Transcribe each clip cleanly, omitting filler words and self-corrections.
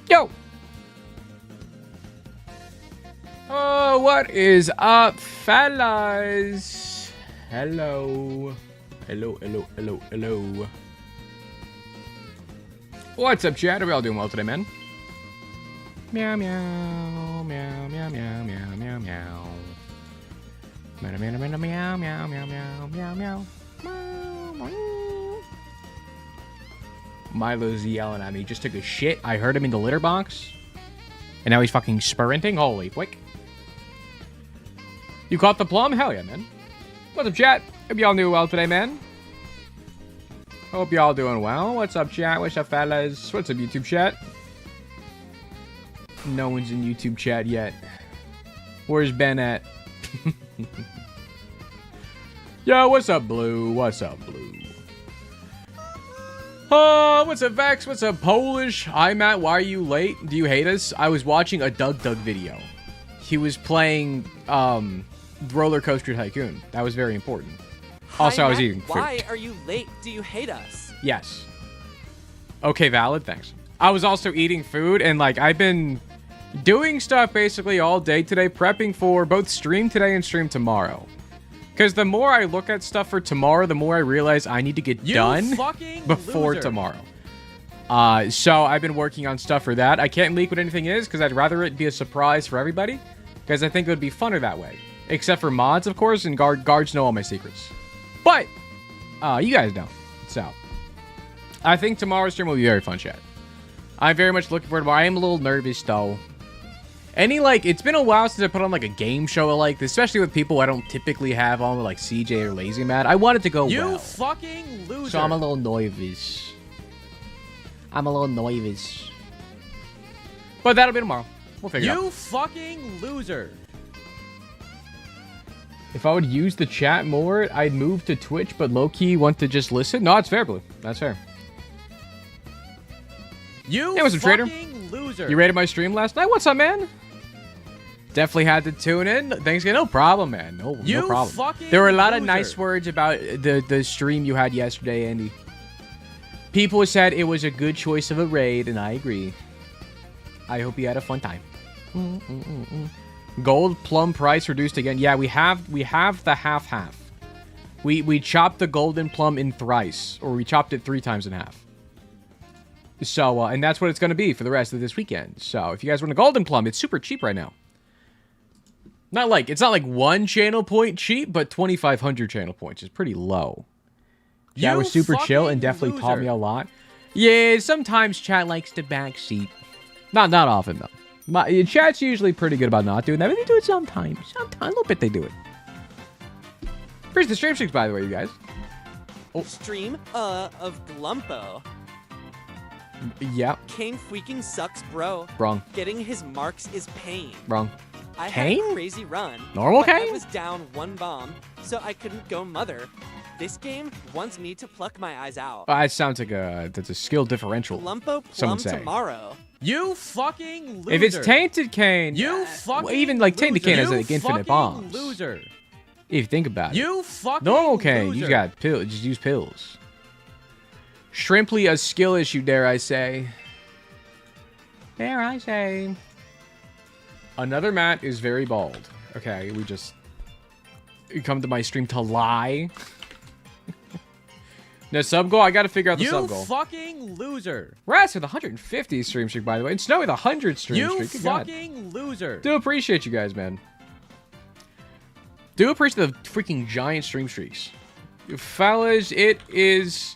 Yo! Oh, what is up, fellas? Hello. Hello. What's up, chat? Are we all doing well today, man? Meow, meow, meow, meow, meow, meow, meow, meow. Meow, meow, meow, meow, meow, meow, meow, meow. Milo's yelling at me. He just took a shit. I heard him in the litter box. And now he's fucking sprinting. Holy quick. You caught the plum? Hell yeah, man. What's up, chat? Hope y'all doing well today, man. Hope y'all doing well. What's up, chat? What's up, fellas? What's up, YouTube chat? No one's in YouTube chat yet. Where's Ben at? Yo, what's up, Blue? What's up, Blue? What's up, Vex? What's up, Polish? Hi, Matt. Why are you late? Do you hate us? I was watching a Doug video. He was playing Roller Coaster Tycoon. That was very important. Also, I was eating food. Why are you late? Do you hate us? Yes. Okay, valid. Thanks. I was also eating food, and like I've been doing stuff basically all day today, prepping for both stream today and stream tomorrow. Because the more I look at stuff for tomorrow, the more I realize I need to get done before tomorrow. So I've been working on stuff for that. I can't leak what anything is because I'd rather it be a surprise for everybody. Because I think it would be funner that way. Except for mods, of course, and guards know all my secrets. But you guys don't. So I think tomorrow's stream will be very fun, chat. I'm very much looking forward to it. I am a little nervous, though. It's been a while since I put on, like, a game show like this, especially with people I don't typically have on, like CJ or Lazy Matt. I want it to go well. You fucking loser. So I'm a little nervous. But that'll be tomorrow. We'll figure it out. You fucking loser. If I would use the chat more, I'd move to Twitch, but low-key want to just listen. No, it's fair, Blue. That's fair. You what's up, Trader? Loser. You rated my stream last night? What's up, man? Definitely had to tune in. Thanks again. No problem, man. No problem. There were a lot of nice words about the stream you had yesterday, Andy. People said it was a good choice of a raid, and I agree. I hope you had a fun time. Gold plum price reduced again. Yeah, we have the half. We chopped the golden plum in thrice, or we chopped it 3 times in half. So, and that's what it's going to be for the rest of this weekend. So, if you guys want a golden plum, it's super cheap right now. It's not like 1 channel point cheap, but 2,500 channel points is pretty low. Chat was super chill and definitely taught me a lot. Yeah, sometimes chat likes to backseat. Not often, though. Chat's usually pretty good about not doing that, but they do it sometimes. A little bit they do it. Here's the stream streaks, by the way, you guys. Oh. Stream of Glumpo. Yep. Kane freaking sucks, bro. Wrong. Getting his marks is pain. Wrong. I had a crazy run. Normal but Kane? I was down 1 bomb, so I couldn't go mother. This game wants me to pluck my eyes out. That sounds like that's a skill differential. Glumpo plum tomorrow. You fucking loser. If it's Tainted Kane, even like Tainted Kane has like infinite bombs. Loser. If you think about it. You fucking Normal Kane, loser. you got pills. Just use pills. Shrimply a skill issue, dare I say. Dare I say. Another Matt is very bald. Okay, you come to my stream to lie. No sub goal? I gotta figure out the sub goal. You fucking loser. Rats with 150 stream streak, by the way. And Snowy with 100 stream streak. You fucking loser. Do appreciate you guys, man. Do appreciate the freaking giant stream streaks. Fellas, it is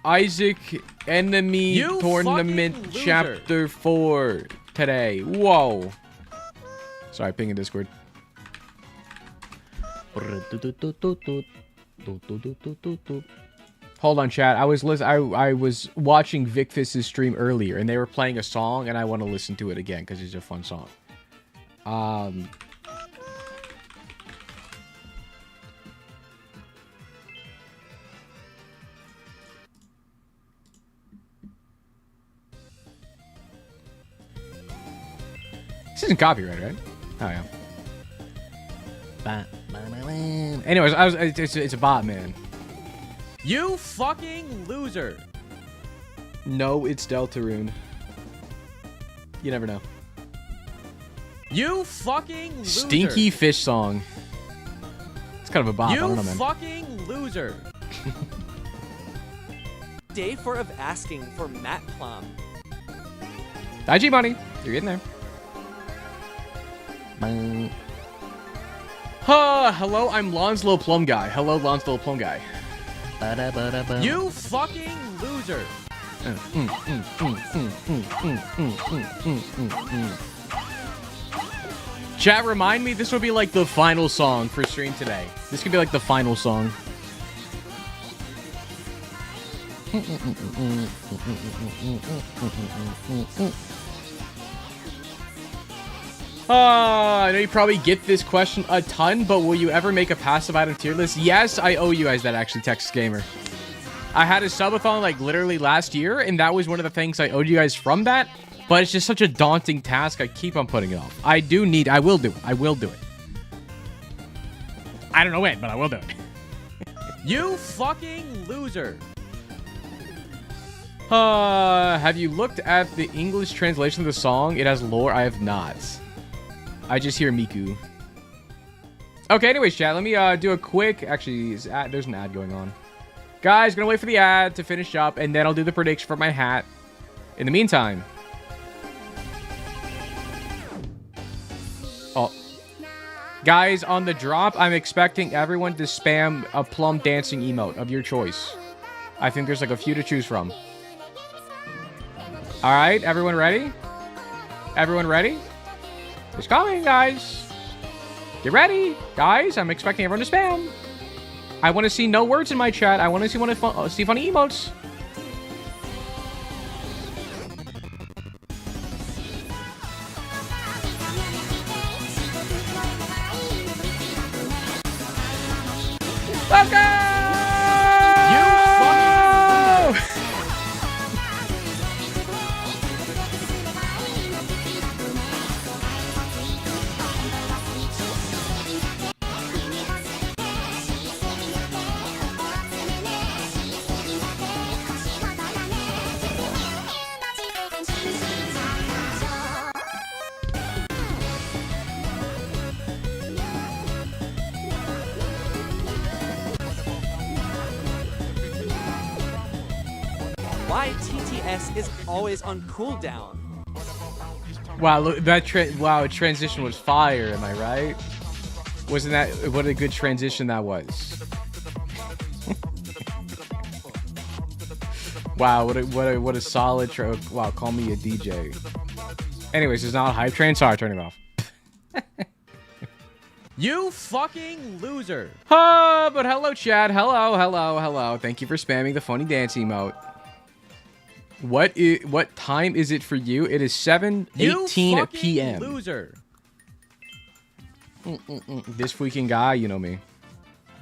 Isaac Enemy Tournament Chapter 4 today. Whoa. Sorry, ping in Discord. Hold on, chat. I was watching VicFist's stream earlier, and they were playing a song, and I want to listen to it again because it's a fun song. This isn't copyright, right? Oh yeah. Anyways, it's a bot, man. You fucking loser. No, it's Deltarune. You never know. You fucking loser. Stinky fish song. It's kind of a bop. I don't know, man. You fucking loser. Day 4 of asking for Matt Plum. IG money. You're getting there. Hello, I'm Lonslow Plum Guy. Hello, Lonslow Plum Guy. You fucking loser. Chat, remind me, this will be like the final song for stream today. This could be like the final song. I know you probably get this question a ton, but will you ever make a passive item tier list? Yes, I owe you guys that, actually, Texas Gamer. I had a subathon like literally last year, and that was one of the things I owed you guys from that. But it's just such a daunting task. I keep on putting it off. I will do it. I will do it. I don't know when, but I will do it. You fucking loser. Have you looked at the English translation of the song? It has lore. I have not. I just hear Miku. Okay, anyways, chat. Let me do a quick... Actually, there's an ad going on. Guys, gonna wait for the ad to finish up, and then I'll do the prediction for my hat. In the meantime... Oh. Guys, on the drop, I'm expecting everyone to spam a plum dancing emote of your choice. I think there's like a few to choose from. Alright, everyone ready? Everyone ready? It's coming, guys. Get ready. Guys, I'm expecting everyone to spam. I want to see no words in my chat. I want to see funny emotes. Let's go! Why TTS is always on cooldown. Wow, look, that transition was fire, am I right? Wasn't that what a good transition that was? Wow, what a solid wow, call me a DJ. Anyways, it's not a hype train. Sorry, turn it off. You fucking loser. But hello, chat. Hello. Thank you for spamming the funny dance emote. What time is it for you? It is 7:18 p.m. Loser. This freaking guy, you know me.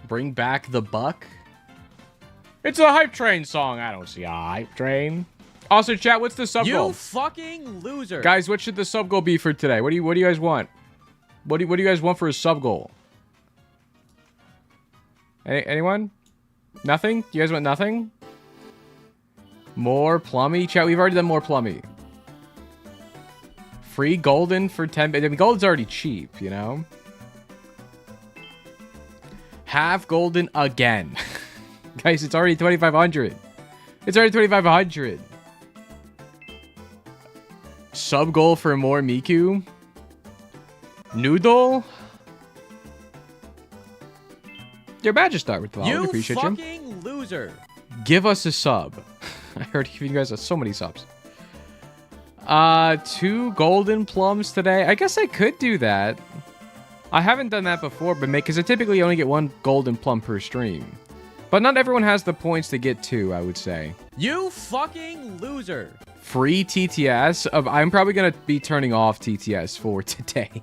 Bring back the buck. It's a hype train song. I don't see a hype train. Also, chat, what's the sub goal? You fucking loser. Guys, what should the sub goal be for today? What do you guys want? What do you guys want for a sub goal? Anyone? Nothing? You guys want nothing? More plummy? Chat, we've already done more plummy. Free golden for 10... I mean, golden's already cheap, you know? Half golden again. Guys, it's already 2,500. It's already 2,500. Sub goal for more Miku. Noodle. Your badge is start with 12. You appreciate fucking loser. Give us a sub. I heard you guys have so many subs. 2 golden plums today. I guess I could do that. I haven't done that before, but because I typically only get 1 golden plum per stream. But not everyone has the points to get 2, I would say. You fucking loser. Free TTS. I'm probably going to be turning off TTS for today.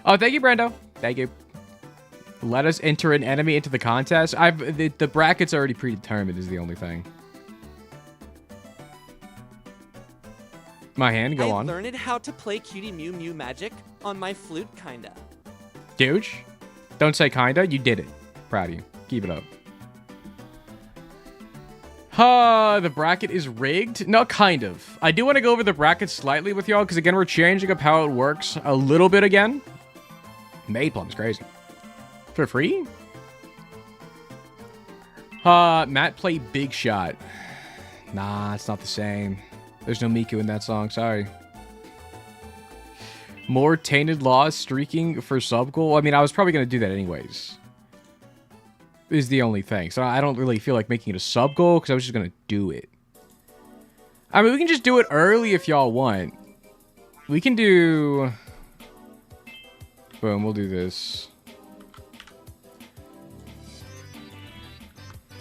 Oh, thank you, Brando. Thank you. Let us enter an enemy into the contest. The bracket's already predetermined is the only thing. My hand, go on. I learned how to play Cutie Mew Mew Magic on my flute, kinda. Dude, don't say kinda. You did it. Proud of you. Keep it up. The bracket is rigged? No, kind of. I do want to go over the bracket slightly with y'all, because again, we're changing up how it works a little bit again. Made Plum's crazy. For free? Matt play Big Shot. Nah, it's not the same. There's no Miku in that song, sorry. More Tainted Laws streaking for sub goal? I mean, I was probably going to do that anyways. Is the only thing. So I don't really feel like making it a sub goal because I was just going to do it. I mean, we can just do it early if y'all want. We can do... Boom, we'll do this.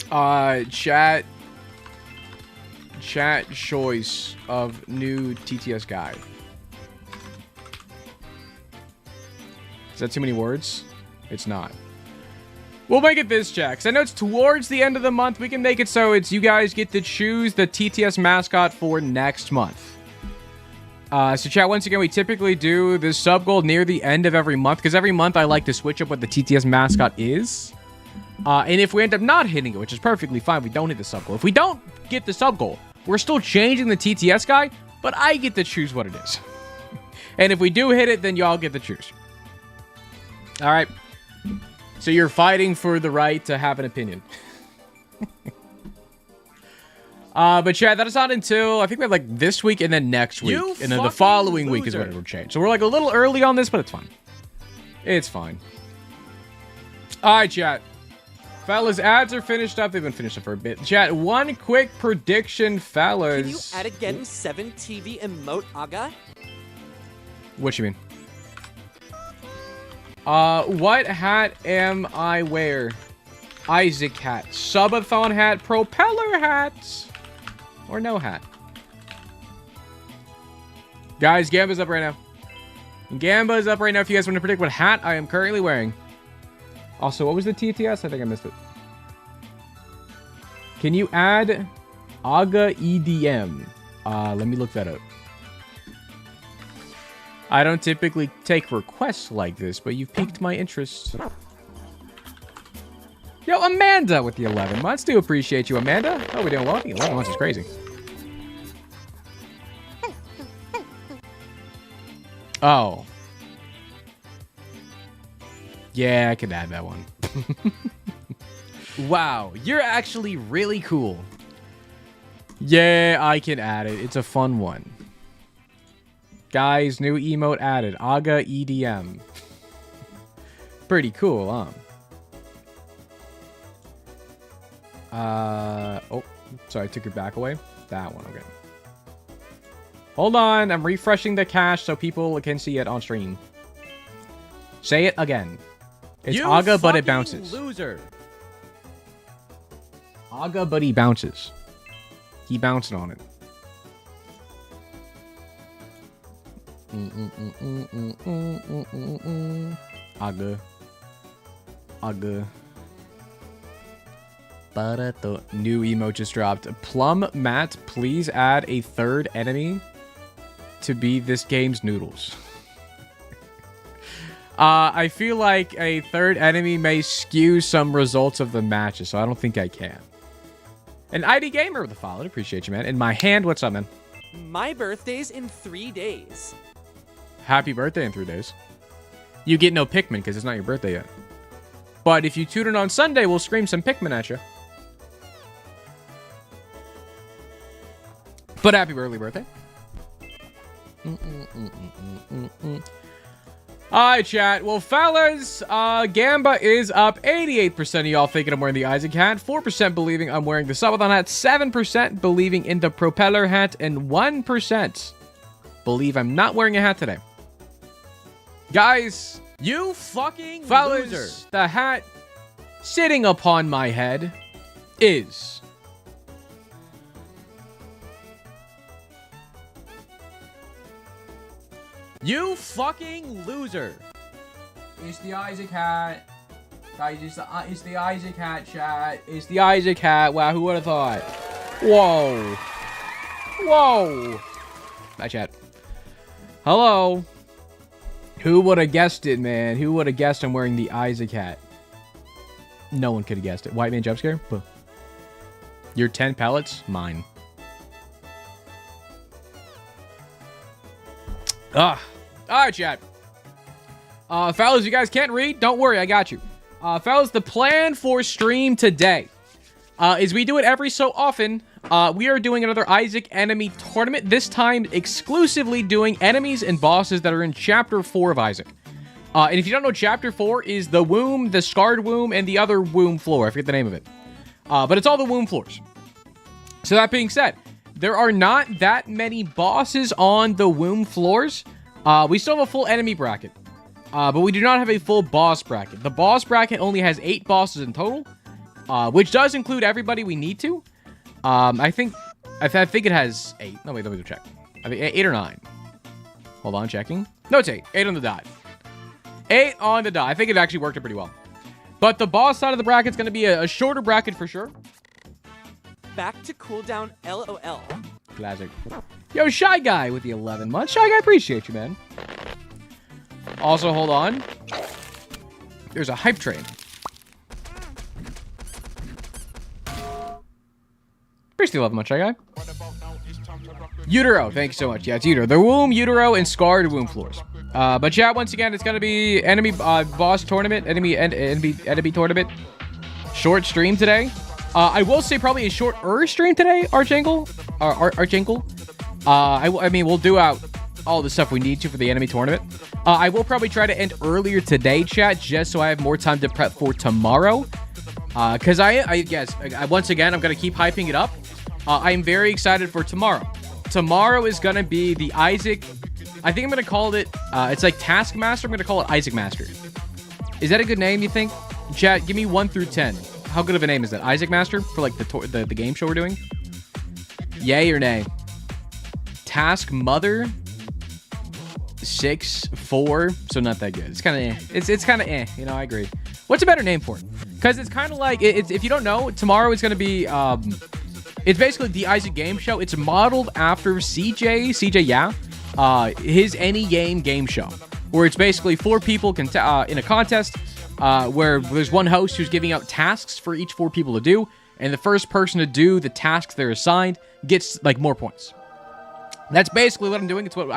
Chat choice of new TTS guy. Is that too many words? It's not. We'll make it this, chat, because I know it's towards the end of the month. We can make it so it's you guys get to choose the TTS mascot for next month. So, chat, once again, we typically do this sub goal near the end of every month, because every month I like to switch up what the TTS mascot is. And if we end up not hitting it, which is perfectly fine, we don't hit the sub goal. If we don't get the sub goal, we're still changing the TTS guy, but I get to choose what it is. And if we do hit it, then y'all get to choose. All right. So you're fighting for the right to have an opinion. But chat, that is not until, I think we have like this week and then next week. And then the following week is when it'll change. So we're like a little early on this, but it's fine. It's fine. All right, chat. Fellas, ads are finished up. They've been finished up for a bit. Chat, one quick prediction, fellas. Can you add again 7 TV emote Aga? What you mean? What hat am I wear? Isaac hat, subathon hat, propeller hats, or no hat? Guys, Gamba's up right now. Gamba is up right now if you guys want to predict what hat I am currently wearing. Also, what was the TTS? I think I missed it. Can you add Aga EDM? Let me look that up. I don't typically take requests like this, but you've piqued my interest. Yo, Amanda with the 11 months. Do appreciate you, Amanda. Oh, we're doing well. 11 months is crazy. Oh. Yeah, I could add that one. Wow, you're actually really cool. Yeah, I can add it. It's a fun one. Guys, new emote added. Aga EDM. Pretty cool, huh? Oh, sorry, I took your back away. That one, okay. Hold on, I'm refreshing the cache so people can see it on stream. Say it again. It's you Aga, but it bounces. Loser. Aga, but he bounces. He bouncing on it. Aga. Aga. New emote just dropped. Plum Matt, please add a third enemy to be this game's noodles. I feel like a third enemy may skew some results of the matches, so I don't think I can. An ID Gamer with a follow. Appreciate you, man. In my hand, what's up, man? My birthday's in 3 days. Happy birthday in 3 days. You get no Pikmin because it's not your birthday yet. But if you tune in on Sunday, we'll scream some Pikmin at you. But happy early birthday. Alright, chat. Well, fellas, Gamba is up. 88% of y'all thinking I'm wearing the Isaac hat. 4% believing I'm wearing the Subathon hat. 7% believing in the propeller hat. And 1% believe I'm not wearing a hat today. Guys, you fucking fellas, loser. The hat sitting upon my head is... You fucking loser. It's the Isaac hat. Guys, it's the Isaac hat, chat. It's the Isaac hat. Wow, who would have thought? Whoa. Whoa. Bye, chat. Hello. Who would have guessed it, man? Who would have guessed I'm wearing the Isaac hat? No one could have guessed it. White man jump scare? Buh. Your 10 pellets? Mine. All right, chat. Fellas, you guys can't read? Don't worry, I got you. Fellas, the plan for stream today is we do it every so often. We are doing another Isaac enemy tournament, this time exclusively doing enemies and bosses that are in Chapter 4 of Isaac. And if you don't know, Chapter 4 is the womb, the scarred womb, and the other womb floor. I forget the name of it. But it's all the womb floors. So that being said, there are not that many bosses on the womb floors. We still have a full enemy bracket. But we do not have a full boss bracket. The boss bracket only has 8 bosses in total, which does include everybody we need to. I think it has 8. No, wait, let me go check. I think 8 or 9. Hold on, checking. No, it's 8. 8 on the dot. 8 on the dot. I think it actually worked out pretty well. But the boss side of the bracket is going to be a shorter bracket for sure. Back to cooldown, LOL. Classic. Yo, Shy Guy with the 11 months. Shy Guy, appreciate you, man. Also, hold on. There's a hype train. Appreciate the 11 months, Shy Guy. Utero, thank you so much. Yeah, it's Utero. The womb, Utero, and scarred womb floors. But yeah, once again, it's gonna be enemy boss tournament, enemy tournament. Short stream today. I will say probably a shorter stream today, Archangel. I mean, we'll do out all the stuff we need to for the enemy tournament. I will probably try to end earlier today, chat, just so I have more time to prep for tomorrow. Because once again, I'm gonna keep hyping it up. I'm very excited for tomorrow. Tomorrow is gonna be the Isaac. I think I'm gonna call it. It's like Taskmaster. I'm gonna call it Isaac Master. Is that a good name? You think? Chat, give me 1 through 10. How good of a name is that? Isaac Master for like the game show we're doing. Yay or nay? Task Mother. 6, 4. So not that good. It's kind of. It's kind of. You know, I agree. What's a better name for it? Because it's kind of like if you don't know, tomorrow is gonna be. It's basically the Isaac game show. It's modeled after CJ, yeah. His any game show, where it's basically 4 people in a contest, where there's one host who's giving out tasks for each 4 people to do, and the first person to do the tasks they're assigned gets like more points. That's basically what I'm doing. It's what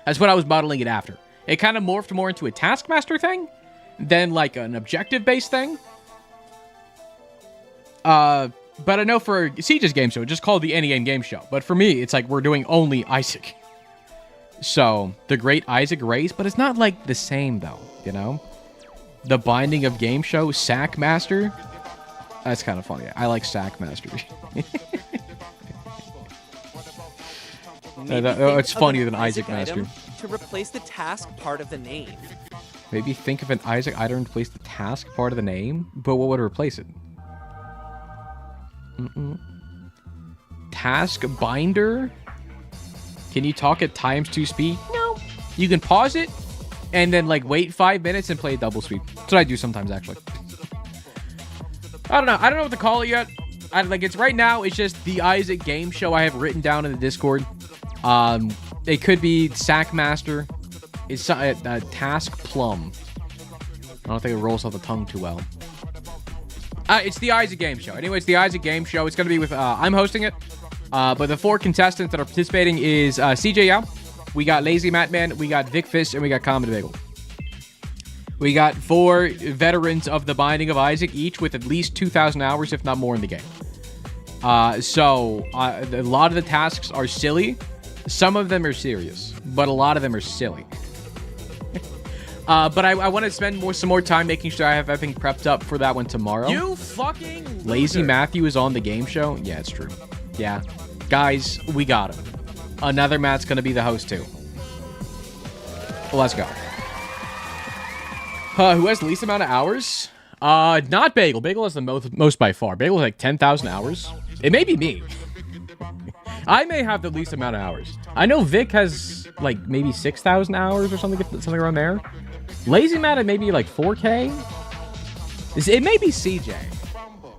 that's what I was modeling it after. It kind of morphed more into a Taskmaster thing than like an objective-based thing. But I know for Siege's game show, it's just called the Any Game Show. But for me, it's like we're doing only Isaac. So, the Great Isaac Race, but it's not like the same though, you know? The Binding of Game Show, Sack Master. That's kind of funny. I like Sack Master. It's funnier than Isaac Master. To replace the task part of the name. Maybe think of an Isaac item to replace the task part of the name, but what would replace it? Task Binder? Can you talk at ×2 speed? No. You can pause it and then like wait 5 minutes and play double speed. That's what I do sometimes actually. I don't know what to call it yet. It's right now it's just the Isaac game show I have written down in the Discord. It could be Sackmaster. It's Task Plum. I don't think it rolls off the tongue too well. It's the Isaac Game Show. Anyway, it's the Isaac Game Show. It's going to be with, I'm hosting it. But the 4 contestants that are participating is CJ Yao. We got Lazy Matman, we got Vic Fish, and we got Common Bagel. We got 4 veterans of the Binding of Isaac, each with at least 2,000 hours, if not more, in the game. So, a lot of the tasks are silly. Some of them are serious, but a lot of them are silly. But I want to spend some more time making sure I have everything prepped up for that one tomorrow. You fucking loser. Lazy Matthew is on the game show. Yeah, it's true. Yeah. Guys, we got him. Another Matt's going to be the host too. Let's go. Who has the least amount of hours? Not Bagel. Bagel has the most by far. Bagel has like 10,000 hours. It may be me. I may have the least amount of hours. I know Vic has like maybe 6,000 hours or something around there. Lazy Matt at maybe like 4K. It may be CJ.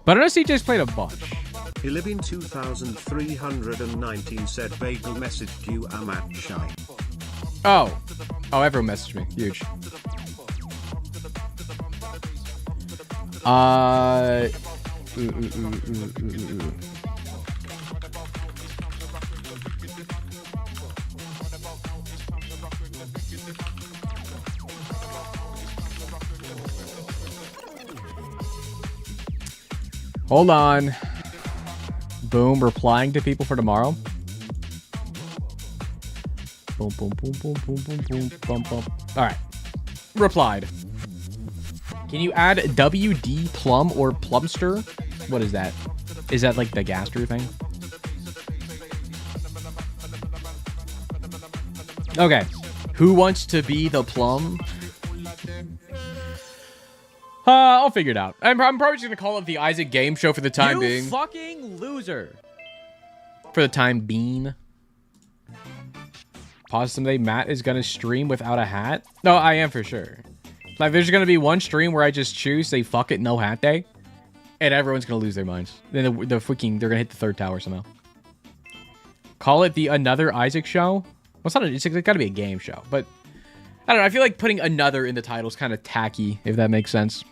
But I know CJ's played a bunch. Ilibin 2319 said Bagel messaged you, I'm at shy. Oh, everyone messaged me. Huge. Hold on. Boom, replying to people for tomorrow. Boom, boom, boom, boom, boom, boom, boom, boom, boom. All right. Replied. Can you add WD Plum or Plumster? What is that? Is that like the Gaster thing? Okay. Who wants to be the Plum? I'll figure it out. I'm probably just going to call it the Isaac Game Show for the time being. You fucking loser. For the time being. Pause someday. Matt is going to stream without a hat. No, I am for sure. Like, there's going to be one stream where I just choose, say, fuck it, no hat day. And everyone's going to lose their minds. Then they're going to hit the third tower somehow. Call it the Another Isaac Show. Well, it's not. It's got to be a game show. But, I don't know. I feel like putting another in the title is kind of tacky, if that makes sense.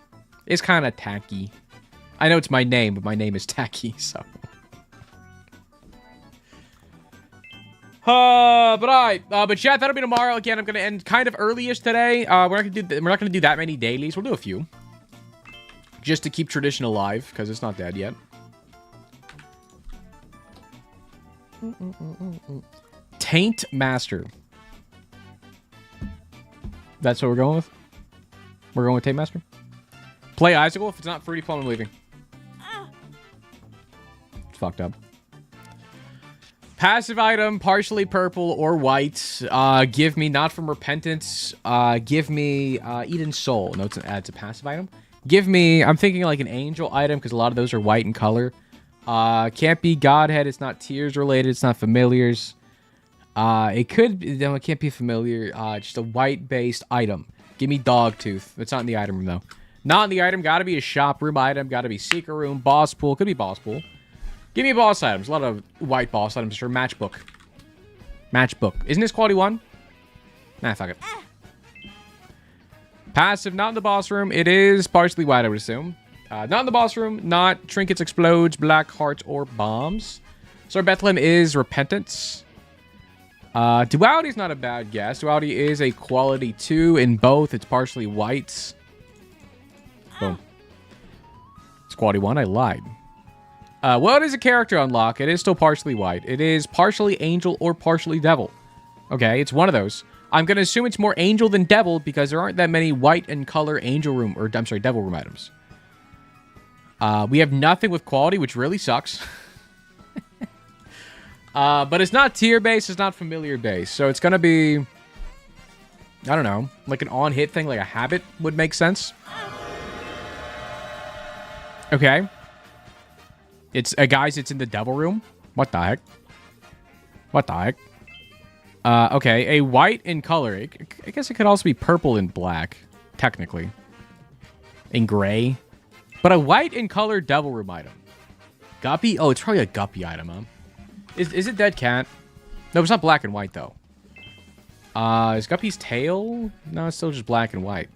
It's kind of tacky. I know it's my name, but my name is tacky, so. But chat, that'll be tomorrow. Again, I'm gonna end kind of early-ish today. We're not gonna do that many dailies. We'll do a few, just to keep tradition alive, because it's not dead yet. Taint Master. That's what we're going with. We're going with Taint Master. Play Icicle. If it's not Fruity Plum, I'm leaving. It's fucked up. Passive item, partially purple or white. Give me Not From Repentance. Give me Eden Soul. No, it's a passive item. Give me, I'm thinking like an angel item because a lot of those are white in color. Can't be Godhead. It's not Tears related. It's not Familiars. It could, no, it can't be Familiar. Just a white-based item. Give me Dogtooth. It's not in the item room though. Not in the item. Gotta be a shop room item. Gotta be secret room. Boss pool. Could be boss pool. Give me boss items. A lot of white boss items. Sure. Matchbook. Matchbook. Isn't this quality 1? Nah, fuck it. Passive. Not in the boss room. It is partially white, I would assume. Not in the boss room. Not Trinkets, Explodes, Black Hearts, or Bombs. So Bethlehem is Repentance. Duality is not a bad guess. Duality is a quality 2 in both. It's partially white. Boom. It's quality 1. I lied. What is a character unlock? It is still partially white. It is partially angel or partially devil. Okay, it's one of those. I'm going to assume it's more angel than devil because there aren't that many white and color angel room, or I'm sorry, devil room items. We have nothing with quality, which really sucks. But it's not tier based, it's not familiar based. So it's going to be, I don't know, like an on-hit thing, like a habit would make sense. Okay. It's, guys, it's in the devil room. What the heck? What the heck? Okay, a white in color. I guess it could also be purple and black, technically. And gray. But a white in color devil room item. Guppy? Oh, it's probably a guppy item, huh? Is it Dead Cat? No, it's not black and white, though. Is Guppy's tail? No, it's still just black and white.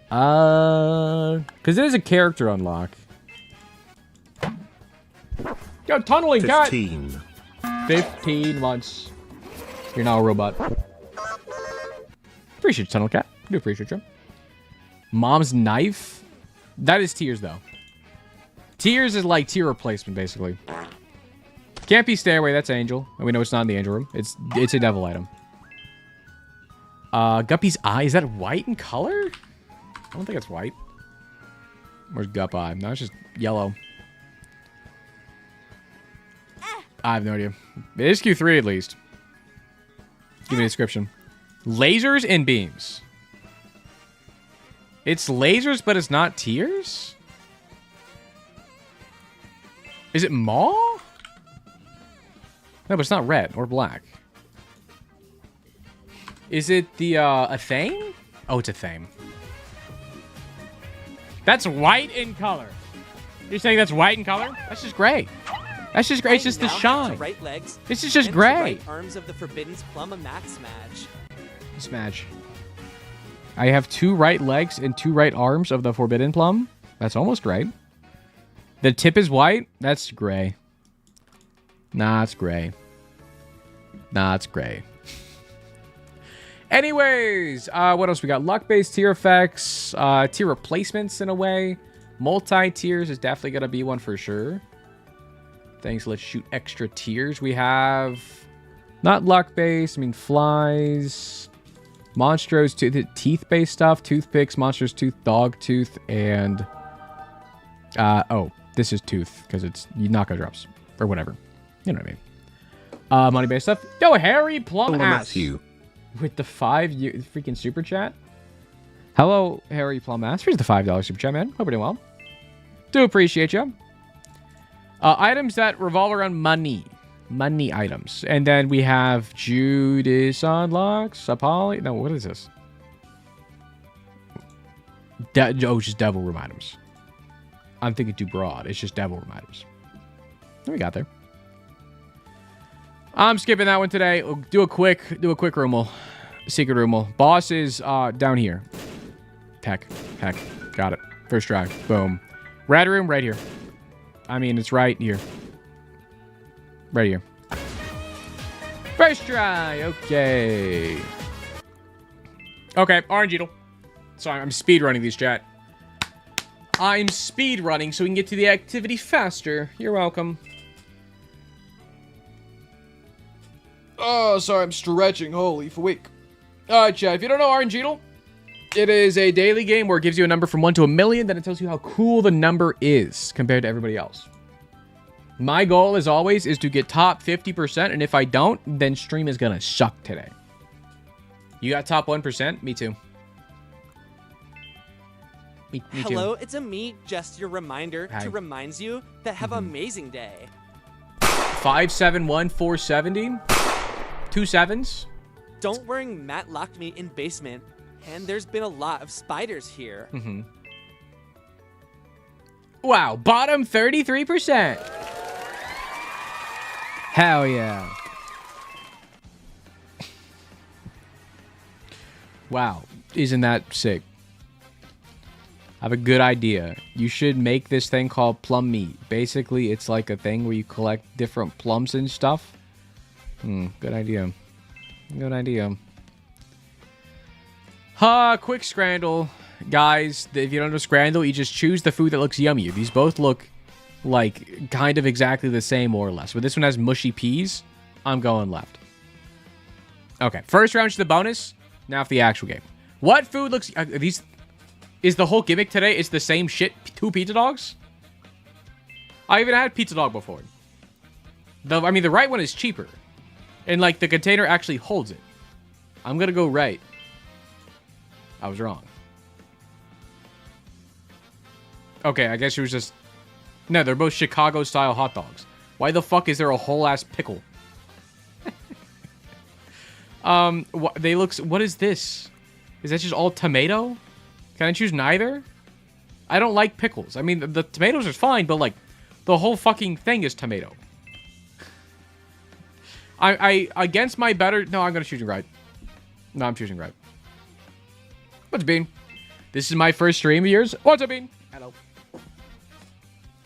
Because it is a character unlock. Yo, tunneling cat! 15 months. You're now a robot. Appreciate you, tunnel cat. I do appreciate you. Mom's knife? That is Tears, though. Tears is like tier replacement, basically. Can't be Stairway, that's Angel. And we know it's not in the Angel room. It's a devil item. Guppy's eye, is that white in color? I don't think it's white. Where's Gup eye? No, it's just yellow. I have no idea. It is Q3 at least. Give me a description. Lasers and beams. It's lasers, but it's not tears? Is it Maw? No, but it's not red or black. Is it the, a Thane? Oh, it's a Thane. That's white in color. You're saying that's white in color? That's just gray. That's just gray. It's just the shine. Right legs. This is just and gray. Right arms of the Forbidden's Plum Max Smash. Smash. I have 2 right legs and 2 right arms of the Forbidden Plum. That's almost right. The tip is white. That's gray. Nah, it's gray. Nah, it's gray. Anyways, what else we got? Luck-based tier effects, tier replacements in a way. Multi-tiers is definitely going to be one for sure. Thanks. Let's shoot extra tiers. We have not luck-based. I mean, flies. Monstros, teeth-based stuff. Toothpicks, monsters, tooth, dog tooth, and... oh, this is tooth, because it's Naka drops. Or whatever. You know what I mean. Money-based stuff. Yo, Harry Plum ass. With the freaking super chat. Hello, Harry Plum ass. Here's the $5 super chat, man. Hope you're doing well. Do appreciate you. Items that revolve around money. Money items. And then we have Judas unlocks. Apolly. No, what is this? Oh, just devil room items. I'm thinking too broad. It's just devil room items. What we got there? I'm skipping that one today. We'll do a quick roomel. Secret roomel. Boss is down here. Heck. Got it. First try. Boom. Red room right here. I mean, it's right here. Right here. First try. Okay. Okay, orange needle. Sorry, I'm speed running these, chat. I'm speed running so we can get to the activity faster. You're welcome. Oh, sorry, I'm stretching. Holy week. Alright, chat. If you don't know Orange Needle, it is a daily game where it gives you a number from 1 to 1,000,000. Then it tells you how cool the number is compared to everybody else. My goal, as always, is to get top 50%. And if I don't, then stream is going to suck today. You got top 1%? Me too. Me Hello, too. it's a me, just your reminder Hi. to remind you that have an amazing day. 571470. 2 sevens. Don't worry, Matt locked me in basement, and there's been a lot of spiders here. Wow, bottom 33%. Hell yeah. Wow, isn't that sick? I have a good idea. You should make this thing called PLUMME. Basically, it's like a thing where you collect different plums and stuff. Good idea. Good idea. Quick Scrandle. Guys, if you don't know Scrandle, you just choose the food that looks yummy. These both look like kind of exactly the same, more or less. But this one has mushy peas. I'm going left. Okay, first round to the bonus. Now for the actual game. What food looks... these... Is the whole gimmick today, it's the same shit? 2 pizza dogs? I even had pizza dog before. I mean, the right one is cheaper. And, like, the container actually holds it. I'm gonna go right. I was wrong. Okay, I guess it was just... No, they're both Chicago-style hot dogs. Why the fuck is there a whole-ass pickle? What is this? Is that just all tomato? Can I choose neither? I don't like pickles. I mean, the tomatoes are fine, but, like, the whole fucking thing is tomato. I against my better... No, I'm going to choose right. No, I'm choosing right. What's Bean? This is my first stream of yours. What's up, Bean? Hello.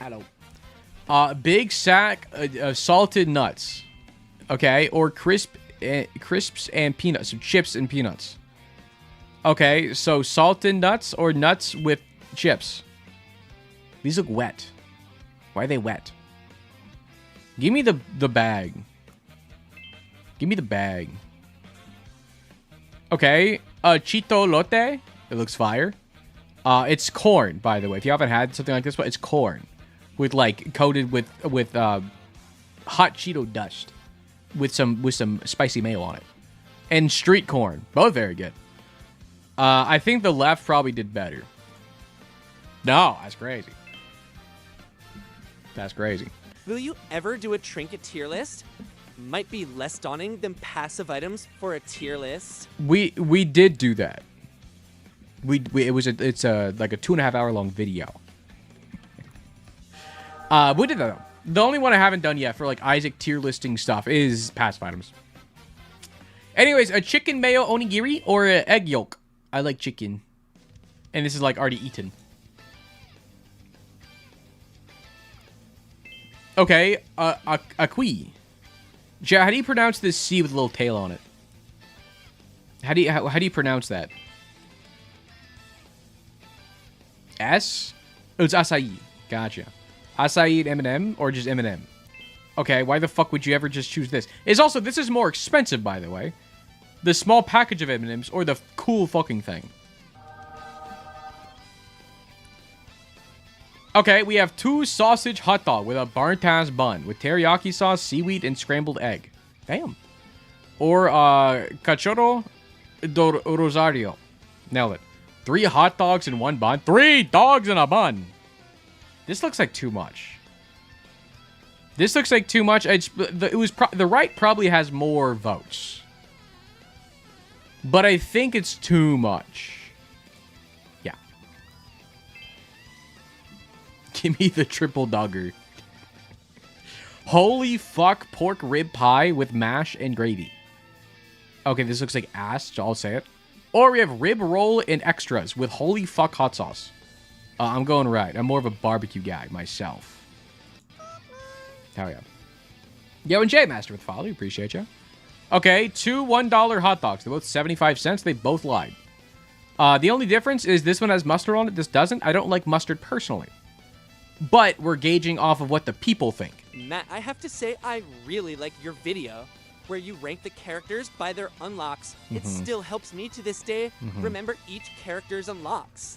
Hello. Big sack of salted nuts. Okay, or crisps and peanuts. So chips and peanuts. Okay, so salted nuts or nuts with chips. These look wet. Why are they wet? Give me the bag. Give me the bag. Okay, Chito Lote. It looks fire. It's corn, by the way. If you haven't had something like this, but it's corn with like coated with hot Cheeto dust with some spicy mayo on it, and street corn. Both very good. I think the left probably did better. No, that's crazy. That's crazy. Will you ever do a trinket tier list? Might be less daunting than passive items for a tier list. We did do that. It's like a 2.5 hour long video. We did that though. The only one I haven't done yet for like Isaac tier listing stuff is passive items. Anyways, a chicken mayo onigiri or an egg yolk. I like chicken. And this is like already eaten. Okay, a kui. How do you pronounce this C with a little tail on it? How do you pronounce that? S? Oh, it's acai. Gotcha. Acai and M&M or just M&M? Okay, why the fuck would you ever just choose this? This is more expensive, by the way. The small package of M&Ms or the cool fucking thing. Okay, we have 2 sausage hot dog with a burnt-ass bun with teriyaki sauce, seaweed, and scrambled egg. Damn. Or cachorro do rosario. Nailed it. 3 hot dogs in 1 bun. 3 dogs in a bun. This looks like too much. This looks like too much. The right probably has more votes. But I think it's too much. Yeah. Give me the triple dogger. Holy fuck, pork rib pie with mash and gravy. Okay, this looks like ass, so I'll say it. Or we have rib roll and extras with holy fuck hot sauce. I'm going right. I'm more of a barbecue guy myself. Hell yeah. Yo, and J Master with the follow. Appreciate you. Okay, 2 $1 hot dogs. They're both 75 cents. They both lied. The only difference is this one has mustard on it. This doesn't. I don't like mustard personally. But we're gauging off of what the people think. Matt, I have to say I really like your video where you rank the characters by their unlocks. It still helps me to this day remember each character's unlocks.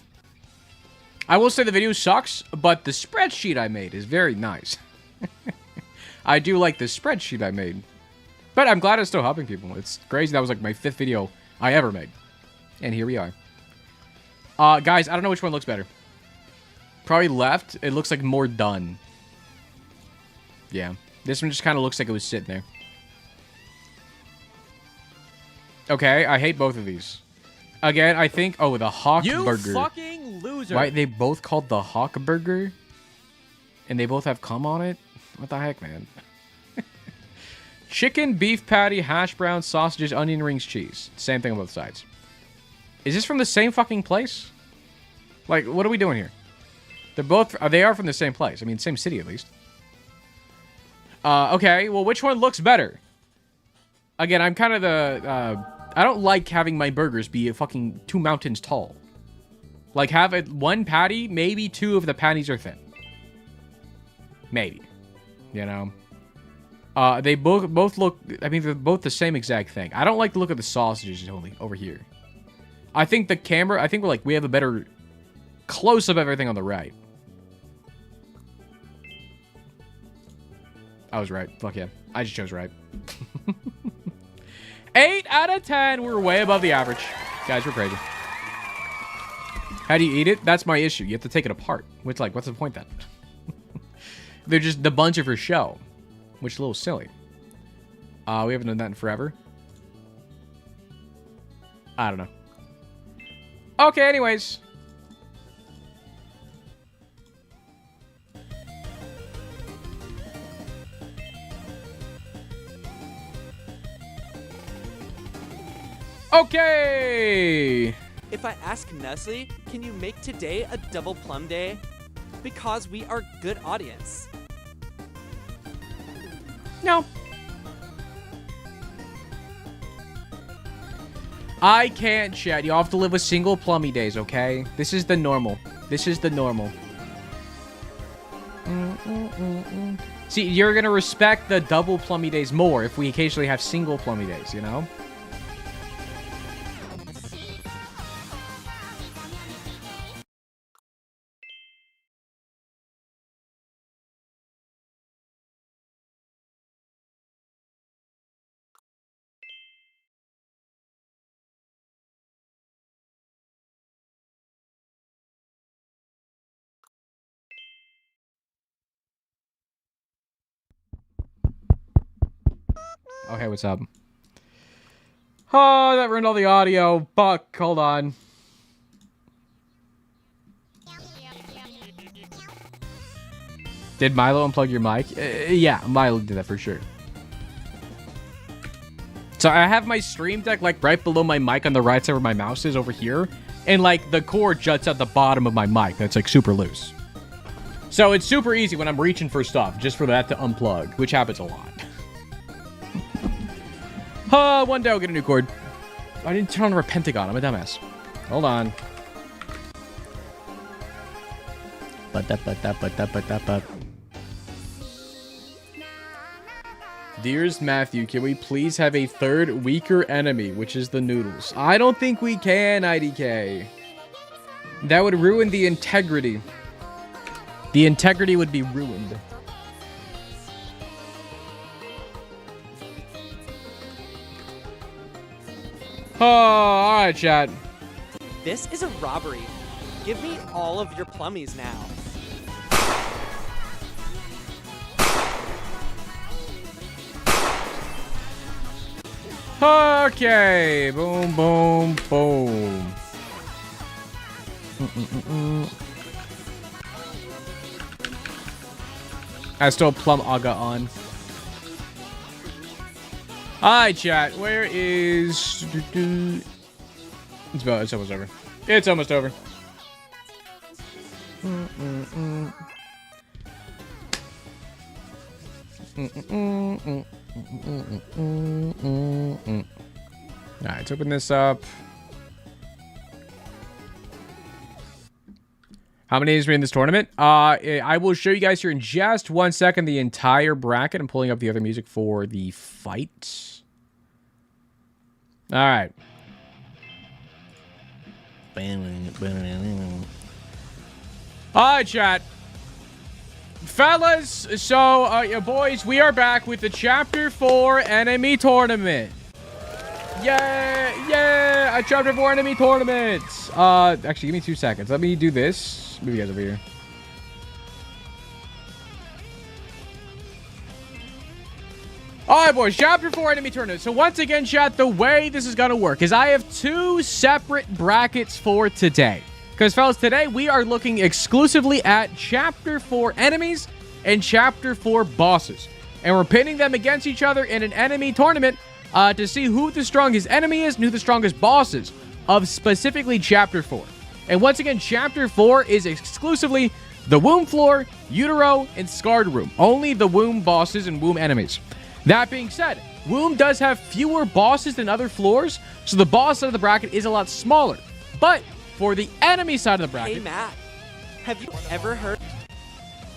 I will say the video sucks, but the spreadsheet I made is very nice. I do like the spreadsheet I made. But I'm glad it's still helping people. It's crazy. That was like my 5th video I ever made. And here we are. Guys, I don't know which one looks better. Probably left. It looks like more done. Yeah. This one just kind of looks like it was sitting there. Okay, I hate both of these. Again, I think... Oh, the Hawk Burger. You fucking loser. Why, they both called the Hawk Burger? And they both have cum on it? What the heck, man? Chicken, beef patty, hash browns, sausages, onion rings, cheese. Same thing on both sides. Is this from the same fucking place? Like, what are we doing here? They're both... They are from the same place. I mean, same city, at least. Okay, well, which one looks better? Again, I'm kind of the... I don't like having my burgers be fucking 2 mountains tall. Like, have it 1 patty, maybe 2 of the patties are thin. Maybe. You know? They both look... I mean, they're both the same exact thing. I don't like the look of the sausages over here. I think the camera... I think we have a better close-up of everything on the right. I was right. Fuck yeah. I just chose right. 8 out of 10. We're way above the average. Guys, we're crazy. How do you eat it? That's my issue. You have to take it apart. Which, like, what's the point then? They're just the bunch of for show. Which is a little silly. We haven't done that in forever. I don't know. Okay, anyways. Okay! If I ask Nestle, can you make today a double plum day? Because we are good audience. No. I can't, chat. You have to live with single plummy days, okay? This is the normal. This is the normal. See, you're gonna respect the double plummy days more if we occasionally have single plummy days, you know? Oh, hey, what's up? Oh, that ruined all the audio. Fuck, hold on. Did Milo unplug your mic? Yeah, Milo did that for sure. So I have my stream deck like right below my mic on the right side where my mouse is over here. And like the cord juts at the bottom of my mic. That's like super loose. So it's super easy when I'm reaching for stuff just for that to unplug, which happens a lot. One day I'll get a new cord. I didn't turn on a Pentagon. I'm a dumbass. Hold on. Dearest Matthew, can we please have a third weaker enemy, which is the noodles? I don't think we can, IDK. That would ruin the integrity. The integrity would be ruined. Oh, alright, chat. This is a robbery. Give me all of your plummies now. Okay, boom, boom, boom. I still Plum Aga on. Alright, chat. Where is... It's almost over. It's almost over. Alright, let's open this up. How many days are we in this tournament? I will show you guys here in just 1 second the entire bracket. I'm pulling up the other music for the fight. Alright. Alright, chat. Fellas, so, boys, we are back with the Chapter 4 Enemy Tournament. Yeah, yeah, a Chapter 4 Enemy Tournament. Actually, give me 2 seconds. Let me do this. Move you guys over here. Alright, boys, Chapter 4 Enemy Tournament. So, once again, chat, the way this is going to work is I have 2 separate brackets for today. Because, fellas, today we are looking exclusively at Chapter 4 enemies and Chapter 4 bosses. And we're pitting them against each other in an enemy tournament to see who the strongest enemy is and who the strongest boss is of specifically Chapter 4. And once again, Chapter 4 is exclusively the Womb Floor, Utero, and Scarred Room. Only the Womb bosses and Womb enemies. That being said, Womb does have fewer bosses than other floors, so the boss side of the bracket is a lot smaller. But for the enemy side of the bracket... Hey, Matt. Have you ever heard...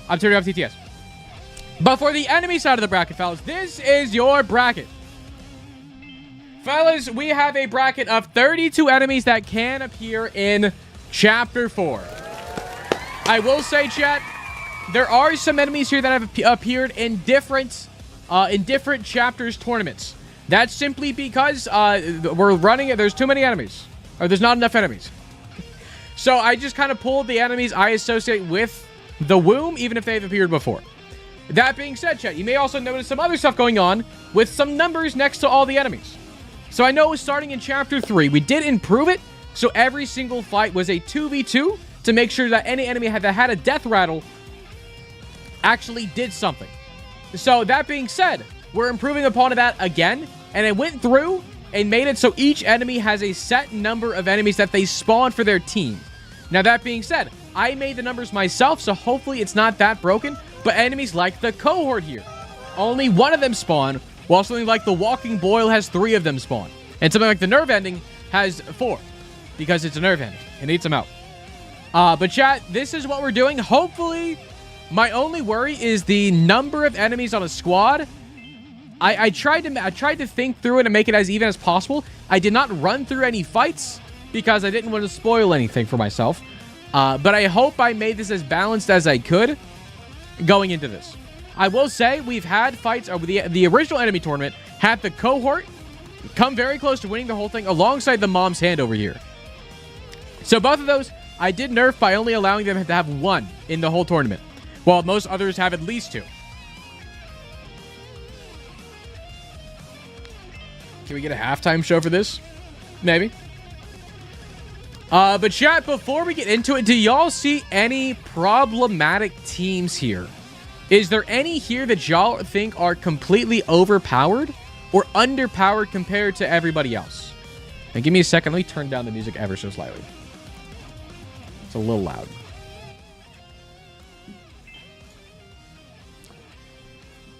I'm turning off TTS. But for the enemy side of the bracket, fellas, this is your bracket. Fellas, we have a bracket of 32 enemies that can appear in Chapter 4. I will say, chat, there are some enemies here that have appeared in different chapters tournaments. That's simply because we're running it. There's too many enemies. Or there's not enough enemies. So I just kind of pulled the enemies I associate with the Womb, even if they've appeared before. That being said, chat, you may also notice some other stuff going on with some numbers next to all the enemies. So I know starting in Chapter 3, we did improve it, so every single fight was a 2v2 to make sure that any enemy that had a death rattle actually did something. So that being said, we're improving upon that again, and it went through and made it so each enemy has a set number of enemies that they spawn for their team. Now, that being said, I made the numbers myself, so hopefully it's not that broken, but enemies like the cohort here, only one of them spawn, while something like the Walking Boil has 3 of them spawn. And something like the Nerve Ending has 4, because it's a Nerve Ending. It needs them out. But chat, this is what we're doing. Hopefully, my only worry is the number of enemies on a squad. I tried to think through it and make it as even as possible. I did not run through any fights because I didn't want to spoil anything for myself. But I hope I made this as balanced as I could going into this. I will say we've had fights over the original enemy tournament had the cohort come very close to winning the whole thing alongside the Mom's Hand over here. So both of those I did nerf by only allowing them to have 1 in the whole tournament, while most others have at least 2. Can we get a halftime show for this? Maybe. But chat, before we get into it, do y'all see any problematic teams here? Is there any here that y'all think are completely overpowered or underpowered compared to everybody else? And give me a second. Let me turn down the music ever so slightly. It's a little loud.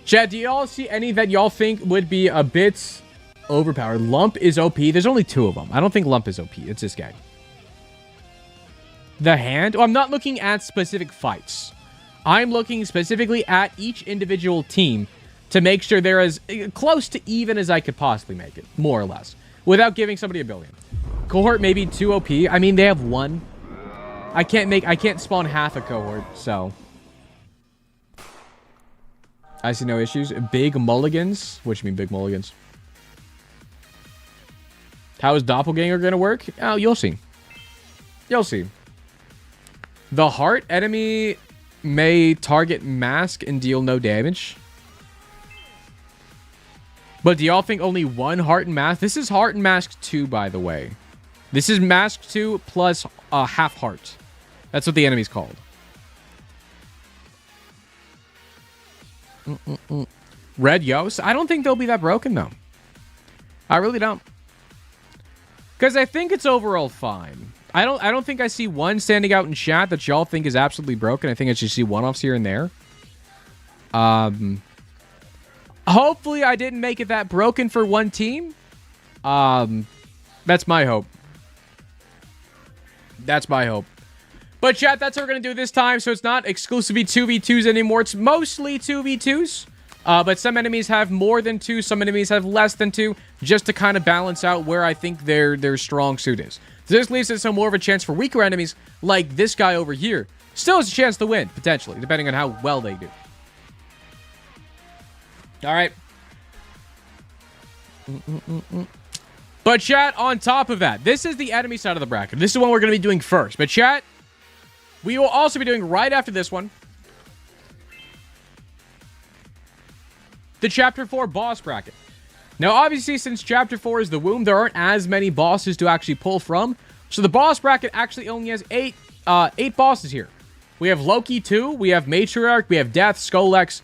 Chat, do y'all see any that y'all think would be a bit overpowered? Lump is OP. There's only 2 of them. I don't think Lump is OP. It's this guy. The hand? Oh, I'm not looking at specific fights. I'm looking specifically at each individual team to make sure they're as close to even as I could possibly make it, more or less, without giving somebody a billion. Cohort may be 2 OP. I mean, they have 1. I can't spawn half a cohort, so. I see no issues. Big mulligans? What do you mean big mulligans? How is Doppelganger gonna work? Oh, you'll see. You'll see. The heart enemy may target mask and deal no damage. But do y'all think only 1 heart and mask? This is heart and mask 2, by the way. This is mask 2 plus half heart. That's what the enemy's called. Red Yost? I don't think they'll be that broken, though. I really don't. Because I think it's overall fine. I don't think I see one standing out in chat that y'all think is absolutely broken. I think I just see one-offs here and there. Hopefully I didn't make it that broken for one team. That's my hope. That's my hope. But chat, that's what we're going to do this time. So it's not exclusively 2v2s anymore. It's mostly 2v2s. But some enemies have more than 2. Some enemies have less than 2. Just to kind of balance out where I think their strong suit is. So this leaves us some more of a chance for weaker enemies like this guy over here. Still has a chance to win, potentially, depending on how well they do. All right. But chat, on top of that, this is the enemy side of the bracket. This is what we're going to be doing first. But chat, we will also be doing right after this one the Chapter 4 boss bracket. Now, obviously, since Chapter 4 is the womb, there aren't as many bosses to actually pull from. So the boss bracket actually only has 8 bosses here. We have Loki 2, we have Matriarch, we have Death, Skolex,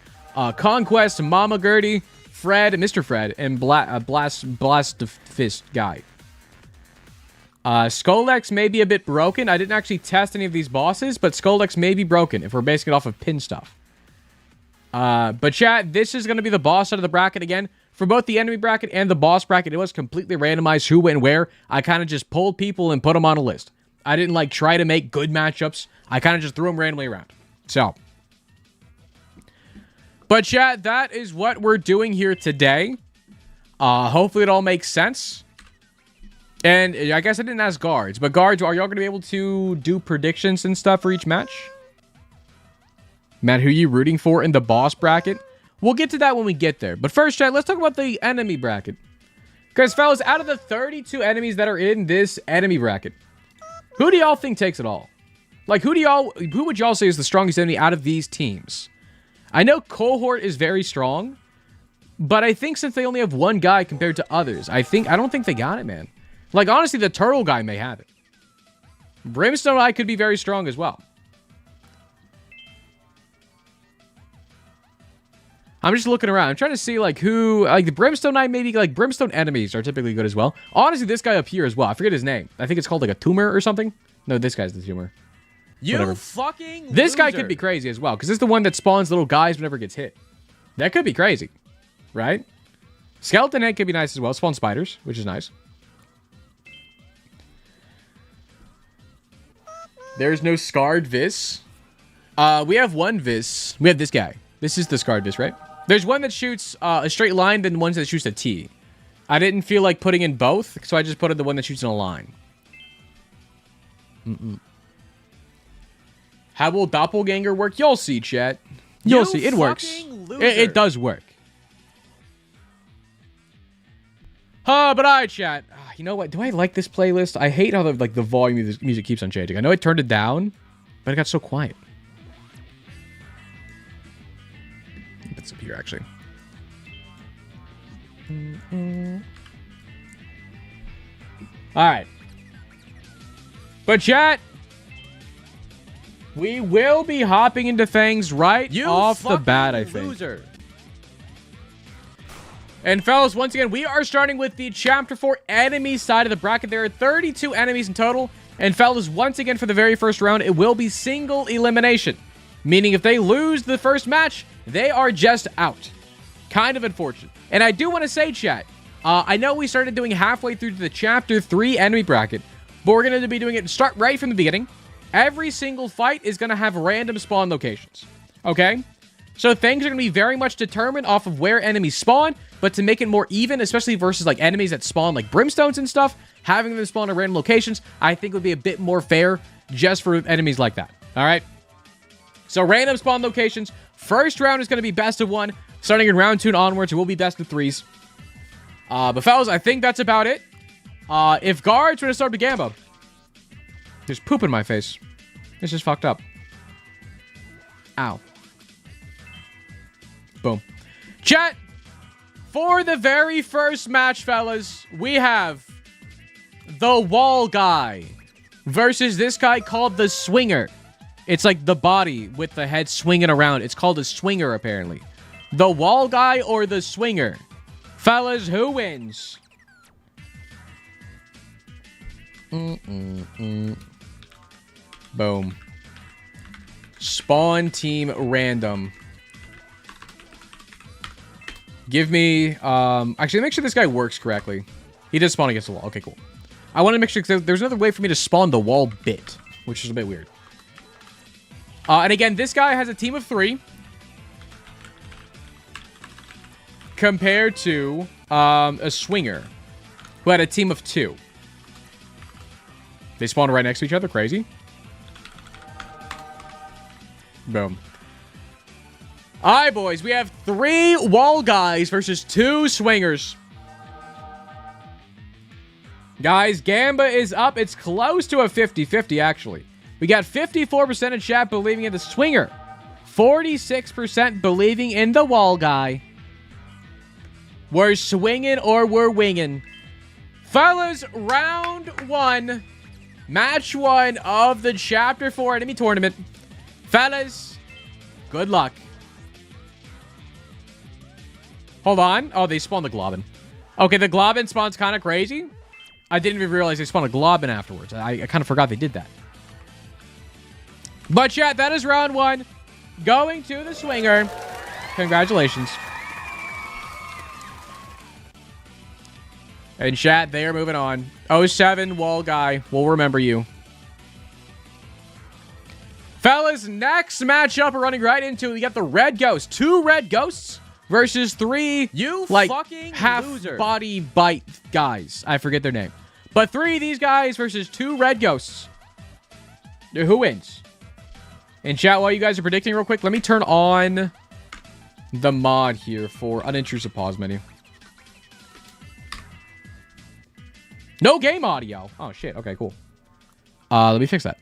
Conquest, Mama Gertie, Fred, Mr. Fred, and Blast Fist guy. Skolex may be a bit broken. I didn't actually test any of these bosses, but Skolex may be broken if we're basing it off of pin stuff. But chat, this is going to be the boss side of the bracket again. For both the enemy bracket and the boss bracket, it was completely randomized who went where. I kind of just pulled people and put them on a list. I didn't like try to make good matchups. I kind of just threw them randomly around. So. But chat, that is what we're doing here today. Hopefully it all makes sense. And I guess I didn't ask guards. But guards, are y'all going to be able to do predictions and stuff for each match? Matt, who are you rooting for in the boss bracket? We'll get to that when we get there. But first, chat, let's talk about the enemy bracket. Because, fellas, out of the 32 enemies that are in this enemy bracket, who do y'all think takes it all? Like, who would y'all say is the strongest enemy out of these teams? I know Cohort is very strong, but I think since they only have one guy compared to others, I don't think they got it, man. Like, honestly, the turtle guy may have it. Brimstone Eye could be very strong as well. I'm just looking around. I'm trying to see, like, who... Like, the Brimstone Knight, maybe, like, Brimstone enemies are typically good as well. Honestly, this guy up here as well. I forget his name. I think it's called, like, a tumor or something. No, this guy's the tumor. You Whatever. fucking This loser. guy could be crazy as well, because this is the one that spawns little guys whenever it gets hit. That could be crazy, right? Skeleton Head could be nice as well. Spawn spiders, which is nice. There's no Scarred Vis. We have one Vis. We have this guy. This is the Scarred Vis, right? There's one that shoots a straight line, then one that shoots a T. I didn't feel like putting in both, so I just put in the one that shoots in a line. How will Doppelganger work? You'll see, chat. You'll see. It works. It does work. But alright, chat. You know what? Do I like this playlist? I hate how the volume of this music keeps on changing. I know I turned it down, but it got so quiet. It's up here, actually. Alright. But chat, we will be hopping into things right off the bat, I think. Loser. And fellas, once again, we are starting with the Chapter 4 enemy side of the bracket. There are 32 enemies in total. And fellas, once again, for the very first round, it will be single elimination. Meaning if they lose the first match, they are just out. Kind of unfortunate. And I do want to say, chat, I know we started doing halfway through the Chapter 3 enemy bracket, but we're going to be doing it start right from the beginning. every single fight is going to have random spawn locations. Okay? So things are going to be very much determined off of where enemies spawn, but to make it more even, especially versus like enemies that spawn like brimstones and stuff, having them spawn at random locations, I think would be a bit more fair just for enemies like that. All right? So random spawn locations. First round is going to be best of 1. Starting in round 2 and onwards, it will be best of 3s. But fellas, I think that's about it. If guards were to start the Gamba, there's poop in my face. This is fucked up. Ow. Boom. Chat, for the very first match, fellas, we have the wall guy versus this guy called the swinger. It's like the body with the head swinging around. It's called a swinger, apparently. The wall guy or the swinger? Fellas, who wins? Boom. Spawn team random. Give me, actually, make sure this guy works correctly. He does spawn against the wall. Okay, cool. I want to make sure, because there's another way for me to spawn the wall bit, which is a bit weird. And again, this guy has a team of 3. Compared to, a swinger, who had a team of 2. They spawned right next to each other. Crazy. Boom. Alright, boys. We have 3 wall guys versus 2 swingers. Guys, Gamba is up. It's close to a 50-50, actually. We got 54% of chat believing in the swinger. 46% believing in the wall guy. We're swinging or we're winging. Fellas, round 1. Match 1 of the Chapter 4 Enemy Tournament. Fellas, good luck. Hold on. Oh, they spawned the Globin. Okay, the Globin spawn's kind of crazy. I didn't even realize they spawned a Globin afterwards. I kind of forgot they did that. But chat, that is round 1. Going to the swinger. Congratulations. And chat, they are moving on. 07 wall guy. We'll remember you. Fellas, next matchup we're running right into. We got the red ghost. 2 red ghosts versus 3 like fucking half loser. body bite guys. I forget their name. But 3 of these guys versus 2 red ghosts. Who wins? And chat, while you guys are predicting real quick, let me turn on the mod here for unintrusive pause menu. No game audio. Oh, shit. Okay, cool. Let me fix that.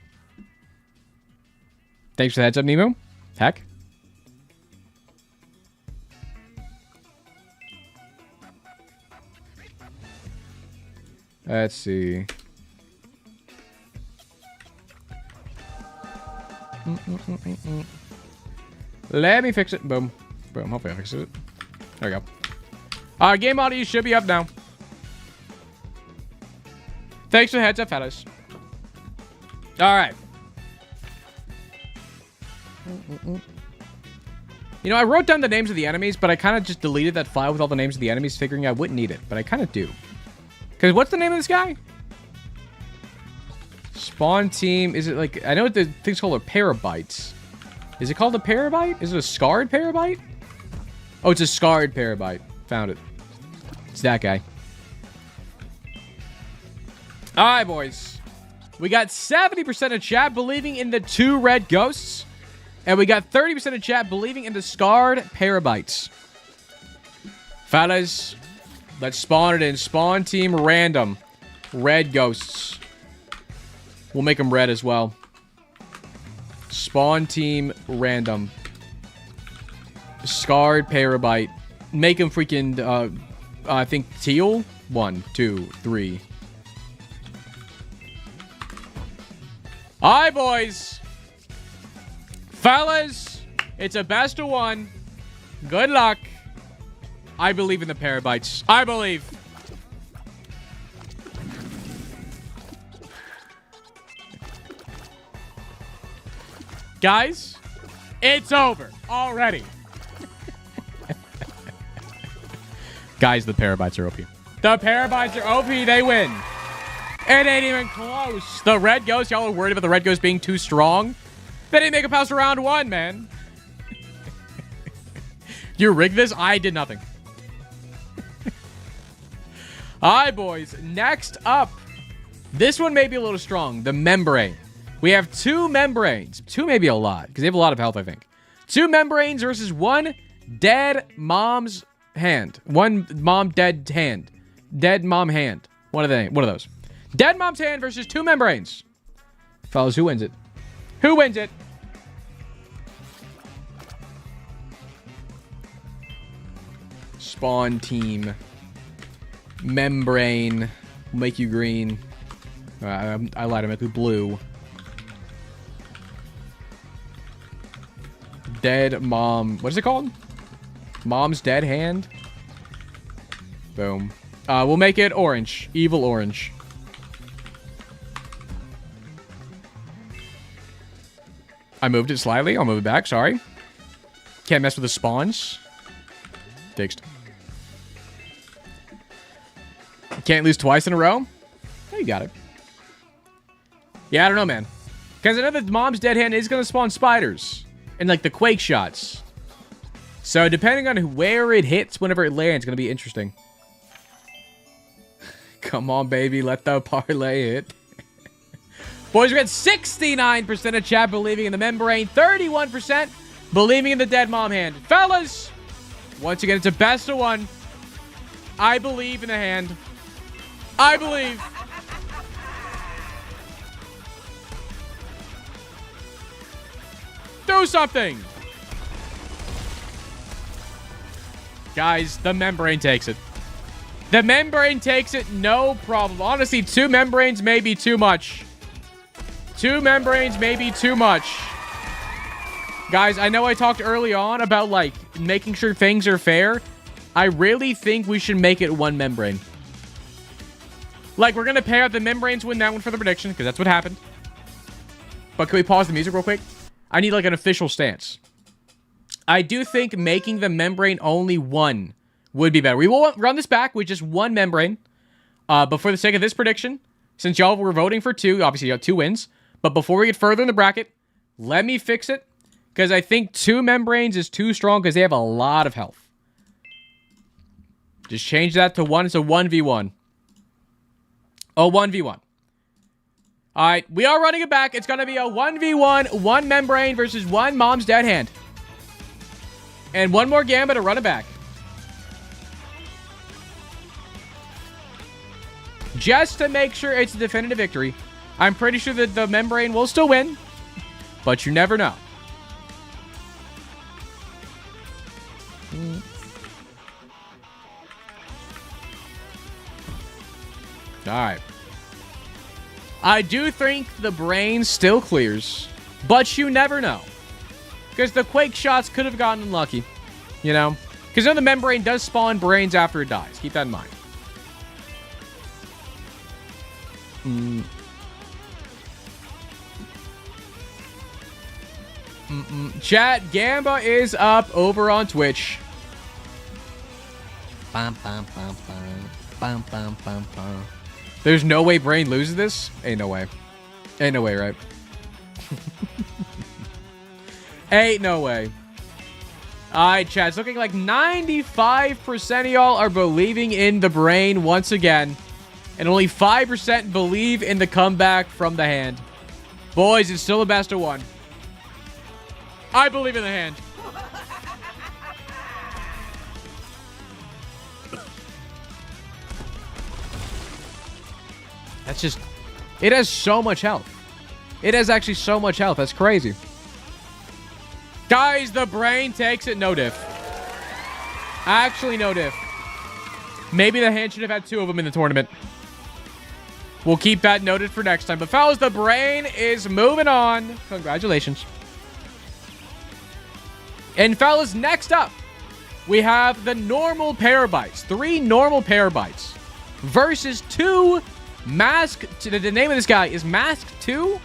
Thanks for the heads up, Nemo. Heck. Let's see. Let me fix it. Boom. Boom. Hopefully I fix it. There we go. Game audio should be up now. Thanks for the heads up, fellas. All right. You know, I wrote down the names of the enemies, but I kind of just deleted that file with all the names of the enemies, figuring I wouldn't need it. But I kind of do. Because what's the name of this guy? Spawn team. Is it like... I know what the thing's called are parabytes. Is it called a parabyte? Is it a scarred parabyte? Oh, it's a scarred parabyte. Found it. It's that guy. Alright, boys. We got 70% of chat believing in the 2 red ghosts. And we got 30% of chat believing in the scarred parabytes. Fellas, let's spawn it in. Spawn team random. Red ghosts. We'll make them red as well. Spawn team random. Scarred parabyte. Make them freaking, I think teal. 1, 2, 3. Alright, boys. Fellas, it's a best of 1. Good luck. I believe in the parabytes. I believe. Guys, it's over already. Guys, the parabytes are OP. The parabytes are OP. They win. It ain't even close. The red ghost, y'all are worried about the red ghost being too strong? They didn't make it past round 1, man. You rigged this? I did nothing. All right, boys. Next up. This one may be a little strong. The membrane. We have 2 membranes. 2 may be a lot, because they have a lot of health, I think. 2 membranes versus 1 dead mom's hand. 1 mom dead hand. Dead mom hand. One of those. Dead mom's hand versus 2 membranes. Fellas, who wins it? Who wins it? Spawn team. Membrane. Make you green. I lied, I meant to blue. Dead mom. What is it called? Mom's dead hand? Boom. We'll make it orange. Evil orange. I moved it slightly. I'll move it back. Sorry. Can't mess with the spawns. Fixed. Can't lose twice in a row. Oh, you got it. Yeah, I don't know, man. Because I know that mom's dead hand is going to spawn spiders. And, like, the quake shots. So, depending on where it hits, whenever it lands, it's going to be interesting. Come on, baby. Let the parlay hit. Boys, we got 69% of chat believing in the membrane. 31% believing in the dead mom hand. Fellas, once again, it's a best of 1. I believe in the hand. I believe. Do something. Guys, the membrane takes it. The membrane takes it, no problem. Honestly, 2 membranes may be too much. 2 membranes may be too much. Guys, I know I talked early on about, like, making sure things are fair. I really think we should make it 1 membrane. Like, we're going to pay out the membranes win that one for the prediction, because that's what happened. But can we pause the music real quick? I need, like, an official stance. I do think making the membrane only 1 would be better. We will run this back with just 1 membrane. But for the sake of this prediction, since y'all were voting for 2, obviously you got 2 wins. But before we get further in the bracket, let me fix it. Because I think 2 membranes is too strong because they have a lot of health. Just change that to 1. It's a 1v1. A 1v1. Alright, we are running it back. It's going to be a 1v1, 1 membrane versus 1 mom's dead hand. And 1 more gambit to run it back. Just to make sure it's a definitive victory. I'm pretty sure that the membrane will still win. But you never know. Alright. I do think the brain still clears. But you never know. Because the quake shots could have gotten unlucky. You know? Because then the membrane does spawn brains after it dies. Keep that in mind. Chat, Gamba is up over on Twitch. There's no way Brain loses this? Ain't no way. Ain't no way, right? Ain't no way. Alright, chat. It's looking like 95% of y'all are believing in the brain once again. And only 5% believe in the comeback from the hand. Boys, it's still a best of 1. I believe in the hand. That's just... It has so much health. It has actually so much health. That's crazy. Guys, the brain takes it. No diff. Actually, no diff. Maybe the hand should have had 2 of them in the tournament. We'll keep that noted for next time. But fellas, the brain is moving on. Congratulations. And fellas, next up, we have the normal parabytes. 3 normal parabytes versus 2 mask. The name of this guy is Mask 2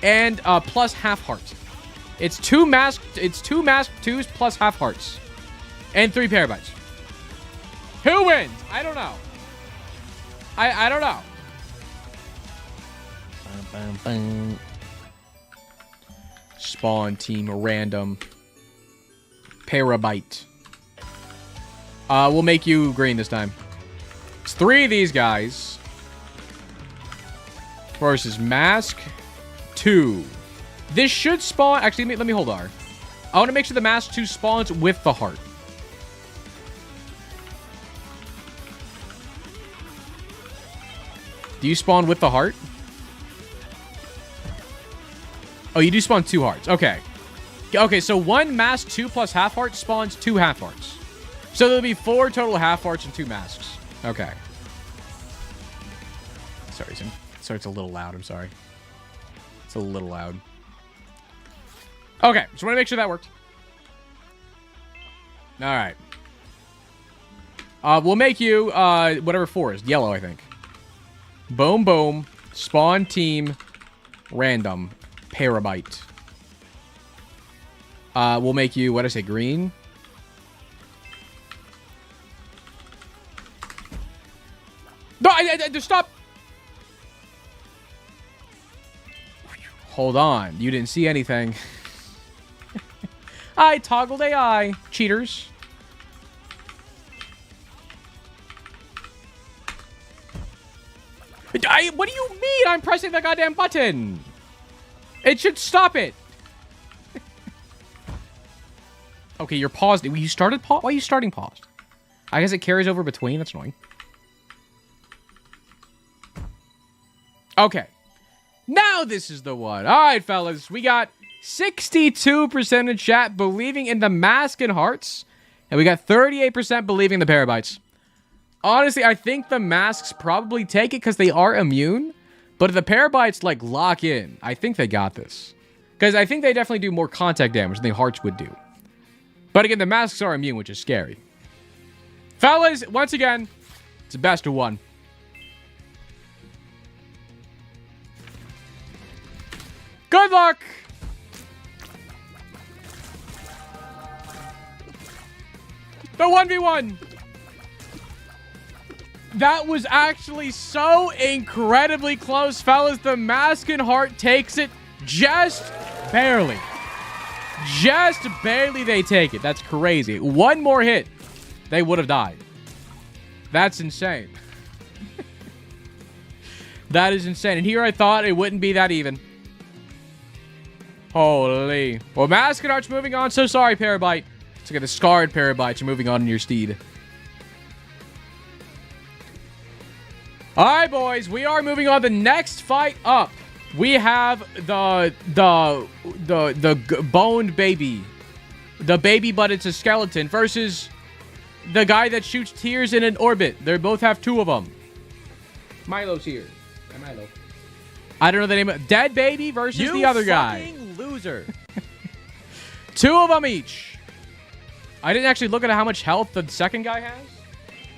and plus half heart. It's 2 mask 2s plus half hearts. And 3 parabytes. Who wins? I don't know. I don't know. Spawn team random. Parabyte. We'll make you green this time. It's 3 of these guys. Versus mask. 2. This should spawn... Actually, let me hold R. I want to make sure the mask 2 spawns with the heart. Do you spawn with the heart? Oh, you do spawn 2 hearts. Okay. Okay, so 1 mask 2 plus half heart spawns 2 half hearts. So there'll be 4 total half hearts and 2 masks. Okay. Sorry, it's a little loud. I'm sorry. It's a little loud. Okay, just want to make sure that worked. All right. We'll make you whatever 4 is. Yellow, I think. Boom, boom. Spawn team. Random. Parabyte. We'll make you, what did I say, green? No, stop! Hold on. You didn't see anything. I toggled AI. Cheaters. What do you mean I'm pressing the goddamn button? It should stop it. Okay, you're paused. You started pause? Why are you starting paused? I guess it carries over between. That's annoying. Okay. Now this is the one. All right, fellas. We got 62% in chat believing in the mask and hearts. And we got 38% believing in the parabytes. Honestly, I think the masks probably take it because they are immune. But if the parabytes, like, lock in, I think they got this. Because I think they definitely do more contact damage than the hearts would do. But again, the masks are immune, which is scary. Fellas, once again, it's a best of 1. Good luck! The 1v1! That was actually so incredibly close, fellas. The mask and heart takes it just barely. Just barely they take it. That's crazy. 1 more hit, they would have died. That's insane. That is insane. And here I thought it wouldn't be that even. Holy. Well, mask and heart's moving on. So sorry, Parabyte. Let's look at the scarred Parabytes. You're moving on in your steed. All right, boys, we are moving on. The next fight up, we have the boned baby, the baby, but it's a skeleton versus the guy that shoots tears in an orbit. They both have 2 of them. Milo's here. Milo. I don't know the name of dead baby versus the other guy. You fucking loser. 2 of them each. I didn't actually look at how much health the second guy has.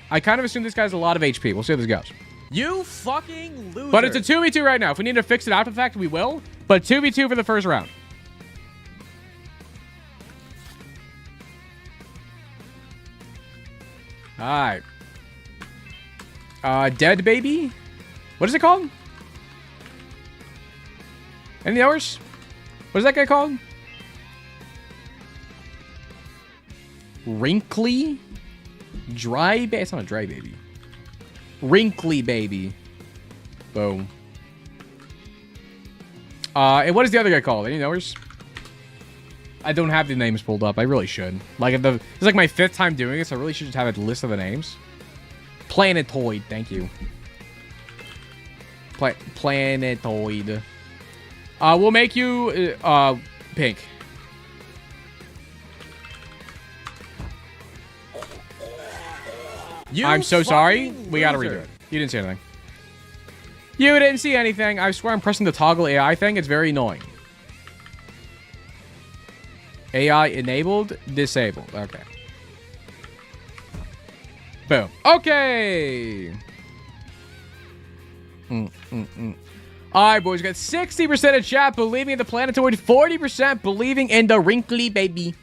I kind of assume this guy has a lot of HP. We'll see how this goes. You fucking loser. But it's a 2v2 right now. If we need to fix it after the fact, we will. But 2v2 for the first round. All right. Dead baby? What is it called? Any others? What is that guy called? Wrinkly? Dry baby? It's not a dry baby. Wrinkly baby. Boom. And what is the other guy called? Any knowers? I don't have the names pulled up. I really should. Like, it's like my 5th time doing this. I really should just have a list of the names. Planetoid. Thank you. Planetoid. We'll make you pink. I'm so sorry. We gotta redo it. You didn't see anything. You didn't see anything. I swear I'm pressing the toggle AI thing. It's very annoying. AI enabled, disabled. Okay. Boom. Okay. All right, boys. We got 60% of chat believing in the planetoid, 40% believing in the wrinkly baby.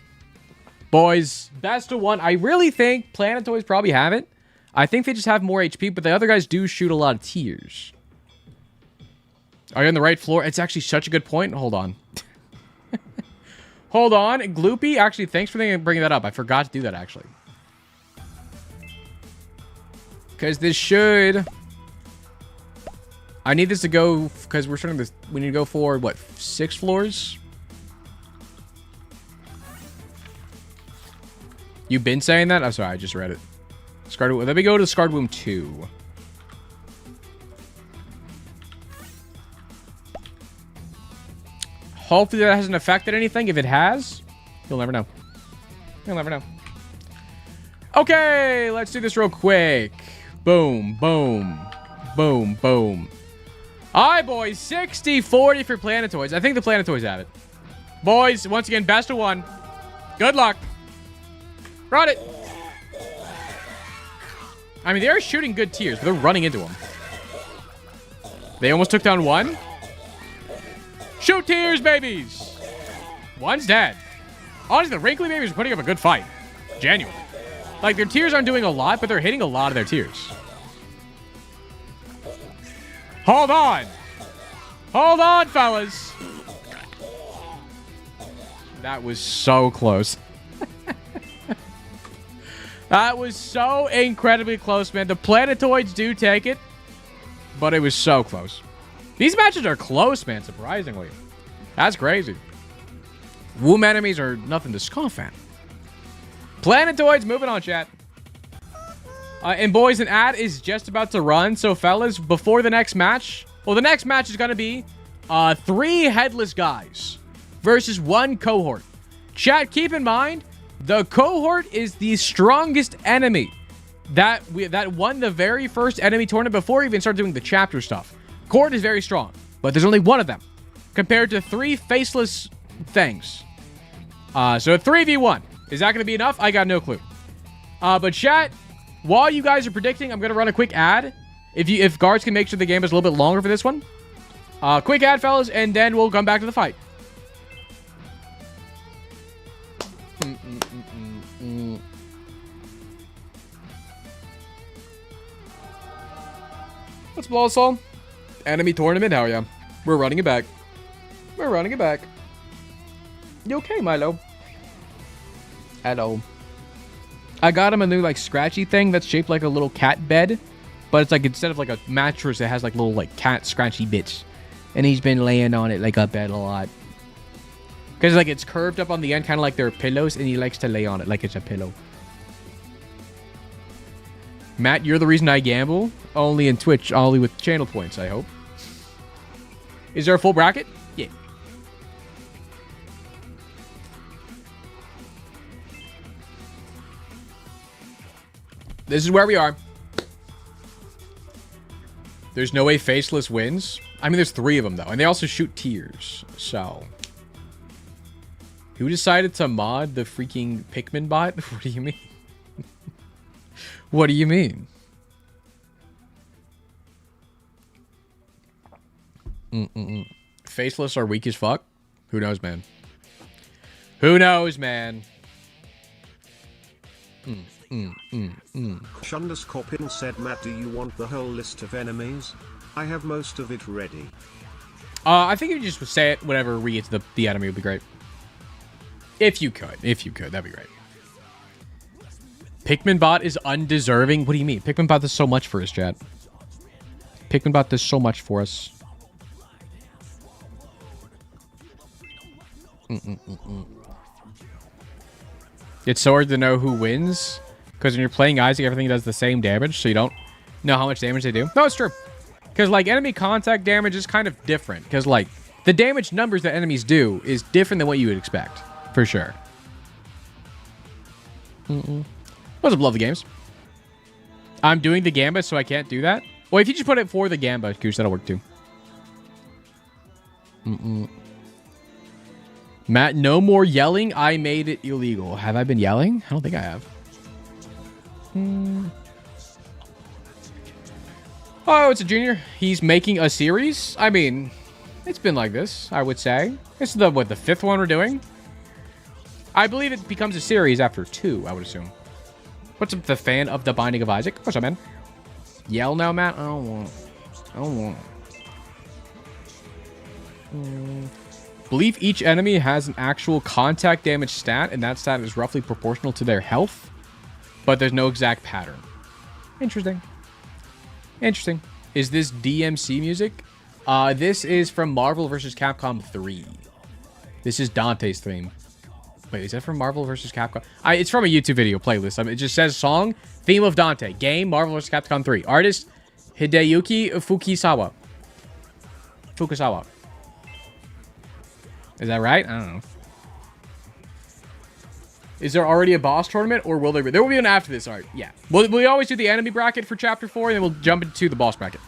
Boys, best of 1. I really think planetoids probably have it. I think they just have more HP, but the other guys do shoot a lot of tears. Are you on the right floor? It's actually such a good point. Hold on. Hold on. Gloopy, actually, thanks for bringing that up. I forgot to do that, actually. Because this should... I need this to go... Because we're starting this... We need to go for, what, 6 floors? You've been saying that? I'm sorry, I just read it. Let me go to Scarred Womb 2. Hopefully that hasn't affected anything. If it has, you'll never know. You'll never know. Okay, let's do this real quick. Boom, boom, boom, boom. All right, boys. 60-40 for Planetoids. I think the Planetoids have it. Boys, once again, best of 1. Good luck. Run it. I mean, they are shooting good tiers, but they're running into them. They almost took down 1. Shoot tiers, babies. 1's dead. Honestly, the Wrinkly babies are putting up a good fight. Genuinely. Like, their tiers aren't doing a lot, but they're hitting a lot of their tiers. Hold on. Hold on, fellas. That was so close. That was so incredibly close, man. The Planetoids do take it, but it was so close. These matches are close, man, surprisingly. That's crazy. Womb enemies are nothing to scoff at. Planetoids, moving on, chat. And boys, an ad is just about to run. So, fellas, before the next match... Well, the next match is going to be 3 headless guys versus 1 cohort. Chat, keep in mind, the cohort is the strongest enemy that won the very first enemy tournament before we even started doing the chapter stuff. Cohort is very strong, but there's only 1 of them compared to 3 faceless things. So 3v1. Is that going to be enough? I got no clue. But chat, while you guys are predicting, I'm going to run a quick ad. If guards can make sure the game is a little bit longer for this one. Quick ad, fellas, and then we'll come back to the fight. What's Blossom? Enemy tournament? Hell yeah. We're running it back. We're running it back. You okay, Milo? Hello. I got him a new, like, scratchy thing that's shaped like a little cat bed. But it's like, instead of like a mattress, it has like little, like, cat scratchy bits. And he's been laying on it like a bed a lot. Because, like, it's curved up on the end, kind of like they're pillows. And he likes to lay on it like it's a pillow. Matt, you're the reason I gamble. Only in Twitch, only with channel points, I hope. Is there a full bracket? Yeah. This is where we are. There's no way Faceless wins. I mean, there's 3 of them, though. And they also shoot tiers. So. Who decided to mod the freaking Pikmin bot? What do you mean? What do you mean? Faceless are weak as fuck? Who knows, man? Who knows, man? Shunderscorpion said, Matt, do you want the whole list of enemies? I have most of it ready. I think if you just say it whenever we get to the enemy would be great. If you could, that'd be great. Pikmin bot is undeserving? What do you mean? Pikmin bot does so much for us, chat. Pikmin bot does so much for us. It's so hard to know who wins. Because when you're playing Isaac, everything does the same damage. So you don't know how much damage they do. No, it's true. Because, like, enemy contact damage is kind of different. Because, like, the damage numbers that enemies do is different than what you would expect. For sure. What's up, love the games? I'm doing the Gambit, so I can't do that. Well, if you just put it for the Gambit, Goose, that'll work too. Matt, no more yelling. I made it illegal. Have I been yelling? I don't think I have. Oh, it's a junior. He's making a series. I mean, it's been like this, I would say. This is the 5th one we're doing? I believe it becomes a series after 2, I would assume. What's up, the fan of the Binding of Isaac? What's up, man? Yell now, Matt? I don't want. Believe each enemy has an actual contact damage stat, and that stat is roughly proportional to their health, but there's no exact pattern. Interesting. Interesting. Is this DMC music? This is from Marvel vs. Capcom 3. This is Dante's theme. Wait, is that from Marvel vs. Capcom? It's from a YouTube video playlist. I mean, it just says song, theme of Dante. Game, Marvel vs. Capcom 3. Artist, Hideyuki Fukusawa. Fukusawa. Is that right? I don't know. Is there already a boss tournament, or will there be? There will be one after this. All right, yeah. We always do the enemy bracket for Chapter 4, and then we'll jump into the boss bracket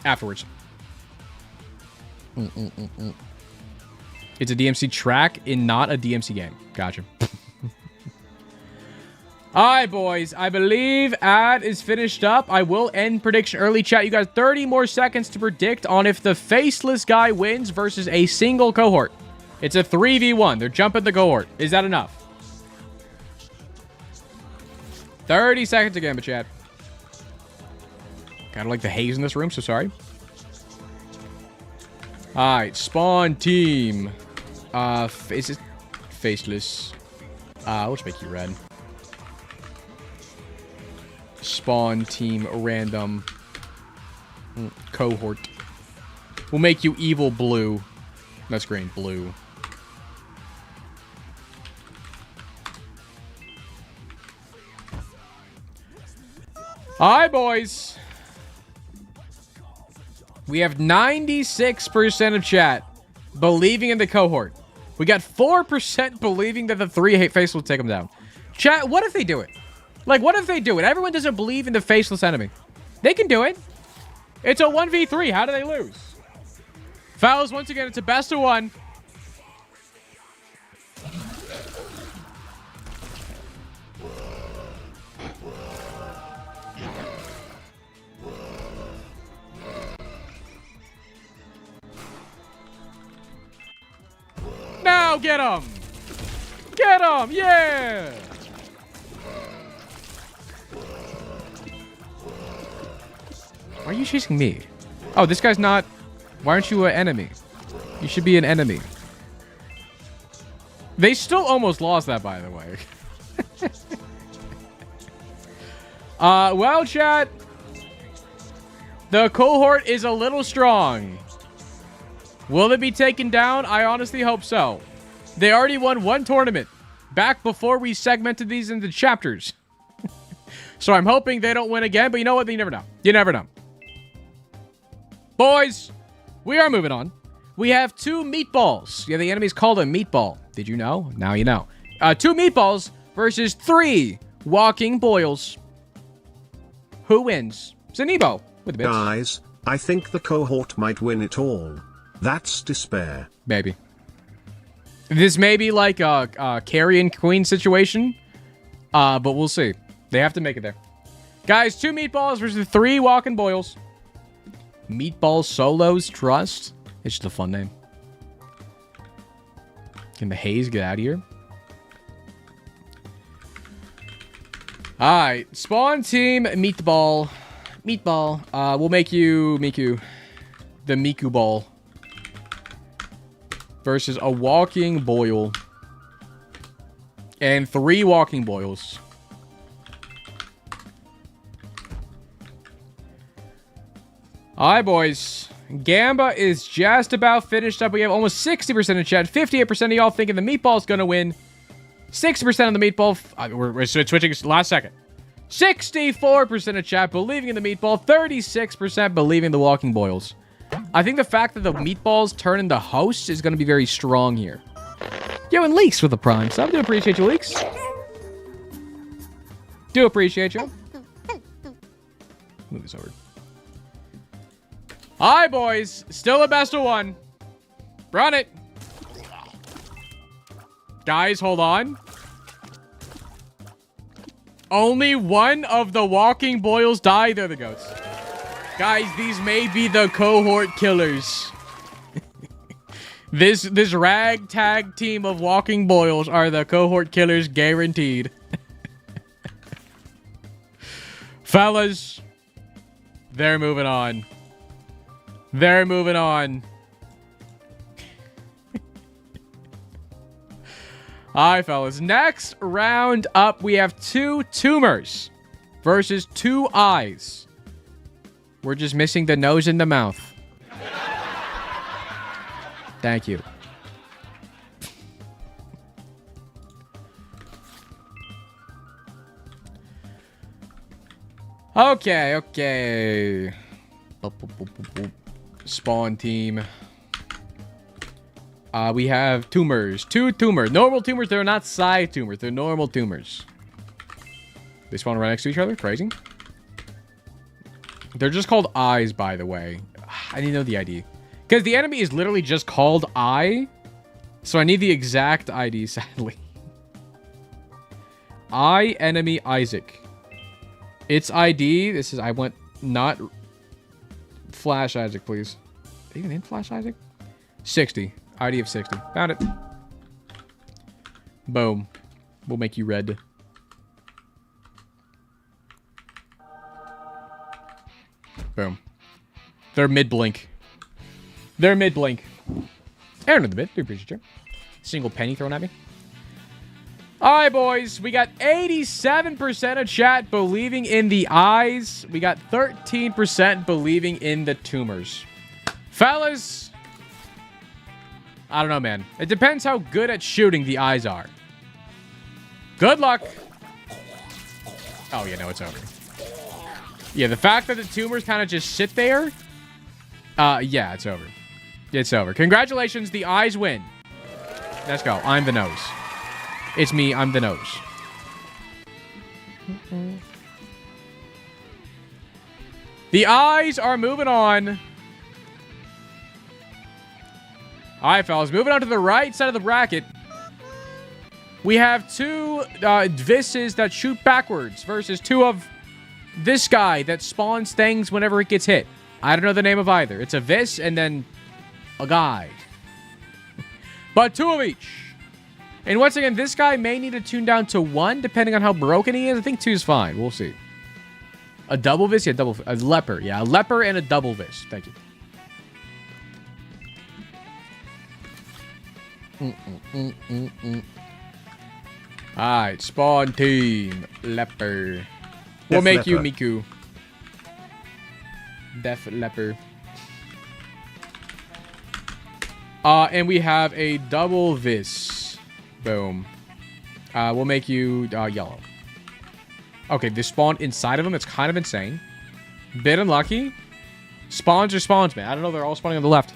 afterwards. It's a DMC track in not a DMC game. Gotcha. All right, boys. I believe ad is finished up. I will end prediction early. Chat, you guys 30 more seconds to predict on if the faceless guy wins versus a single cohort. It's a 3v1. They're jumping the cohort. Is that enough? 30 seconds again, but chat. Kind of like the haze in this room, so sorry. All right, spawn team. Is it faceless? We'll just make you red. Spawn team random cohort. We'll make you evil blue. That's green. Blue. Hi, boys. We have 96% of chat believing in the cohort. We got 4% believing that the 3 face will take them down. Chat, what if they do it? Like, what if they do it? Everyone doesn't believe in the faceless enemy. They can do it. It's a 1v3. How do they lose? Fouls, once again, it's a best of 1. Now get him! Get him! Yeah! Why are you chasing me? Oh, this guy's not... Why aren't you an enemy? You should be an enemy. They still almost lost that, by the way. Well, chat. The cohort is a little strong. Will it be taken down? I honestly hope so. They already won 1 tournament back before we segmented these into chapters. So I'm hoping they don't win again, but you know what? You never know. You never know. Boys, we are moving on. We have 2 meatballs. Yeah, the enemy's called a meatball. Did you know? Now you know. 2 meatballs versus 3 walking boils. Who wins? Zanibo with the bits. Guys, I think the cohort might win it all. That's despair. Maybe. This may be like a carry and queen situation, but we'll see. They have to make it there. Guys, 2 meatballs versus 3 walking boils. Meatball Solos Trust. It's just a fun name. Can the haze get out of here? Alright. Spawn team meatball. Meatball. We'll make you Miku. The Miku ball. Versus a walking boil. And 3 walking boils. Alright, boys. Gamba is just about finished up. We have almost 60% in chat. 58% of y'all thinking the meatball's gonna win. 60% of the meatball... we're switching last second. 64% of chat believing in the meatball. 36% believing the walking boils. I think the fact that the meatballs turn into hosts is going to be very strong here. Yo, and Leaks with the prime sub. Do appreciate you, Leaks. Do appreciate you. Move this over. Hi, boys. Still a best of 1. Run it. Guys, hold on. Only 1 of the walking boils died. There the goats. Guys, these may be the cohort killers. This ragtag team of walking boils are the cohort killers guaranteed. Fellas, they're moving on. They're moving on. All right, fellas. Next round up, we have 2 tumors versus 2 eyes. We're just missing the nose and the mouth. Thank you. Okay, okay. Spawn team. We have tumors. 2 tumors. Normal tumors. They're not side tumors. They're normal tumors. They spawn right next to each other? Crazy. They're just called eyes, by the way. I need to know the ID. Because the enemy is literally just called Eye. So I need the exact ID, sadly. I enemy Isaac. Its ID. This is... I want not... Flash Isaac, please. Even in Flash Isaac? 60. ID of 60. Found it. Boom. We'll make you red. Boom. They're mid-blink. They're mid-blink. Aaron in the mid. Do appreciate you. Single penny thrown at me. Alright, boys. We got 87% of chat believing in the eyes. We got 13% believing in the tumors. Fellas. I don't know, man. It depends how good at shooting the eyes are. Good luck. Oh, yeah, no, it's over. Yeah, the fact that the tumors kind of just sit there. Yeah, it's over. It's over. Congratulations, the eyes win. Let's go. I'm the nose. It's me. I'm the nose. The eyes are moving on. All right, fellas. Moving on to the right side of the bracket. We have 2 Vises that shoot backwards versus 2 of this guy that spawns things whenever it gets hit. I don't know the name of either. It's a Vis and then a guy. But 2 of each. And once again, this guy may need to tune down to 1 depending on how broken he is. I think 2 is fine. We'll see. A double Vis? Yeah, a leper. Yeah, a leper and a double Vis. Thank you. Alright, spawn team. Leper. We'll make you Miku. Def leper. And we have a double Vis. Boom. We'll make you yellow. Okay, they spawned inside of them. It's kind of insane. Bit unlucky. Spawns are spawns, man. I don't know. They're all spawning on the left.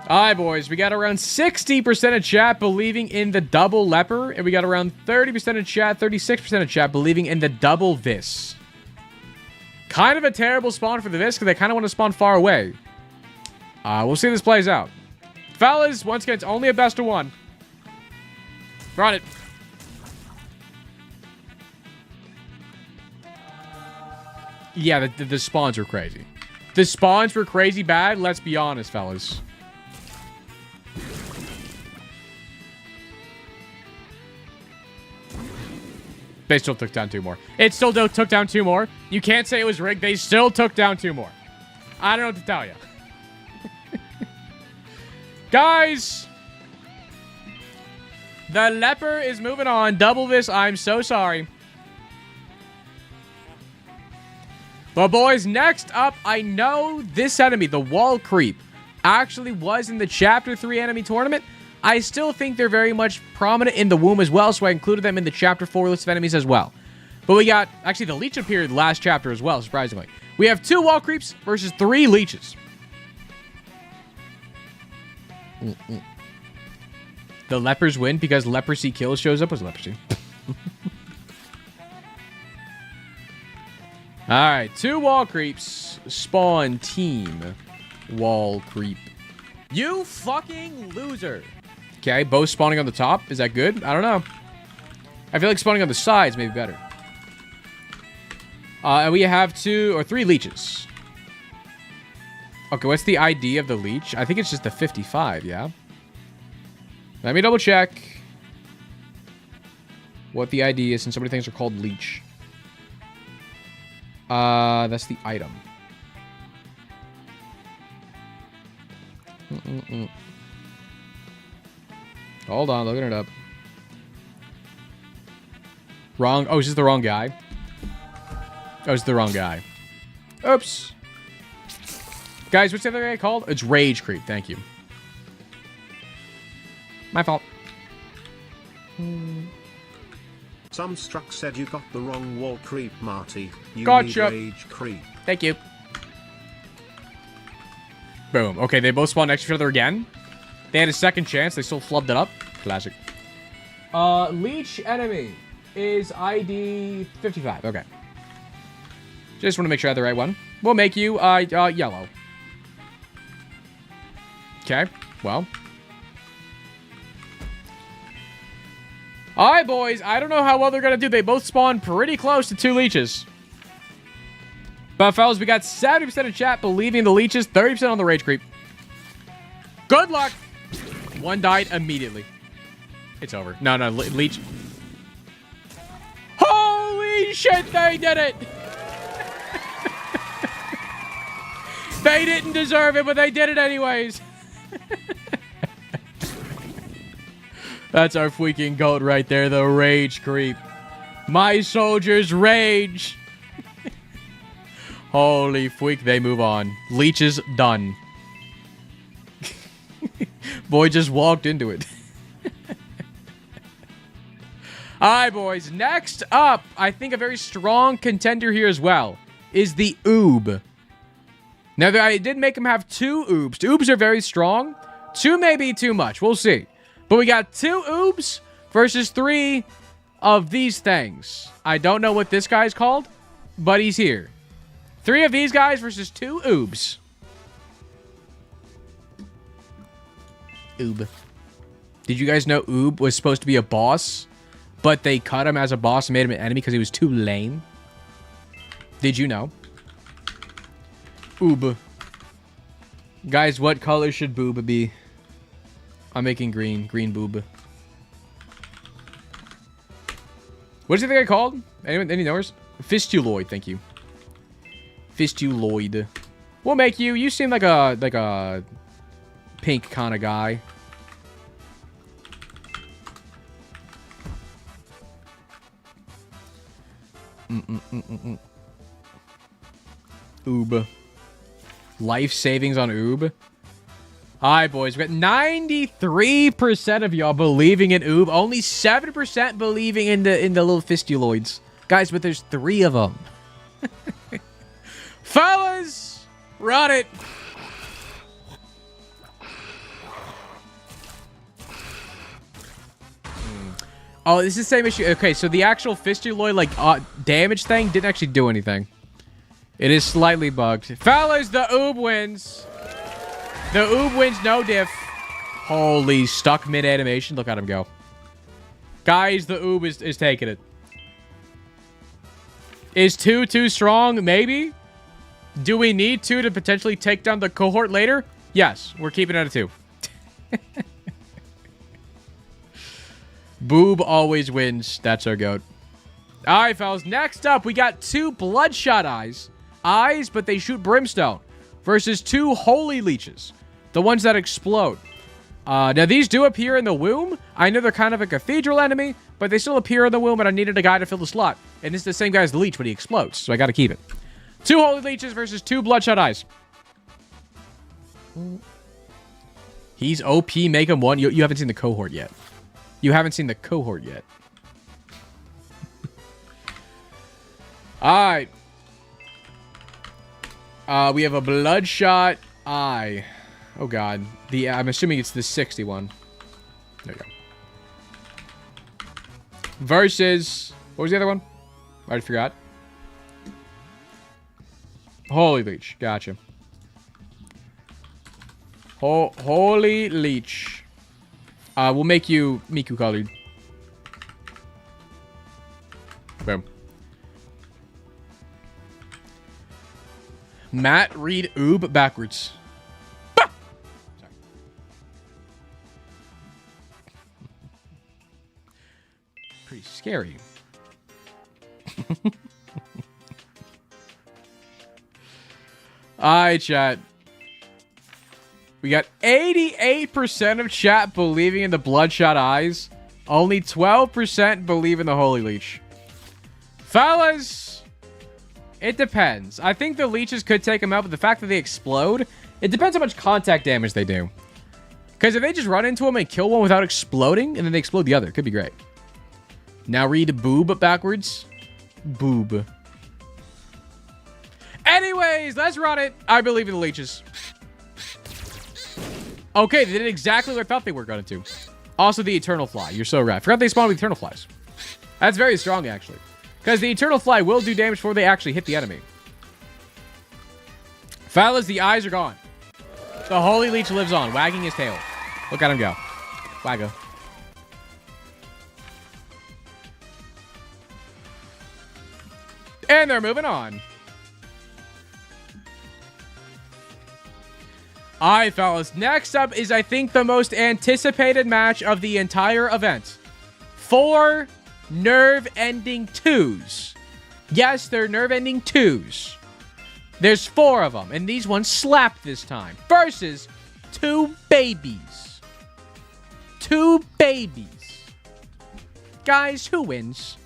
Alright, boys. We got around 60% of chat believing in the double leper. And we got around 30% of chat, 36% of chat believing in the double Vis. Kind of a terrible spawn for the Vis because they kind of want to spawn far away. We'll see how this plays out. Fellas, once again, it's only a best of 1. Run it. Yeah, the spawns were crazy. The spawns were crazy bad. Let's be honest, fellas. They still took down 2 more. It still took down 2 more. You can't say it was rigged. They still took down 2 more. I don't know what to tell you. Guys. The leper is moving on. Double Vis, I'm so sorry. But boys, next up, I know this enemy, the wall creep, actually was in the Chapter 3 enemy tournament. I still think they're very much prominent in the womb as well, so I included them in the Chapter 4 list of enemies as well. But we got... Actually, the leech appeared last chapter as well, surprisingly. We have 2 wall creeps versus 3 leeches. The lepers win because leprosy kills shows up as leprosy. Alright, 2 wall creeps. Spawn team. Wall creep. You fucking loser. Okay, both spawning on the top. Is that good? I don't know. I feel like spawning on the sides may be better. And we have 2 or 3 leeches. Okay, what's the ID of the leech? I think it's just the 55, yeah? Let me double check what the ID is, since so many things are called leech. That's the item. Hold on, looking it up. Wrong. Oh, is this the wrong guy? Oh, it's the wrong guy. Oops. Guys, what's the other guy called? It's Rage Creep. Thank you. My fault. Some struck said you got the wrong wall creep, Marty. You Gotcha. need Rage Creep. Thank you. Boom. Okay, they both spawned next to each other again. They had a second chance. They still flubbed it up. Classic. Leech enemy is ID 55. Okay. Just want to make sure I have the right one. We'll make you, yellow. Okay. Well. Alright, boys. I don't know how well they're going to do. They both spawn pretty close to 2 leeches. But, fellas, we got 70% of chat believing the leeches, 30% on the rage creep. Good luck. One died immediately. It's over. No, leech. Holy shit, they did it. They didn't deserve it, but they did it anyways. That's our freaking goat right there, the rage creep. My soldiers rage. Holy freak, they move on. Leech is done. Boy just walked into it. Alright, boys. Next up, I think a very strong contender here as well, is the Oob. Now, I did make him have 2 Oobs. Oobs are very strong. 2 may be too much. We'll see. But we got 2 Oobs versus 3 of these things. I don't know what this guy's called, but he's here. 3 of these guys versus 2 Oobs. Oob. Did you guys know Oob was supposed to be a boss, but they cut him as a boss and made him an enemy because he was too lame? Did you know? Oob. Guys, what color should boob be? I'm making green. Green boob. What is the guy called? Any knowers? Fistuloid, thank you. Fistuloid. We'll make you. You seem like a pink kind of guy. Oob. Life savings on Oob. Alright, boys. We got 93% of y'all believing in Oob. Only 7% believing in the little fistuloids. Guys, but there's 3 of them. Fellas! Run it! Oh, this is the same issue. Okay, so the actual fistuloid, like, damage thing didn't actually do anything. It is slightly bugged. Fellas, the Oob wins. The Oob wins, no diff. Holy, stuck mid-animation. Look at him go. Guys, the Oob is taking it. Is 2 too strong? Maybe. Do we need 2 to potentially take down the cohort later? Yes, we're keeping it at a 2. Boob always wins. That's our goat. All right, fellas. Next up, we got 2 bloodshot eyes. Eyes, but they shoot brimstone. Versus 2 holy leeches. The ones that explode. Now, these do appear in the womb. I know they're kind of a cathedral enemy, but they still appear in the womb, and I needed a guy to fill the slot. And this is the same guy as the leech, but he explodes, so I got to keep it. 2 holy leeches versus 2 bloodshot eyes. He's OP, make him 1. You haven't seen the cohort yet. You haven't seen the cohort yet. Alright. We have a bloodshot eye. Oh god. I'm assuming it's the 61. There you go. Versus... What was the other one? I already forgot. Holy leech. Gotcha. Holy leech. We'll make you Miku colored. Boom. Matt, read Oob backwards. Bah! Sorry. Pretty scary. Alright, chat. We got 88% of chat believing in the bloodshot eyes. Only 12% believe in the holy leech. Fellas, it depends. I think the leeches could take them out, but the fact that they explode, it depends how much contact damage they do. Because if they just run into them and kill one without exploding, and then they explode the other, it could be great. Now read boob backwards. Boob. Anyways, let's run it. I believe in the leeches. Okay, they did exactly what I thought they were going to. Also, the Eternal Fly. You're so right. Forgot they spawned with Eternal Flies. That's very strong, actually. Because the Eternal Fly will do damage before they actually hit the enemy. Fellas, the eyes are gone. The Holy Leech lives on, wagging his tail. Look at him go. Waggo. And they're moving on. Alright, fellas. Next up is, I think, the most anticipated match of the entire event. 4 nerve-ending 2s. Yes, they're nerve-ending 2s. There's 4 of them, and these ones slap this time. Versus 2 babies. 2 babies. Guys, who wins?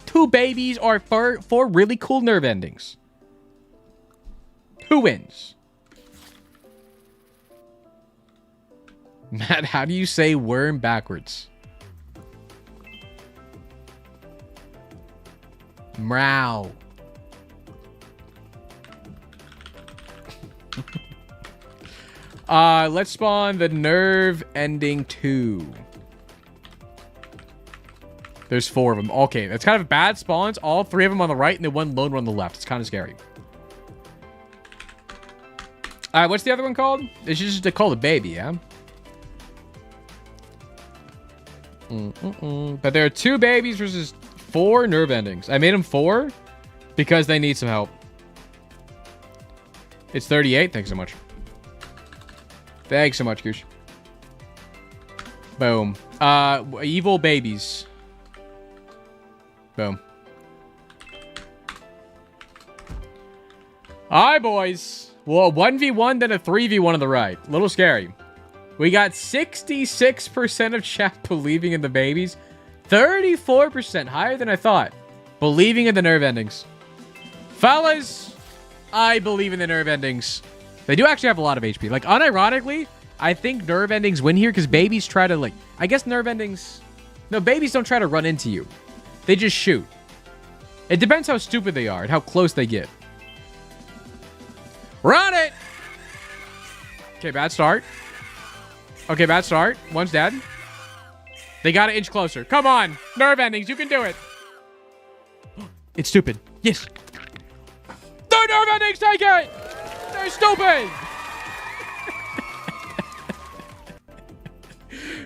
2 babies or 4 really cool nerve endings? Who wins? Matt, how do you say worm backwards? Meow. Let's spawn the nerve ending 2. There's 4 of them. Okay, that's kind of bad spawns. All 3 of them on the right and the one lone one on the left. It's kind of scary. Alright, what's the other one called? It's just called a baby, yeah? But there are 2 babies versus 4 nerve endings. I made them 4 because they need some help. It's 38. Thanks so much. Thanks so much, Goose. Boom. Evil babies. Boom. Alright, boys. Well, 1v1, then a 3v1 on the right. A little scary. We got 66% of chat believing in the babies. 34%, higher than I thought, believing in the nerve endings. Fellas, I believe in the nerve endings. They do actually have a lot of HP. Like, unironically, I think nerve endings win here because babies try to, like... I guess nerve endings... No, babies don't try to run into you. They just shoot. It depends how stupid they are and how close they get. Run it! Okay, bad start. Okay, bad start. One's dead. They got to inch closer. Come on. Nerve endings. You can do it. It's stupid. Yes. The nerve endings. Take it. They're stupid.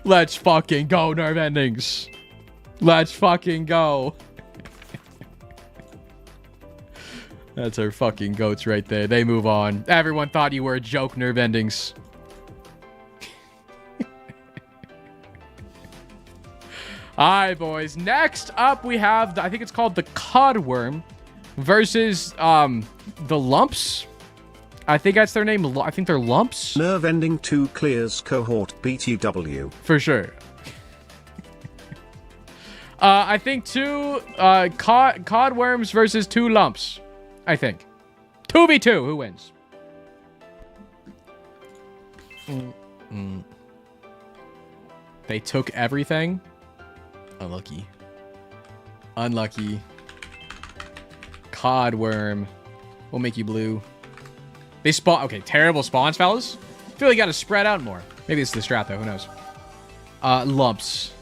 Let's fucking go, nerve endings. Let's fucking go. That's our fucking goats right there. They move on. Everyone thought you were a joke, nerve endings. Alright, boys. Next up, we have, I think it's called the Codworm versus the Lumps. I think that's their name. I think they're Lumps. Nerve ending 2 clears cohort BTW. For sure. I think 2 Codworms versus 2 Lumps. I think. 2v2. Who wins? They took everything. Unlucky. Unlucky. Codworm. We'll make you blue. They spawn. Okay, terrible spawns, fellas. I feel like you gotta spread out more. Maybe it's the strat, though. Who knows? Lumps.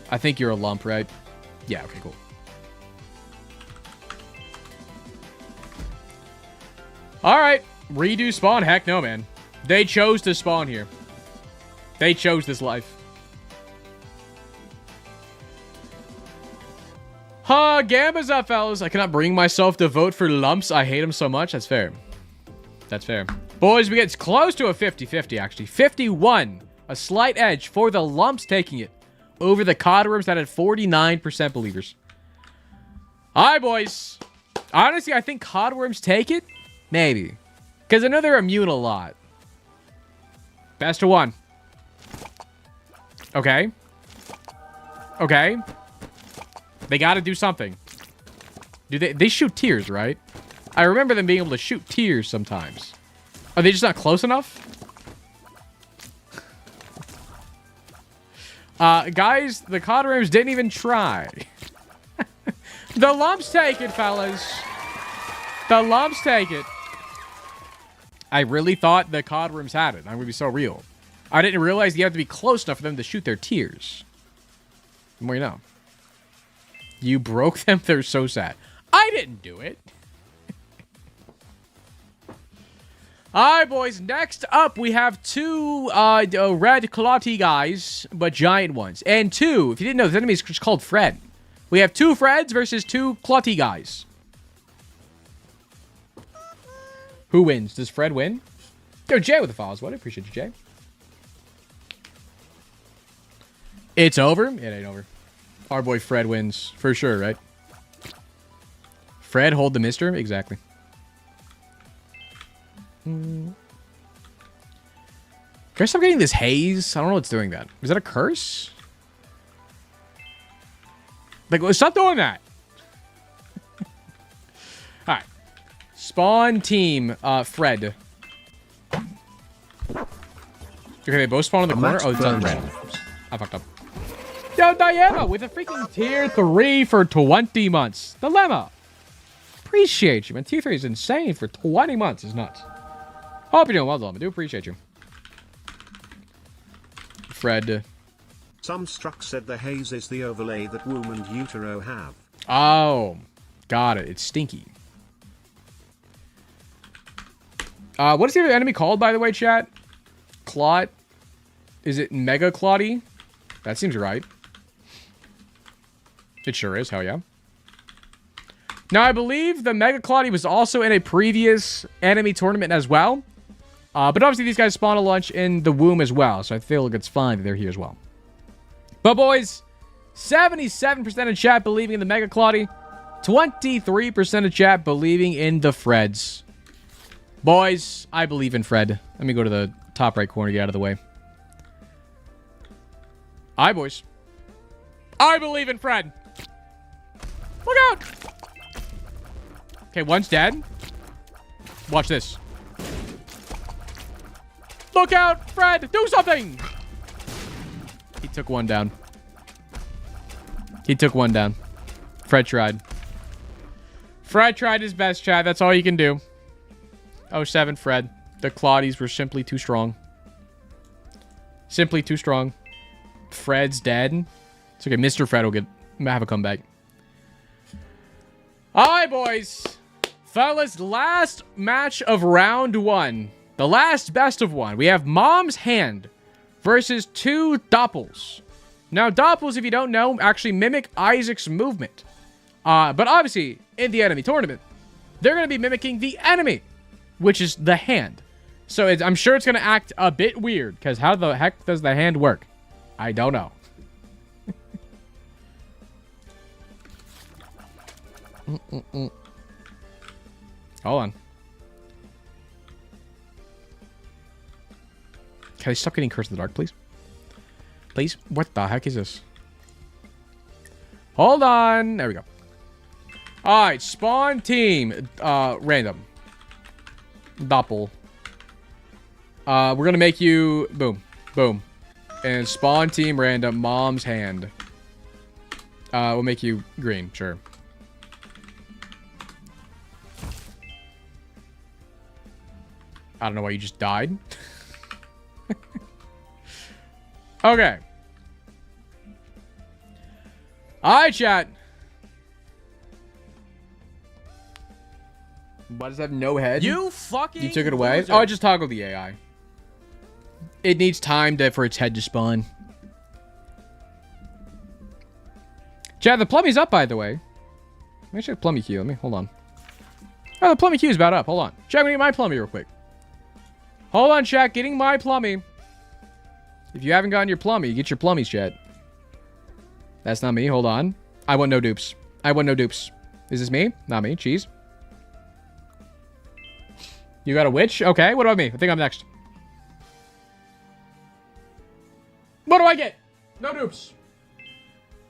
I think you're a lump, right? Yeah, okay, cool. Alright. Redo spawn? Heck no, man. They chose to spawn here. They chose this life. Gamba's up, fellas. I cannot bring myself to vote for Lumps. I hate them so much. That's fair. That's fair. Boys, we get close to a 50-50, actually. 51. A slight edge for the Lumps taking it over the Codworms that had 49% believers. Alright, boys. Honestly, I think Codworms take it. Maybe. Because I know they're immune a lot. Best of one. Okay. Okay. They got to do something. Do they shoot tears, right? I remember them being able to shoot tears sometimes. Are they just not close enough? Guys, the Codrooms didn't even try. The lumps take it, fellas. The lumps take it. I really thought the Codrooms had it. I'm going to be so real. I didn't realize you have to be close enough for them to shoot their tears. The more you know. You broke them? They're so sad. I didn't do it. Alright, boys. Next up, we have two red clotty guys, but giant ones. And two, if you didn't know, this enemy is just called Fred. We have two Freds versus two clotty guys. Who wins? Does Fred win? Yo, Jay with the follows. What? I appreciate you, Jay. It's over? It ain't over. Our boy Fred wins. For sure, right? Fred, hold the mister? Exactly. Can I stop getting this haze? I don't know what's doing that. Is that a curse? Like, stop doing that. Alright. Spawn team, Fred. Okay, they both spawn in the corner. Oh, it's on random. Oops. I fucked up. Yo, Diana with a freaking tier 3 for 20 months. Dilemma. Appreciate you, man. Tier 3 is insane for 20 months. It's nuts. Hope you're doing well, Dilemma. I do appreciate you. Fred. Some Struck said the haze is the overlay that womb and utero have. Oh, got it. It's stinky. What is the other enemy called, by the way, chat? Clot? Is it Mega Clotty? That seems right. It sure is. Hell yeah. Now, I believe the Mega Clotty was also in a previous enemy tournament as well. But obviously, these guys spawn a lunch in the womb as well. So I feel like it's fine that they're here as well. But, boys, 77% of chat believing in the Mega Clotty. 23% of chat believing in the Freds. Boys, I believe in Fred. Let me go to the top right corner, get out of the way. Aye, boys. I believe in Fred. Look out! Okay, one's dead. Watch this. Look out, Fred! Do something! He took one down. He took one down. Fred tried. Fred tried his best, Chad. That's all you can do. 07, Fred. The Claudies were simply too strong. Simply too strong. Fred's dead. It's okay. Mr. Fred will have a comeback. Alright, boys. Fellas, last match of round 1. The last best of one. We have Mom's Hand versus two Doppels. Now, Doppels, if you don't know, actually mimic Isaac's movement. But obviously, in the enemy tournament, they're going to be mimicking the enemy, which is the hand. So I'm sure it's going to act a bit weird, because how the heck does the hand work? I don't know. Hold on. Can I stop getting Curse in the Dark, please? Please? What the heck is this? Hold on. There we go. Alright, spawn team. Random. Doppel. We're gonna make you... Boom. Boom. And spawn team random. Mom's Hand. We'll make you green. Sure. I don't know why you just died. Okay. Alright, chat. Why does that have no head? You fucking You took it away? loser. Oh, I just toggled the AI. It needs time for its head to spawn. Chat, the Plummy's up, by the way. Let me check Plummy Q. Hold on. Oh, the Plummy Q is about up. Hold on. Chat, let me get my Plummy real quick. Hold on, chat. Getting my Plummy. If you haven't gotten your Plummy, get your Plummies, chat. That's not me. Hold on. I want no dupes. I want no dupes. Is this me? Not me. Cheese. You got a witch? Okay. What about me? I think I'm next. What do I get? No dupes.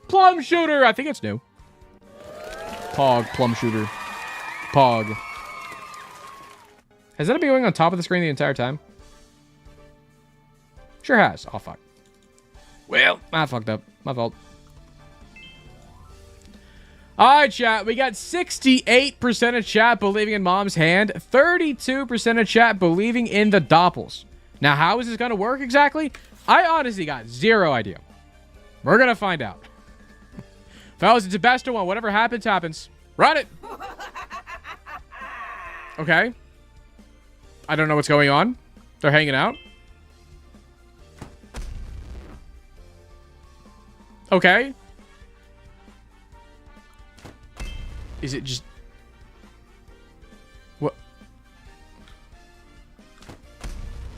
Plum shooter. I think it's new. Pog, plum shooter. Pog. Has that been going on top of the screen the entire time? Sure has. Oh, fuck. Well, I fucked up. My fault. Alright, chat. We got 68% of chat believing in mom's hand. 32% of chat believing in the doppels. Now, how is this going to work exactly? I honestly got zero idea. We're going to find out. Fellas, it's a best of one. Whatever happens, happens. Run it! Okay. I don't know what's going on. They're hanging out. Okay. Is it just... What?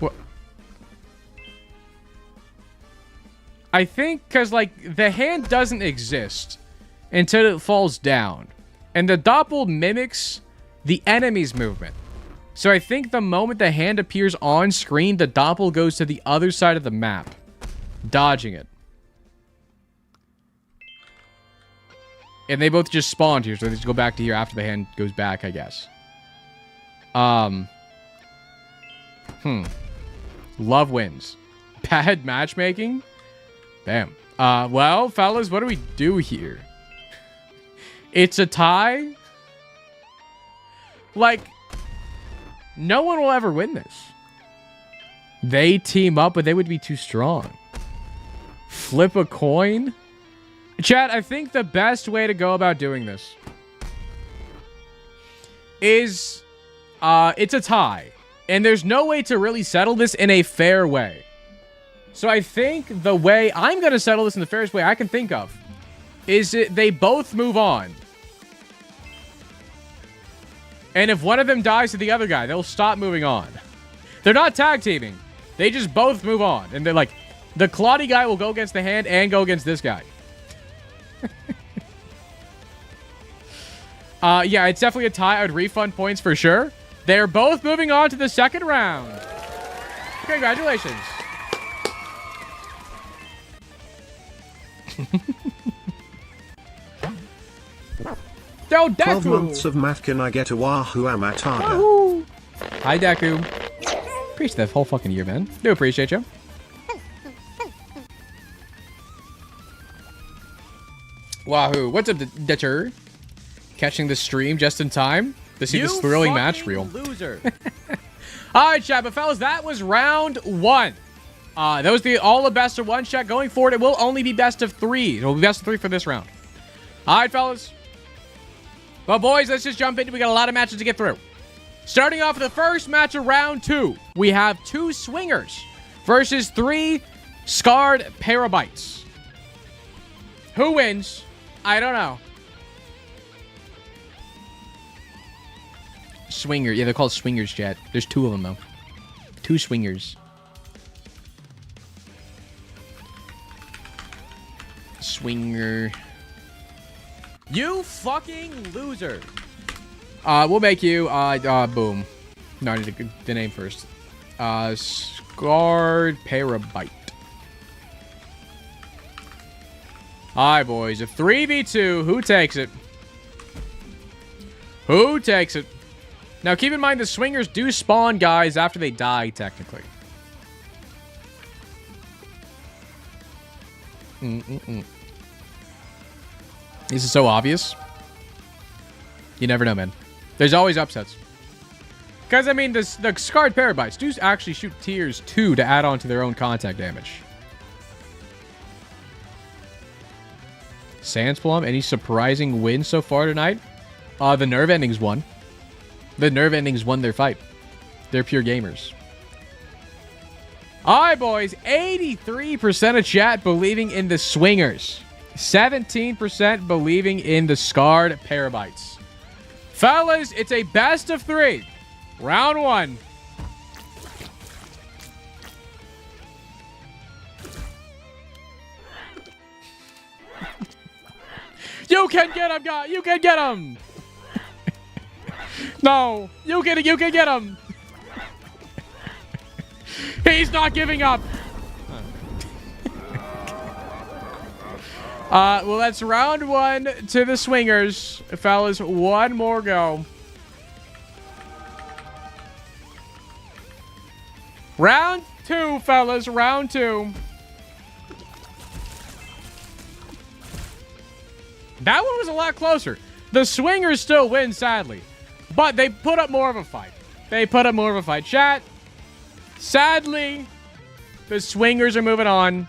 What? I think because, like, the hand doesn't exist until it falls down. And the doppel mimics the enemy's movement. So I think the moment the hand appears on screen, the doppel goes to the other side of the map, dodging it. And they both just spawned here, so they just go back to here after the hand goes back, I guess. Love wins. Bad matchmaking? Damn. Well, fellas, what do we do here? It's a tie? Like, no one will ever win this. They team up, but they would be too strong. Flip a coin? Chat, I think the best way to go about doing this is, it's a tie. And there's no way to really settle this in a fair way. So I think the way I'm going to settle this in the fairest way I can think of is they both move on. And if one of them dies to the other guy, they'll stop moving on. They're not tag teaming. They just both move on. And they're like, the Claudie guy will go against the hand and go against this guy. Yeah, it's definitely a tie. I would refund points for sure. They're both moving on to the second round. Congratulations. Yo, Deku. 12 months of math, can I get a Wahoo Amataga? Wahoo. Hi, Deku. Appreciate that whole fucking year, man. Do appreciate you. Wahoo. What's up, Ditcher? Catching the stream just in time to see this thrilling match reel. Loser. All right, chat, but fellas, that was round one. That was all the best of one, chat. Going forward, it will only be best of three. It will be best of three for this round. All right, fellas. Well, boys, let's just jump in. We got a lot of matches to get through. Starting off with the first match of round two, we have 2 swingers versus 3 scarred parabites. Who wins? I don't know. Swinger. Yeah, they're called swingers, chat. There's 2 of them, though. 2 swingers. Swinger. You fucking loser. We'll make you, boom. No, I need the name first. Scarred Parabite. Alright, boys. A 3v2. Who takes it? Who takes it? Now, keep in mind, the swingers do spawn guys after they die, technically. This is so obvious. You never know, man. There's always upsets. Because, I mean, the Scarred Parabites do actually shoot tiers 2 to add on to their own contact damage. Sans Plum, any surprising wins so far tonight? The Nerve Endings won. The Nerve Endings won their fight. They're pure gamers. Alright, boys. 83% of chat believing in the swingers. 17% believing in the Scarred Parabites. Fellas, it's a best of 3. Round 1. You can get him, guy. You can get him. No, you can get him. He's not giving up. Well, that's round 1 to the swingers. Fellas, one more go. Round 2, fellas. Round 2. That one was a lot closer. The swingers still win, sadly. But they put up more of a fight. Chat. Sadly, the swingers are moving on.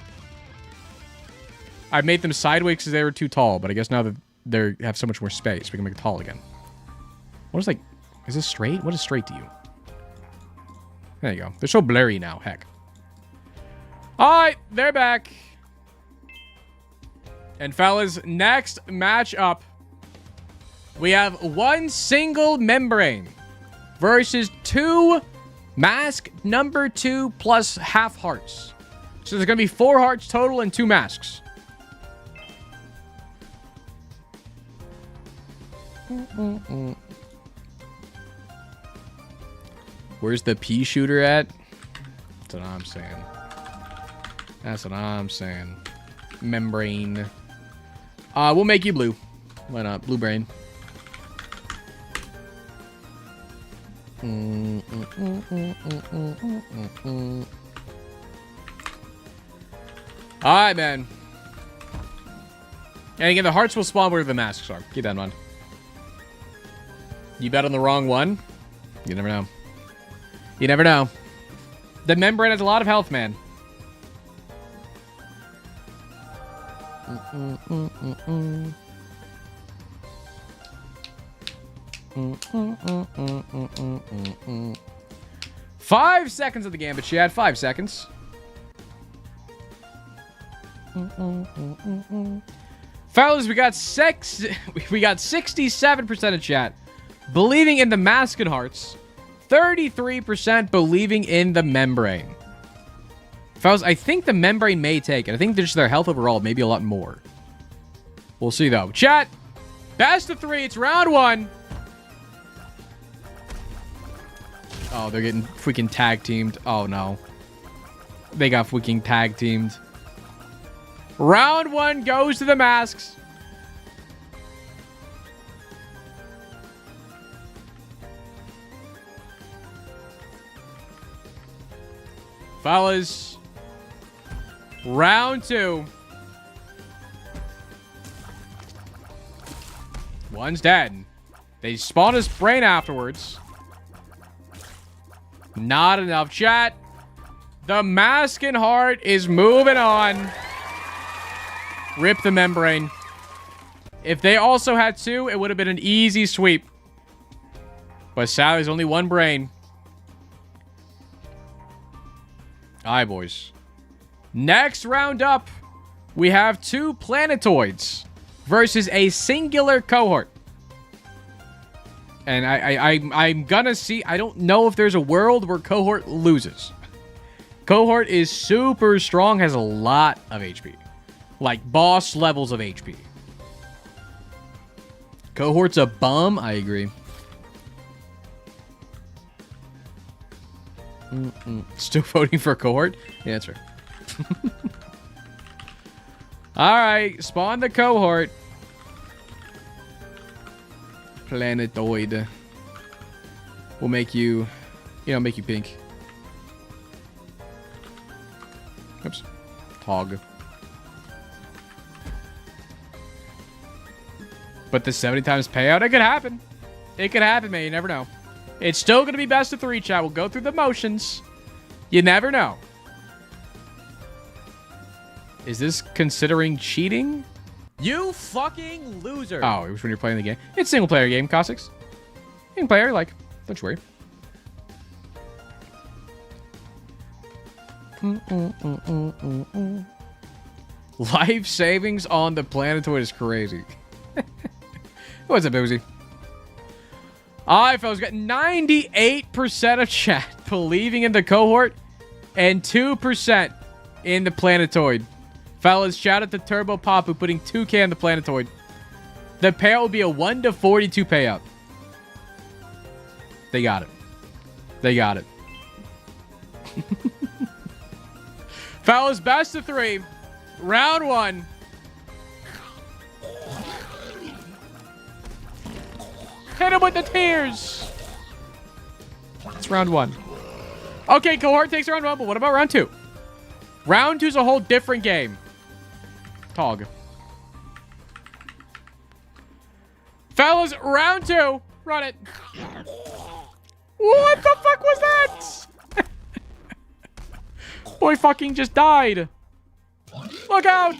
I made them sideways because they were too tall, but I guess now that they have so much more space, we can make it tall again. What is, like, is this straight? What is straight to you? There you go. They're so blurry now, heck. Alright, they're back. And fellas, next matchup, we have one single membrane versus 2 mask number 2 plus half hearts. So there's going to be 4 hearts total and 2 masks. Where's the pea shooter at? That's what I'm saying. That's what I'm saying. Membrane. We'll make you blue. Why not? Blue brain. Alright, man. And again, the hearts will spawn where the masks are. Keep that in mind. You bet on the wrong one? You never know. You never know. The membrane has a lot of health, man. Five seconds of the gambit, chat. 5 seconds. Fellas, we got 67% of chat believing in the mask and hearts. 33% believing in the membrane. Fellas, I think the membrane may take it. I think just their health overall, maybe a lot more. We'll see, though. Chat, best of 3. It's round 1. Oh, they're getting freaking tag teamed. Oh, no. They got freaking tag teamed. Round 1 goes to the masks. Fellas, round 2. One's dead. They spawn his brain afterwards. Not enough, chat. The mask and heart is moving on. Rip the membrane. If they also had 2, it would have been an easy sweep. But sadly, there's only 1 brain. Alright, boys. Next round up, we have 2 planetoids versus a singular cohort. And I'm gonna see. I don't know if there's a world where cohort loses. Cohort is super strong, has a lot of HP. Like boss levels of HP. Cohort's a bum? I agree. Still voting for cohort? Yeah, that's right. Alright, spawn the cohort. Planetoid. We'll make you, make you pink. Oops. Tog. But the 70 times payout, it could happen. It could happen, man. You never know. It's still going to be best of 3, chat. We'll go through the motions. You never know. Is this considering cheating? You fucking loser. Oh, it was when you're playing the game. It's a single player game, Cossix. Single player, like, don't you worry. Life savings on the planetoid is crazy. What's up, Boozy? Alright, fellas, got 98% of chat believing in the cohort and 2% in the planetoid. Fellas, shout out to Turbo Papu putting 2K on the planetoid. The payout will be a 1 to 42 payout. They got it. They got it. Fellas, best of 3. Round 1. Hit him with the tears. It's round 1. Okay, cohort takes round 1, but what about round 2? Round 2 is a whole different game. Tog. Fellas, round 2. Run it. What the fuck was that? Boy fucking just died. Look out.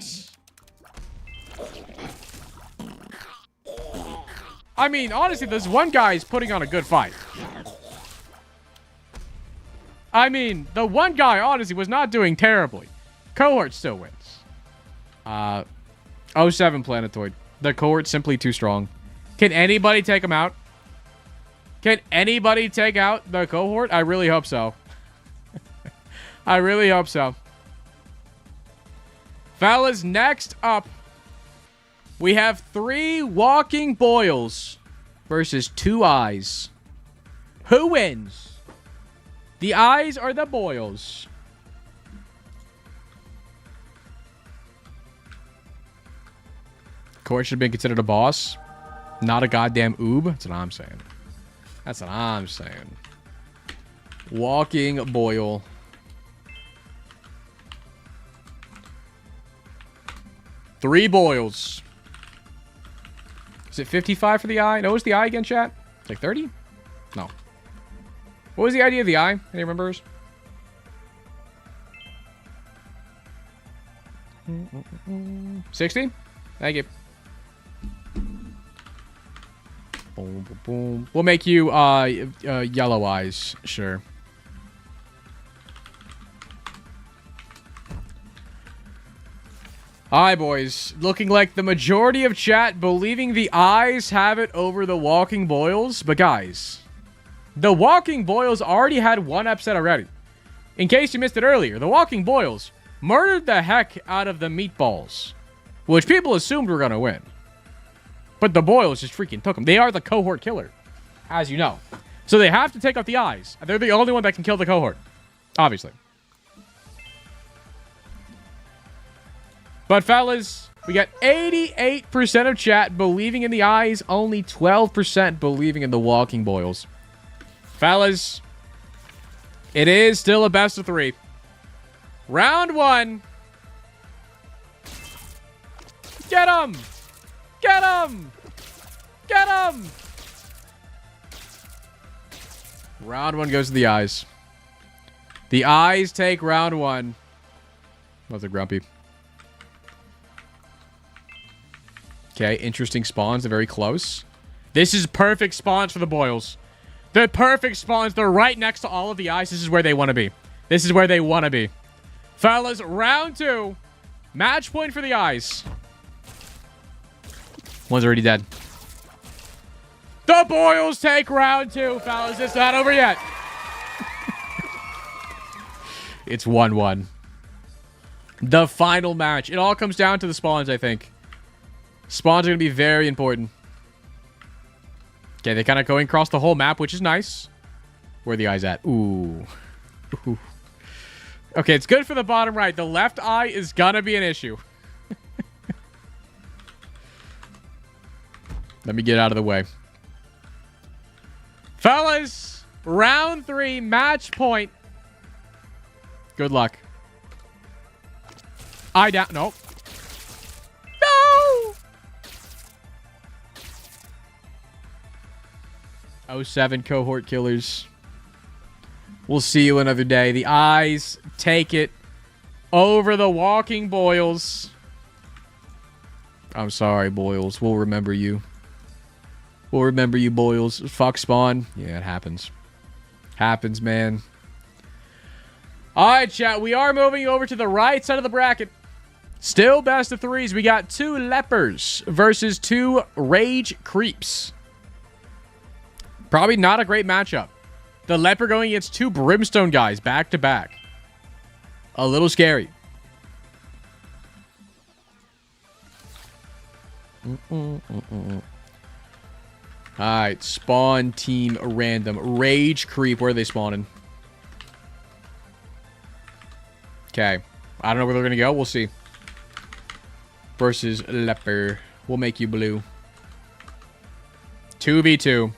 I mean, honestly, this one guy is putting on a good fight. I mean, the one guy, honestly, was not doing terribly. Cohort still wins. 07 Planetoid. The cohort's simply too strong. Can anybody take him out? Can anybody take out the cohort? I really hope so. I really hope so. Fellas, next up, we have 3 walking boils versus 2 eyes. Who wins? The eyes or the boils? Cohort should have been considered a boss. Not a goddamn oob. That's what I'm saying. That's what I'm saying. Walking boil. Three boils. Is it 55 for the eye? No, was the eye again, chat? It's like 30? No. What was the idea of the eye? Any remembers? $60? Thank you. Boom, boom, boom. We'll make you yellow eyes. Sure. Hi, boys. Looking like the majority of chat believing the eyes have it over the walking boils. But guys, the walking boils already had one upset already. In case you missed it earlier, the walking boils murdered the heck out of the meatballs, which people assumed were going to win. But the boils just freaking took them. They are the cohort killer, as you know. So they have to take out the eyes. They're the only one that can kill the cohort, obviously. But fellas, we got 88% of chat believing in the eyes, only 12% believing in the walking boils. Fellas, it is still a best of 3. Round 1. Get him! Get him! Get him! Round 1 goes to the eyes. The eyes take round 1. Those are grumpy. Okay, interesting spawns. They're very close. This is perfect spawns for the boils. They're perfect spawns. They're right next to all of the eyes. This is where they want to be. This is where they want to be. Fellas, round 2. Match point for the eyes. One's already dead. The boils take round 2, fellas. It's not over yet. It's 1-1. The final match. It all comes down to the spawns, I think. Spawns are going to be very important. Okay, they're kind of going across the whole map, which is nice. Where are the eyes at? Ooh. Ooh. Okay, it's good for the bottom right. The left eye is going to be an issue. Let me get out of the way. Fellas, round 3, match point. Good luck. Eye down. Nope. No! 07 cohort killers. We'll see you another day. The eyes take it over the walking boils. I'm sorry, boils. We'll remember you. We'll remember you, boils. Fuck spawn. Yeah, it happens. Happens, man. Alright, chat. We are moving over to the right side of the bracket. Still best of 3s. We got 2 lepers versus 2 rage creeps. Probably not a great matchup. The leper going against 2 brimstone guys back to back. A little scary. Alright, spawn team random. Rage creep. Where are they spawning? Okay. I don't know where they're going to go. We'll see. Versus leper. We'll make you blue. 2v2.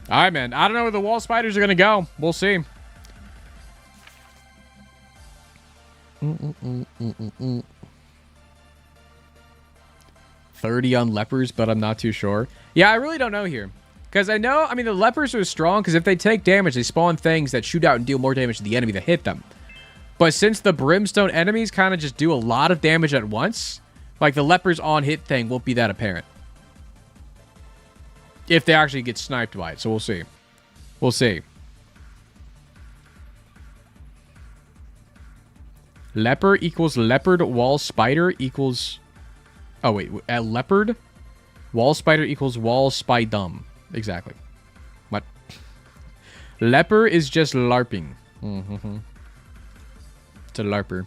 All right, man. I don't know where the wall spiders are going to go. We'll see. 30 on lepers, but I'm not too sure. Yeah, I really don't know here. Because I know, I mean, the lepers are strong because if they take damage, they spawn things that shoot out and deal more damage to the enemy that hit them. But since the brimstone enemies kind of just do a lot of damage at once, like the lepers on hit thing won't be that apparent. If they actually get sniped by it. So we'll see. We'll see. Leper equals leopard. Wall spider equals... Oh, wait. Leopard? Wall spider equals wall spidum. Exactly. What? Leper is just LARPing. It's a LARPer.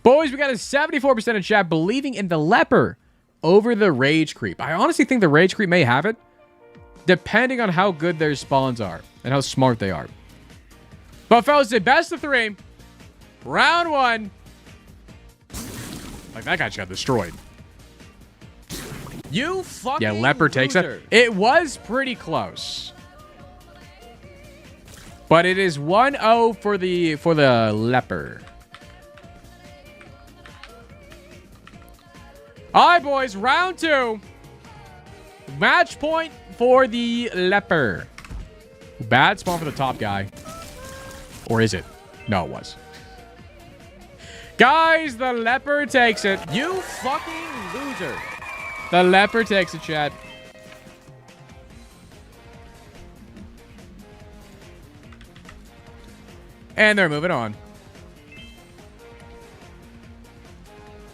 Boys, we got a 74% of chat believing in the leper over the rage creep. I honestly think the rage creep may have it, depending on how good their spawns are and how smart they are. But fellas, the best of 3. Round 1. Like, that guy just got destroyed. You fucking Yeah, leper takes it. It was pretty close. But it is 1-0 for the leper. All right, boys. Round 2. Match point for the leper. Bad spawn for the top guy. Or is it? No, it was. Guys, the leper takes it. You fucking loser. The leper takes it, chat. And they're moving on.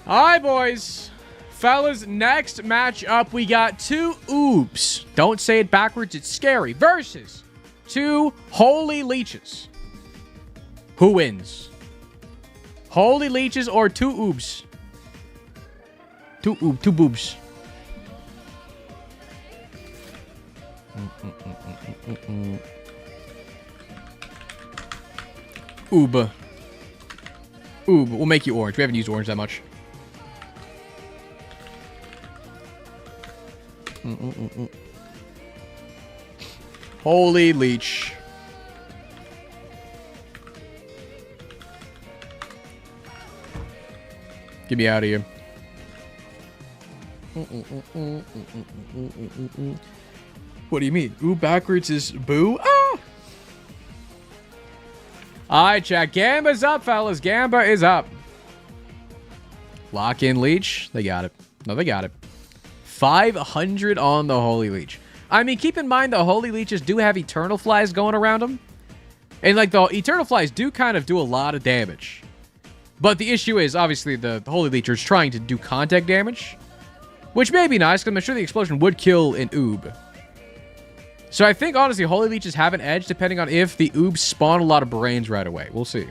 All right, boys. Fellas, next match up, we got 2 oobs. Don't say it backwards, it's scary. Versus 2 holy leeches. Who wins? Holy leeches or 2 oobs? 2 boobs. Oob. Oob. We'll make you orange. We haven't used orange that much. Holy leech. Get me out of here. What do you mean? Ooh, backwards is boo? Ah! Alright, chat. Gamba's up, fellas. Gamba is up. Lock in leech. They got it. No, they got it. 500 on the holy leech. I mean, keep in mind the holy leeches do have eternal flies going around them. And, like, the eternal flies do kind of do a lot of damage. But the issue is, obviously, the holy leech is trying to do contact damage. Which may be nice, because I'm sure the explosion would kill an oob. So I think, honestly, holy leeches have an edge, depending on if the oobs spawn a lot of brains right away. We'll see.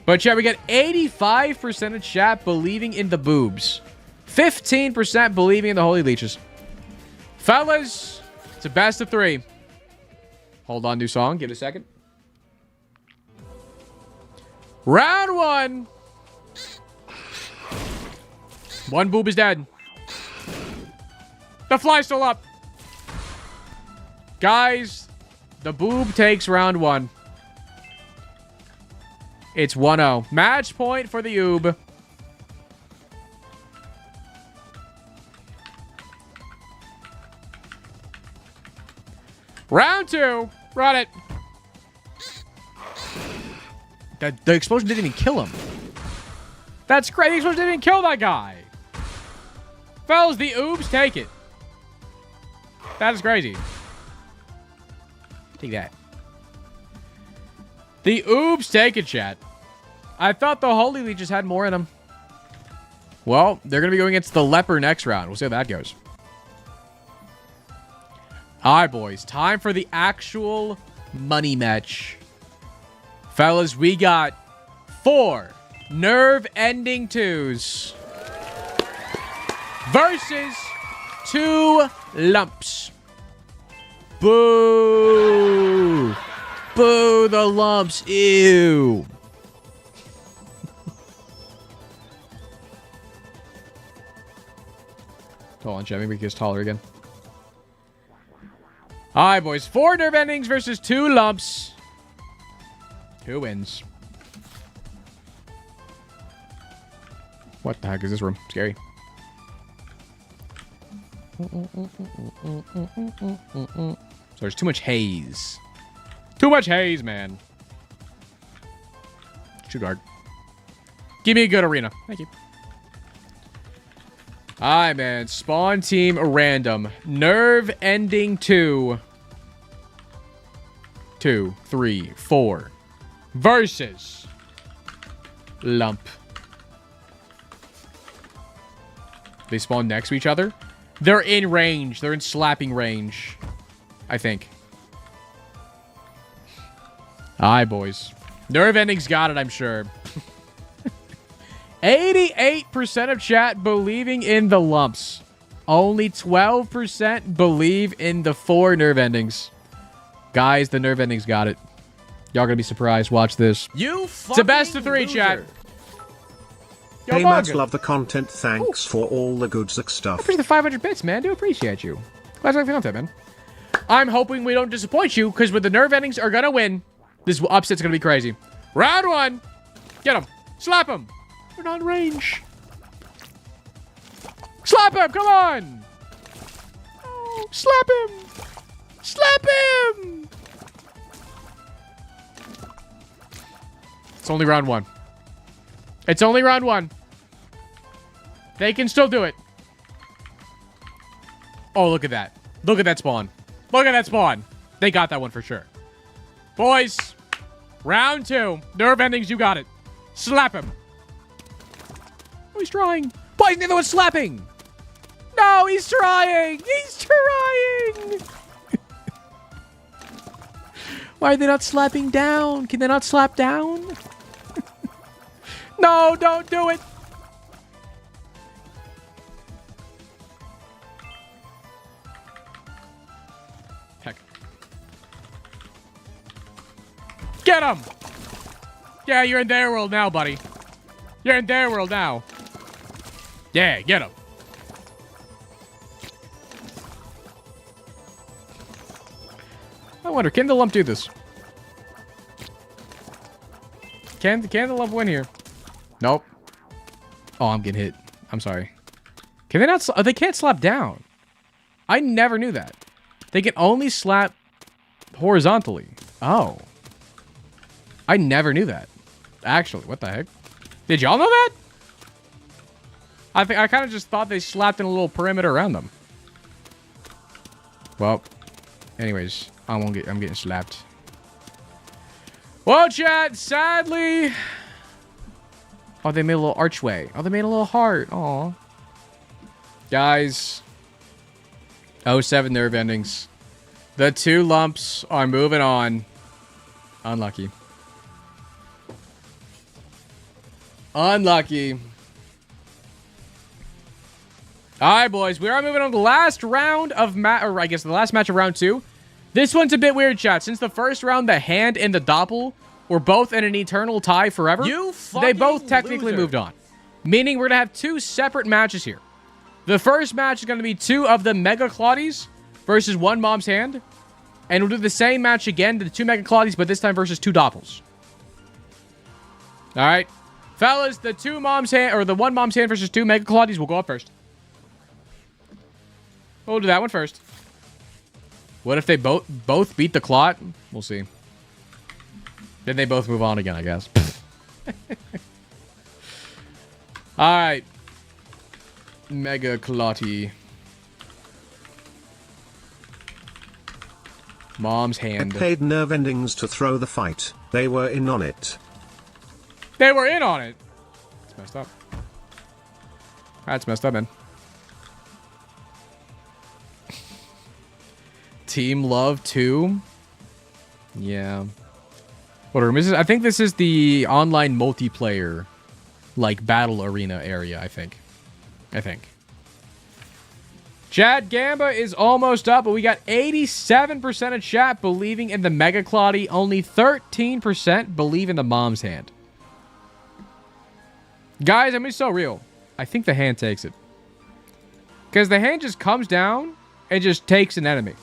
But, chat, we got 85% of chat believing in the boobs. 15% believing in the holy leeches. Fellas, it's a best of 3. Hold on, new song. Give it a second. Round 1. 1 boob is dead. The fly's still up. Guys, the boob takes round 1. It's 1-0. Match point for the oob. Round 2. Run it. The explosion didn't even kill him. That's great. The explosion didn't even kill that guy. Fellas, the oobs take it. That is crazy. Take that. The oobs take it, chat. I thought the holy leeches had more in them. Well, they're going to be going against the leper next round. We'll see how that goes. All right, boys. Time for the actual money match. Fellas, we got 4 nerve-ending 2s versus 2 lumps. Boo! Boo, the lumps. Ew. Hold on, chat. Maybe he gets taller again. All right, boys. 4 nerve endings versus 2 lumps. Who wins? What the heck is this room? Scary. So there's too much haze. Too much haze, man. Shoot guard. Give me a good arena. Thank you. Alright, man. Spawn team random. Nerve ending 2. 2, 3, 4. Versus lump. They spawn next to each other. They're in range. They're in slapping range. I think. Alright, boys. Nerve endings got it, I'm sure. 88% of chat believing in the lumps. Only 12% believe in the 4 nerve endings. Guys, the nerve endings got it. Y'all gonna be surprised. Watch this. It's a best of 3, chat. Yo, Hey, Mug. Matt, love the content. Thanks for all the good stuff. Appreciate the 500 bits, man. Do appreciate you. Glad you like the content, man. I'm hoping we don't disappoint you, because with the nerve endings are gonna win, this upset's gonna be crazy. Round 1. Get him. Slap him. We're not in range. Slap him. Come on. Oh, slap him. Slap him. It's only round 1. It's only round 1. They can still do it. Oh, look at that. Look at that spawn. Look at that spawn. They got that one for sure. Boys, round 2. Nerve endings, you got it. Slap him. Oh, he's trying. Why isn't the other one slapping? No, he's trying. He's trying. Why are they not slapping down? Can they not slap down? No, don't do it. Heck. Get him. Yeah, you're in their world now, buddy. You're in their world now. Yeah, get him. I wonder, can the lump do this? Can the lump win here? Nope. Oh, I'm getting hit. I'm sorry. Can they not? They can't slap down. I never knew that. They can only slap horizontally. Oh. I never knew that. Actually, what the heck? Did y'all know that? I kind of just thought they slapped in a little perimeter around them. Well, anyways, I'm getting slapped. Well, chat, sadly. Oh, they made a little archway. Oh, they made a little heart. Aw. Guys. 07 nerve endings. The 2 lumps are moving on. Unlucky. Unlucky. Alright, boys. We are moving on to the last round of or I guess the last match of round 2. This one's a bit weird, chat. Since the first round, the hand and the doppel were both in an eternal tie forever. They both technically moved on. Meaning we're going to have 2 separate matches here. The first match is going to be 2 of the Mega Claudies versus 1 Mom's Hand. And we'll do the same match again, the 2 Mega Claudies, but this time versus 2 doppels. Alright. Fellas, the 2 Mom's Hand, or the 1 Mom's Hand versus 2 Mega Claudies will go up first. We'll do that one first. What if they both beat the clot? We'll see. Then they both move on again, I guess. Alright. Mega Clotty. Mom's Hand. I paid nerve endings to throw the fight. They were in on it. They were in on it. That's messed up. That's messed up, man. Team Love 2. Yeah. What room is this? I think this is the online multiplayer, like, battle arena area, I think. Chad Gamba is almost up, but we got 87% of chat believing in the Mega Claudie. Only 13% believe in the Mom's Hand. Guys, I mean, it's so real. I think the hand takes it. Because the hand just comes down and just takes an enemy.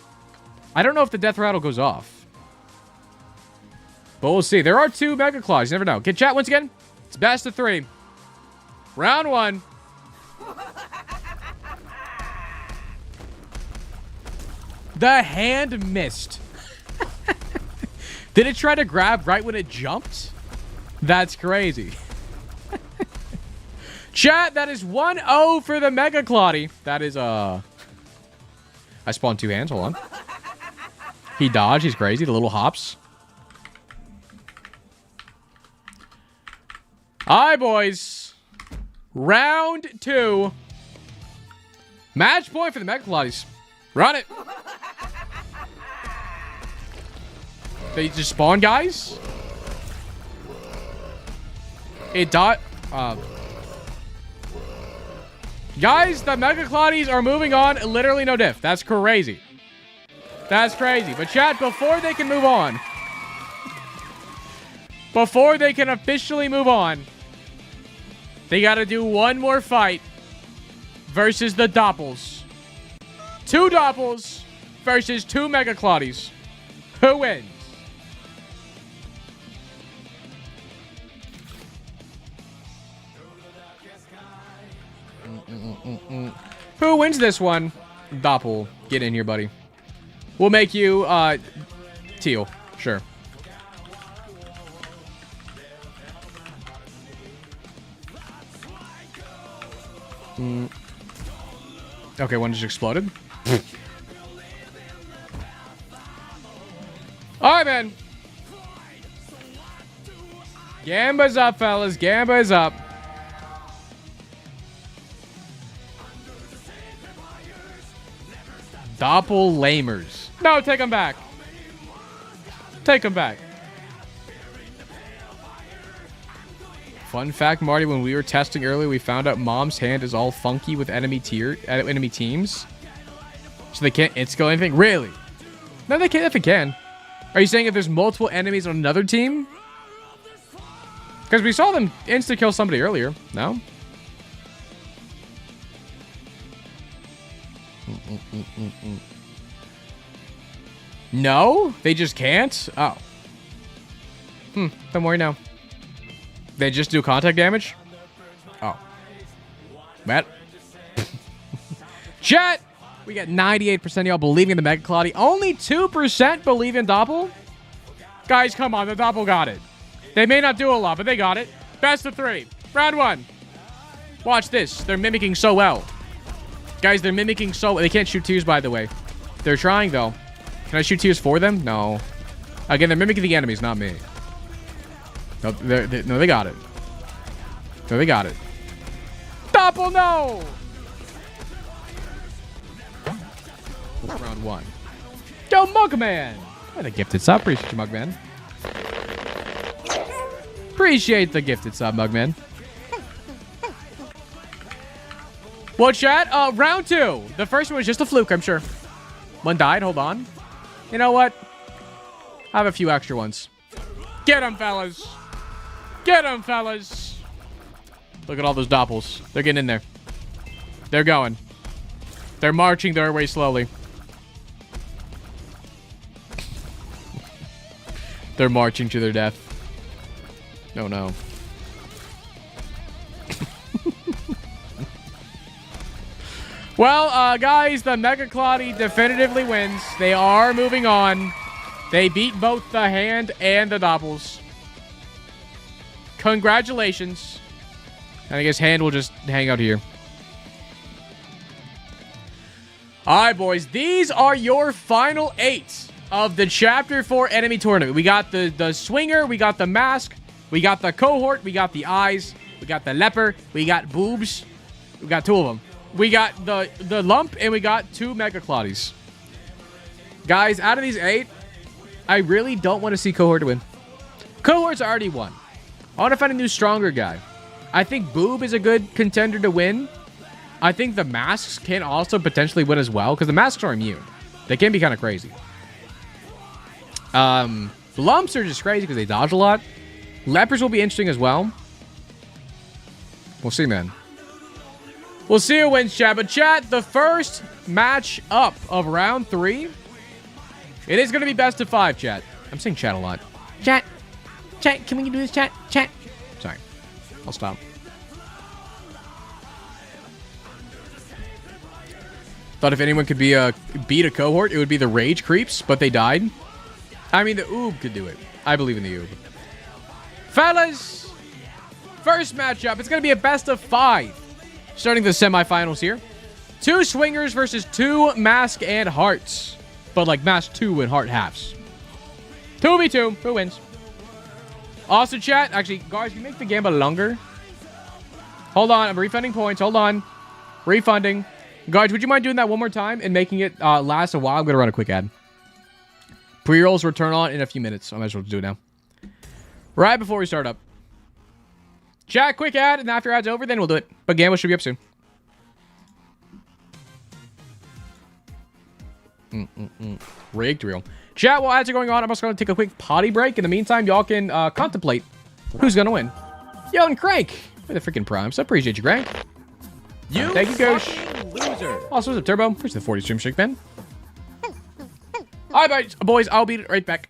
I don't know if the death rattle goes off. But we'll see. There are 2 Mega Claws. You never know. Get chat once again. It's best of 3. Round 1. The hand missed. Did it try to grab right when it jumped? That's crazy. Chat, that is 1-0 for the Mega Clawdy. That is, I spawned 2 hands. Hold on. He dodged. He's crazy. The little hops. All right, boys. Round 2. Match point for the Mega Clawdies. Run it. They just spawn, guys. It dot. Guys, the Mega Clawdies are moving on. Literally no diff. That's crazy. That's crazy. But chat, before they can move on, before they can officially move on, they got to do one more fight versus the Doppels. 2 Doppels versus 2 Mega Clawdies. Who wins? Who wins this one? Doppel, get in here, buddy. We'll make you, teal. Sure. Okay, one just exploded. Alright, man. Gamba's up, fellas. Gamba is up. Doppellamers. No, take them back. Take them back. Fun fact, Marty, when we were testing earlier, we found out Mom's hand is all funky with enemy teams. So they can't insta-kill anything? Really? No, they can't if it can. Are you saying if there's multiple enemies on another team? Because we saw them insta-kill somebody earlier. No? No? They just can't? Oh. Don't worry now. They just do contact damage? Oh. Matt? Chat! We got 98% of y'all believing in the Mega Clawdy. Only 2% believe in Doppel? Guys, come on. The Doppel got it. They may not do a lot, but they got it. Best of 3. Round 1. Watch this. They're mimicking so well. Guys, they're mimicking so well. They can't shoot tears, by the way. They're trying, though. Can I shoot tears for them? No. Again, they're mimicking the enemies, not me. No, no, they got it. No, they got it. Doppel, no! Round 1. Go, Mugman! And a gifted sub. Appreciate you, Mugman. Appreciate the gifted sub, Mugman. Well, chat, round 2. The first one was just a fluke, I'm sure. One died. Hold on. You know what? I have a few extra ones. Get them, fellas. Get them, fellas. Look at all those Doppels. They're getting in there. They're going. They're marching their way slowly. They're marching to their death. Oh, no. Well, guys, the Mega Clawdy definitively wins. They are moving on. They beat both the hand and the Doppels. Congratulations. And I guess hand will just hang out here. All right, boys. These are your final 8 of the Chapter 4 enemy tournament. We got the Swinger. We got the Mask. We got the Cohort. We got the Eyes. We got the Leper. We got Boobs. We got 2 of them. We got the Lump, and we got 2 Mega Clawdies. Guys, out of these 8, I really don't want to see Cohort win. Cohort's already won. I want to find a new, stronger guy. I think Boob is a good contender to win. I think the Masks can also potentially win as well, because the Masks are immune. They can be kind of crazy. Lumps are just crazy because they dodge a lot. Lepers will be interesting as well. We'll see, man. We'll see who wins, chat. But chat, the first match up of round 3. It is going to be best of 5, chat. I'm saying chat a lot. Chat. Chat, can we do this, chat? Chat. Sorry. I'll stop. Thought if anyone could beat a cohort, it would be the Rage Creeps, but they died. I mean, the Oob could do it. I believe in the Oob. Fellas, first matchup. It's going to be a best of 5. Starting the semifinals here. 2 swingers versus 2 mask and hearts. But like mask 2 and heart halves. 2v2. Who wins? Also, chat. Actually, guys, you make the game a longer. Hold on. I'm refunding points. Hold on. Refunding. Guys, would you mind doing that one more time and making it last a while? I'm going to run a quick ad. Pre-rolls will turn on in a few minutes. I might as well do it now. Right before we start up. Chat, quick ad, and after ad's over, then we'll do it. But Gamble should be up soon. Rigged real. Chat, while ads are going on, I'm also going to take a quick potty break. In the meantime, y'all can contemplate who's going to win. Yo, and Crank for the freaking primes. I appreciate you, Crank. Thank you, Gosh. Loser. Also, what's up, Turbo? Where's the 40 stream shake, man? All right, boys, I'll be right back.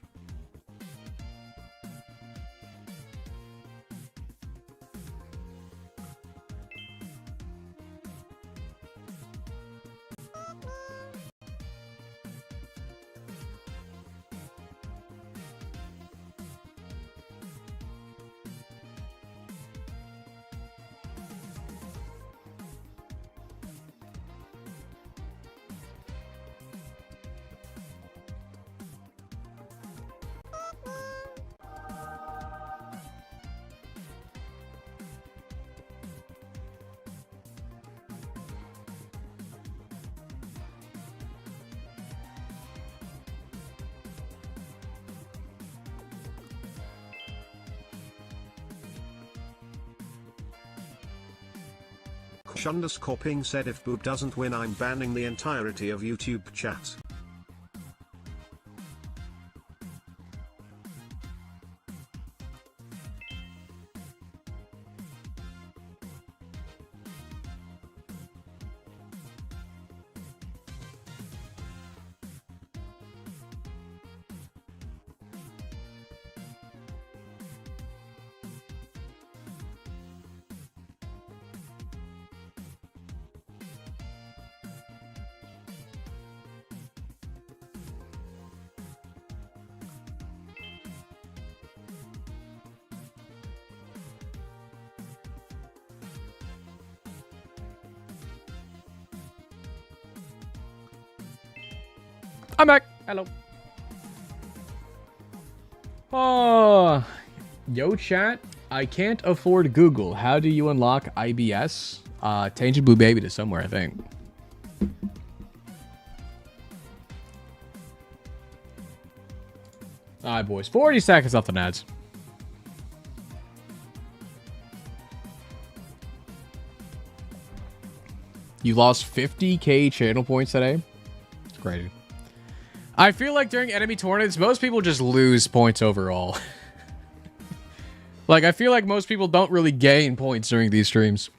_ping said if Boob doesn't win I'm banning the entirety of YouTube chat. I'm back. Hello. Oh, yo, chat. I can't afford Google. How do you unlock IBS? Tangent Blue Baby to somewhere, I think. All right, boys. 40 seconds off the ads. You lost 50k channel points today. It's crazy. I feel like during enemy tournaments, most people just lose points overall. Like, I feel like most people don't really gain points during these streams.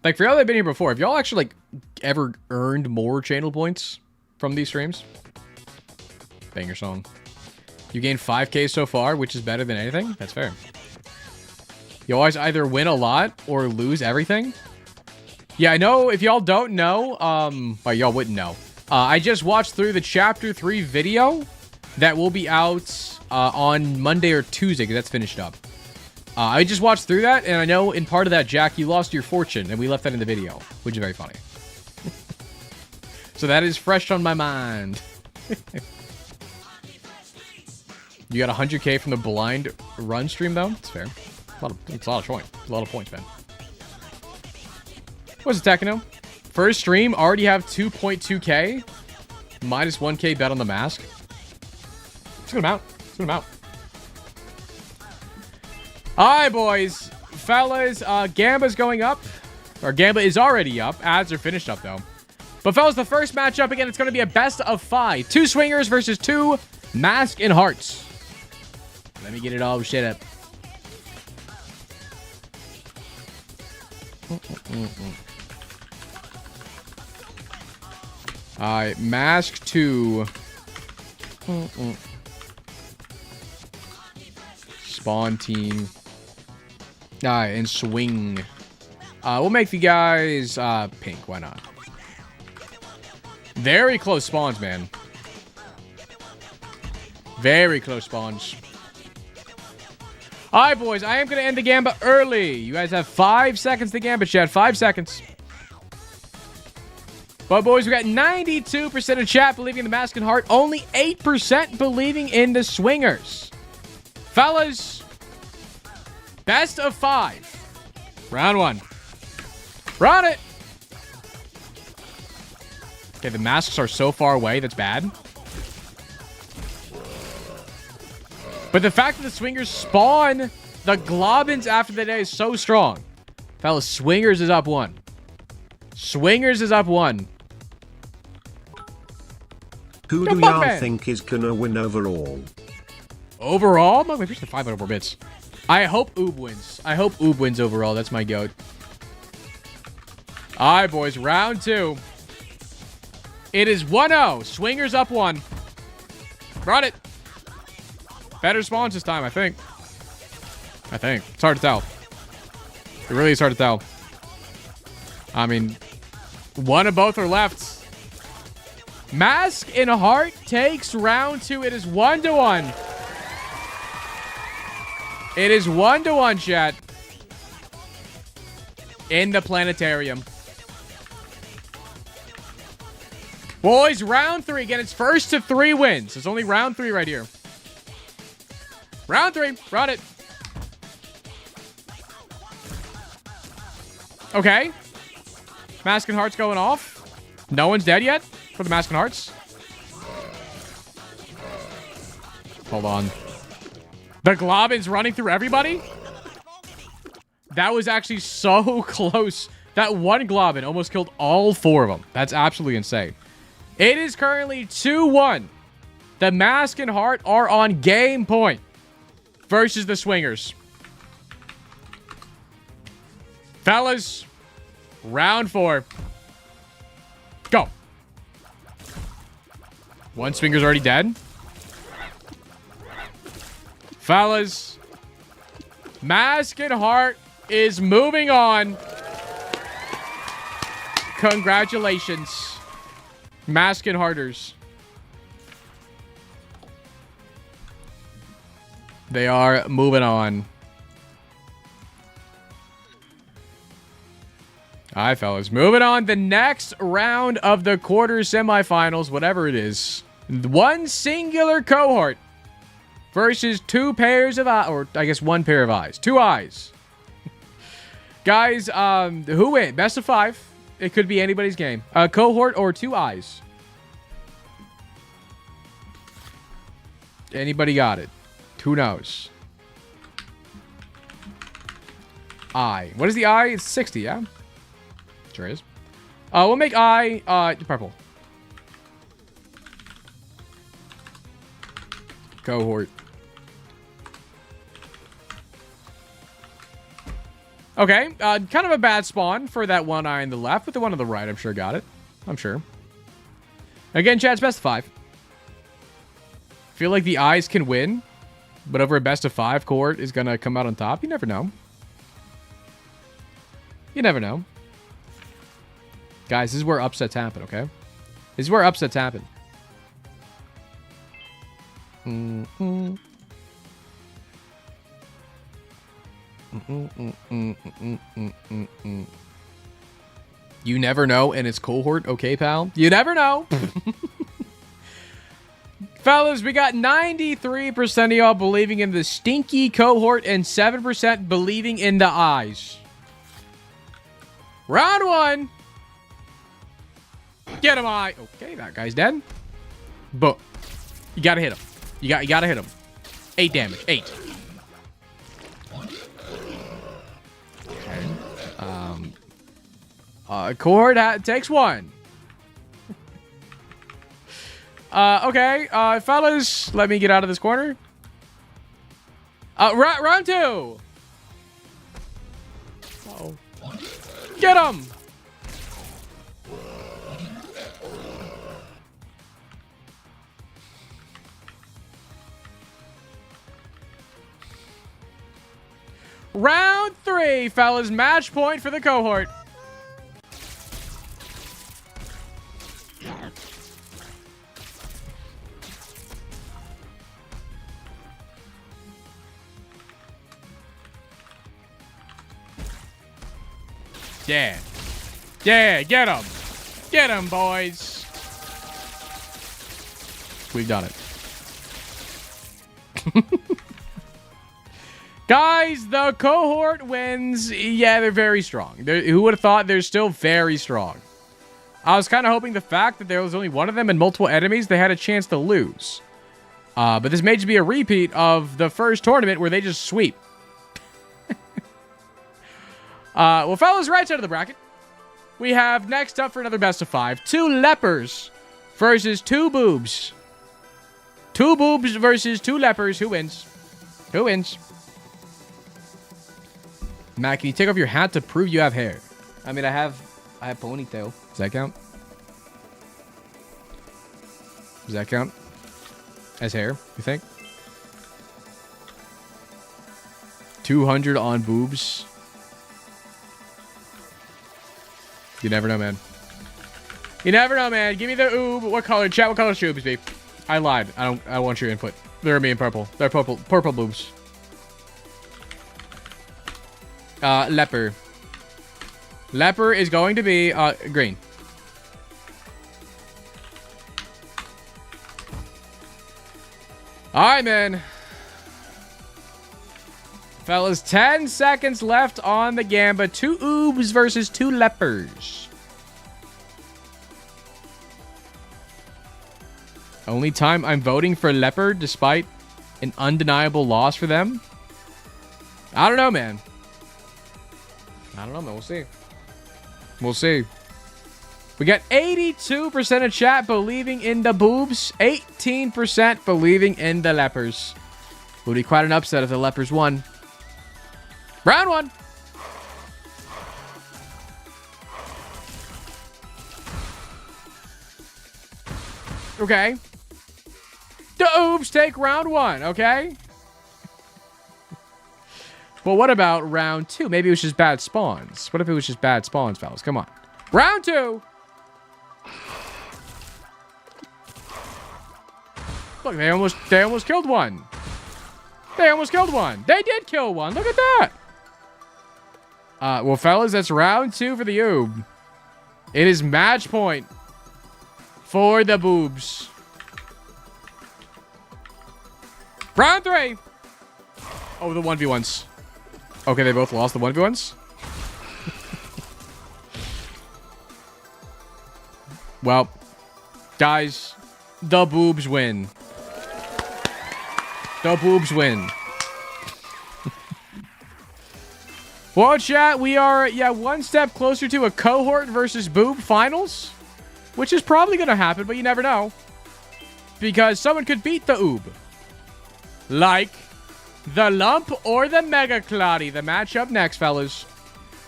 Like, for y'all that have been here before, have y'all actually, like, ever earned more channel points from these streams? Banger song. You gained 5k so far, which is better than anything? That's fair. You always either win a lot or lose everything. Yeah, I know if y'all don't know, well, y'all wouldn't know. I just watched through the Chapter 3 video that will be out on Monday or Tuesday, because that's finished up. I just watched through that, and I know in part of that, Jack, you lost your fortune, and we left that in the video, which is very funny. So that is fresh on my mind. You got 100k from the blind run stream, though? It's fair. It's a lot of points. A lot of points, man. What's the Techno? First stream, already have 2.2k. Minus 1k bet on the mask. Let's get him out. Let's get him out. Alright, boys. Fellas, Gamba's going up. Or Gamba is already up. Ads are finished up, though. But fellas, the first matchup, again, it's going to be a best of 5. 2 swingers versus 2 mask and hearts. Let me get it all shit up. Alright, mask 2. Spawn team. Alright, and swing. We'll make the guys pink. Why not? Very close spawns, man. Very close spawns. Alright, boys. I am going to end the gambit early. You guys have 5 seconds to gambit, chat. 5 seconds. But, boys, we got 92% of chat believing in the mask and heart. Only 8% believing in the swingers. Fellas, best of 5. Round 1. Run it! Okay, the masks are so far away. That's bad. But the fact that the swingers spawn the globins after the day is so strong. Fellas, swingers is up 1. Swingers is up 1. Who do y'all think is gonna win overall? Overall? Maybe just the 500 more bits. I hope Oob wins. I hope Oob wins overall. That's my goat. Alright, boys. Round 2. It is 1-0. Swingers up 1. Brought it. Better spawns this time, I think. It's hard to tell. It really is hard to tell. I mean, one of both are left. Mask and Heart takes round 2. It is 1-1. It is 1-1, chat. In the planetarium. Boys, round 3. Again, it's first to 3 wins. It's only round 3 right here. Round 3. Run it. Okay. Mask and Heart's going off. No one's dead yet for the Mask and Hearts. Hold on. The Globin's running through everybody? That was actually so close. That one Globin almost killed all 4 of them. That's absolutely insane. It is currently 2-1. The Mask and Heart are on game point versus the swingers. Fellas, round 4. Go. One swinger's already dead. Fellas, Mask and Heart is moving on. Congratulations, Mask and Hearters. They are moving on. All right, fellas. Moving on. The next round of the quarter semifinals, whatever it is. One singular cohort versus 2 pairs of eyes. Or, I guess, 1 pair of eyes. 2 eyes. Guys, who win? Best of 5. It could be anybody's game. A cohort or 2 eyes. Anybody got it? Who knows? Eye. What is the eye? It's 60, yeah? Sure is. We'll make eye purple. Cohort. Okay, kind of a bad spawn for that one eye on the left, but the one on the right, I'm sure got it. I'm sure. Again, chat's best of 5. Feel like the eyes can win, but over a best of 5 cohort is gonna come out on top. You never know. You never know. Guys, this is where upsets happen, okay? This is where upsets happen. You never know, and it's cohort, okay, pal? You never know. Fellas, we got 93% of y'all believing in the stinky cohort and 7% believing in the eyes. Round 1. Get him, eye. Okay, that guy's dead. But you gotta hit him. You gotta hit him. 8 damage. 8. Okay. Cohort takes 1. Okay, fellas, let me get out of this corner. Round 2. Oh. Get him. Round 3, fellas. Match point for the cohort. Yeah. Yeah, get him. Get him, boys. We've done it. Guys, the cohort wins. Yeah, they're very strong. Who would have thought they're still very strong? I was kind of hoping the fact that there was only one of them and multiple enemies, they had a chance to lose. But this may just be a repeat of the first tournament where they just sweep. Well, fellas, right side of the bracket, we have next up for another best of 5, 2 lepers versus 2 boobs. 2 boobs versus 2 lepers. Who wins? Who wins? Matt, can you take off your hat to prove you have hair? I mean, I have ponytail. Does that count? Does that count as hair, you think? 200 on boobs. You never know, man. You never know, man. Give me the oob. What color? Chat, what color should boobs be? I lied. I want your input. They're me in purple. They're purple boobs. Leper. Leper is going to be green. All right, man. Fellas, 10 seconds left on the gamba. 2 oobs versus 2 lepers. Only time I'm voting for leper despite an undeniable loss for them. I don't know, man. I don't know, man. We'll see. We'll see. We got 82% of chat believing in the boobs. 18% believing in the lepers. Would be quite an upset if the lepers won. Round 1. Okay. The oobs take round 1, okay? Well, what about round 2? Maybe it was just bad spawns. What if it was just bad spawns, fellas? Come on. Round 2. Look, they almost killed one. They almost killed one. They did kill one. Look at that. Well, fellas, that's round 2 for the oob. It is match point for the boobs. Round 3. Oh, the 1v1s. Okay, they both lost the 1v1s. Well, guys, the boobs win. The boobs win. Well, chat, we are, one step closer to a cohort versus boob finals, which is probably going to happen, but you never know. Because someone could beat the oob. Like the lump or the mega clotty. The matchup next, fellas.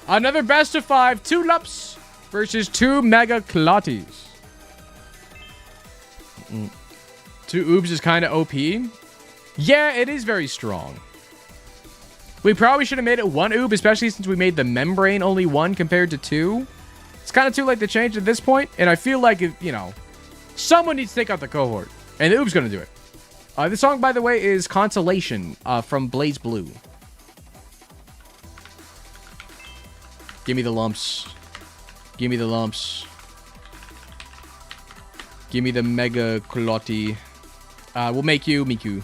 Another best of 5, 2 lumps versus 2 mega clotties. 2 oobs is kind of OP. Yeah, it is very strong. We probably should have made it 1 oob, especially since we made the membrane only 1 compared to 2. It's kind of too late to change at this point, and I feel like, someone needs to take out the cohort, and the oob's going to do it. This song, by the way, is Consolation from Blaze Blue. Give me the lumps. Give me the lumps. Give me the mega clotty. We'll make you Miku.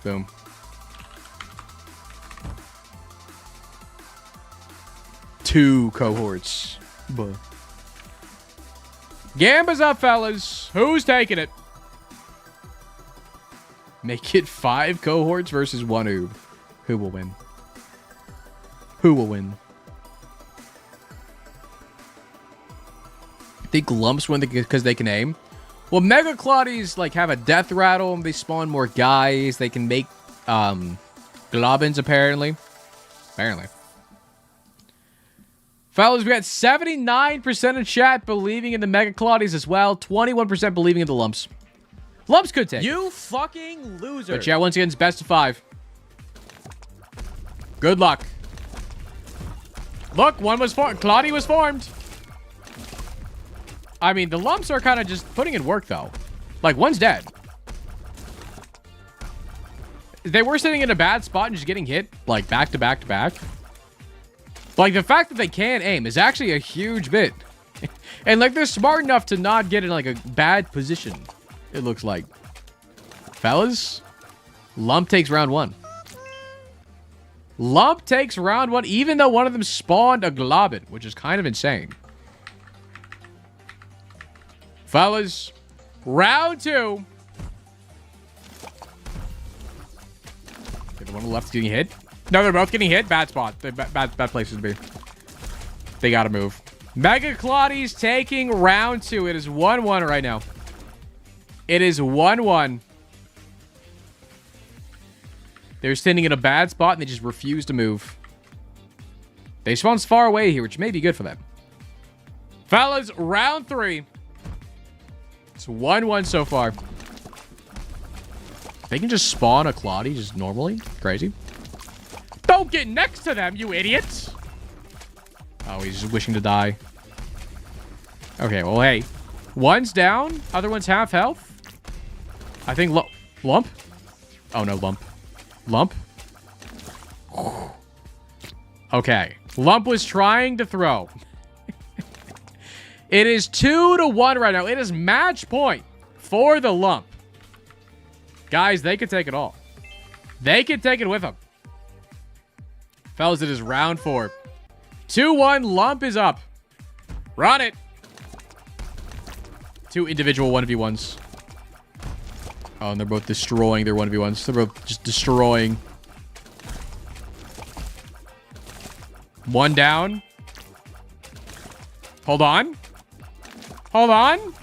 Boom. Two cohorts. Buh. Gamba's up, fellas. Who's taking it? Make it 5 cohorts versus 1 oob. Who will win? Who will win? I think lumps win because they can aim. Well, Mega Clotties, have a death rattle and they spawn more guys. They can make, Globins, apparently. Apparently. Fellas, we got 79% of chat believing in the Mega Claudies as well. 21% believing in the lumps. Lumps could take. You fucking loser. But chat, once again, it's best of 5. Good luck. Look, one was formed. Claudie was formed. I mean, the lumps are kind of just putting in work, though. Like, one's dead. They were sitting in a bad spot and just getting hit, like, back to back to back. Like, the fact that they can aim is actually a huge bit. And, like, they're smart enough to not get in, like, a bad position, it looks like. Fellas, Lump takes round 1. Lump takes round 1, even though one of them spawned a Globin, which is kind of insane. Fellas, round 2. Okay, the one on the left's getting hit. No, they're both getting hit. Bad spot. Bad places to be. They gotta move. Mega Claudie's taking round 2. It is 1-1 right now. It is 1-1. They're standing in a bad spot and they just refuse to move. They spawn far away here, which may be good for them. Fellas, round 3. It's 1-1 so far. They can just spawn a Claudie just normally. Crazy. Don't get next to them, you idiots! Oh, he's just wishing to die. Okay, well, hey. One's down. Other one's half health. I think Lump? Oh, no, Lump. Lump? Okay. Lump was trying to throw. It is 2-1 right now. It is match point for the Lump. Guys, they could take it all. They could take it with them. Fellas, it is round 4. 2-1. Lump is up. Run it. 2 individual 1v1s. Oh, and they're both destroying their 1v1s. They're both just destroying. One down. Hold on. Hold on.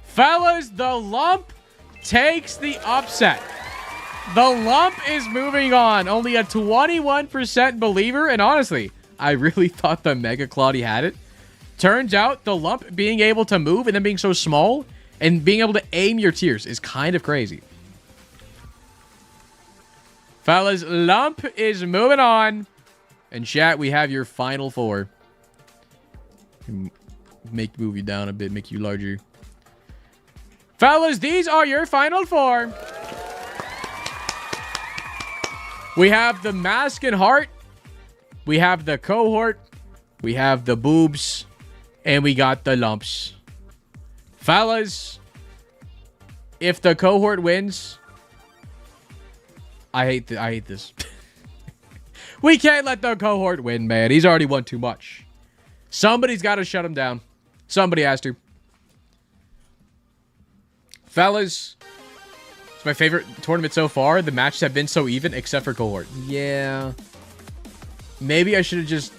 Fellas, the Lump takes the upset. The Lump is moving on. Only a 21% believer. And honestly, I really thought the Mega Claudie had it. Turns out the Lump being able to move and then being so small and being able to aim your tiers is kind of crazy. Fellas, Lump is moving on. And chat, we have your final 4. Move you down a bit, make you larger. Fellas, these are your final 4. We have the Mask and Heart. We have the Cohort. We have the Boobs. And we got the Lumps. Fellas, if the Cohort wins, I hate this. We can't let the Cohort win, man. He's already won too much. Somebody's got to shut him down. Somebody has to. Fellas, it's my favorite tournament so far. The matches have been so even, except for Cohort. Yeah. Maybe I should have just...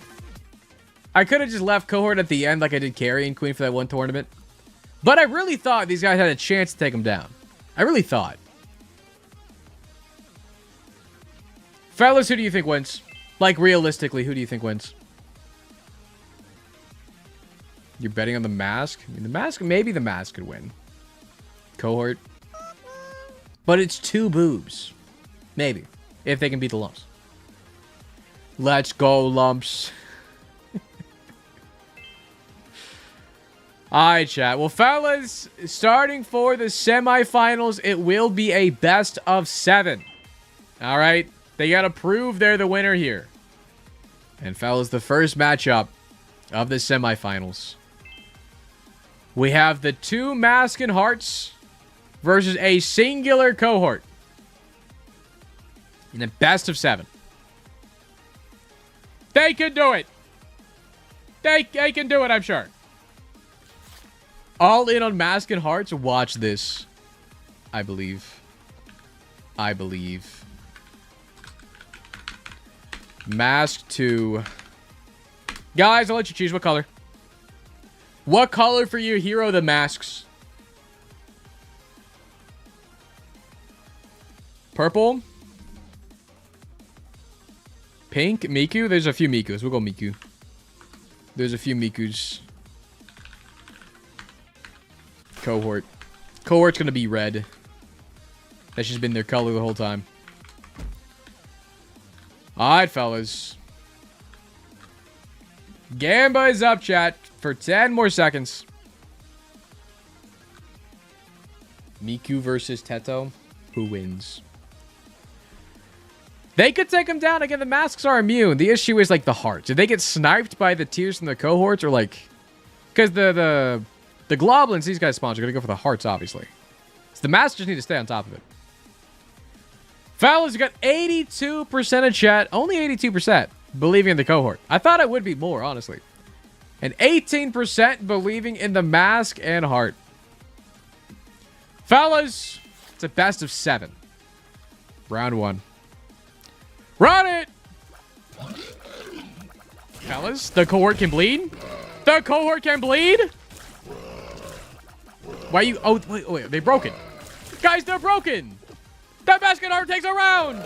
I could have just left Cohort at the end like I did Carry and Queen for that one tournament. But I really thought these guys had a chance to take him down. I really thought. Fellas, who do you think wins? Like, realistically, who do you think wins? You're betting on the Mask? I mean, the Mask, maybe the Mask could win. Cohort. But it's 2 Boobs. Maybe. If they can beat the Lumps. Let's go, Lumps. Alright, chat. Well, fellas, starting for the semifinals, it will be a best of 7. Alright? They gotta prove they're the winner here. And fellas, the first matchup of the semifinals. We have the 2 Mask and Hearts versus a singular Cohort. In the best of 7. They can do it. They can do it, I'm sure. All in on Mask and Hearts. Watch this. I believe. Mask 2. Guys, I'll let you choose what color. What color for your hero the masks? Purple? Pink, Miku. There's a few Mikus. We'll go Miku. There's a few Mikus. Cohort. Cohort's gonna be red. That's just been their color the whole time. Alright, fellas. Gamba is up, chat, for 10 more seconds. Miku versus Teto. Who wins? They could take him down. Again, the masks are immune. The issue is, like, the hearts. Did they get sniped by the tears from the cohorts? Or, like... Because the globulins these guys spawn are going to go for the hearts, obviously. So the masks just need to stay on top of it. Fellas, you got 82% of chat. Only 82% believing in the cohort. I thought it would be more, honestly. And 18% believing in the mask and heart. Fellas, it's a best of 7. Round 1. Run it! Fellas, the cohort can bleed? The cohort can bleed? Why you... Oh, wait, they broken. Guys, they're broken! That basket heart takes a round!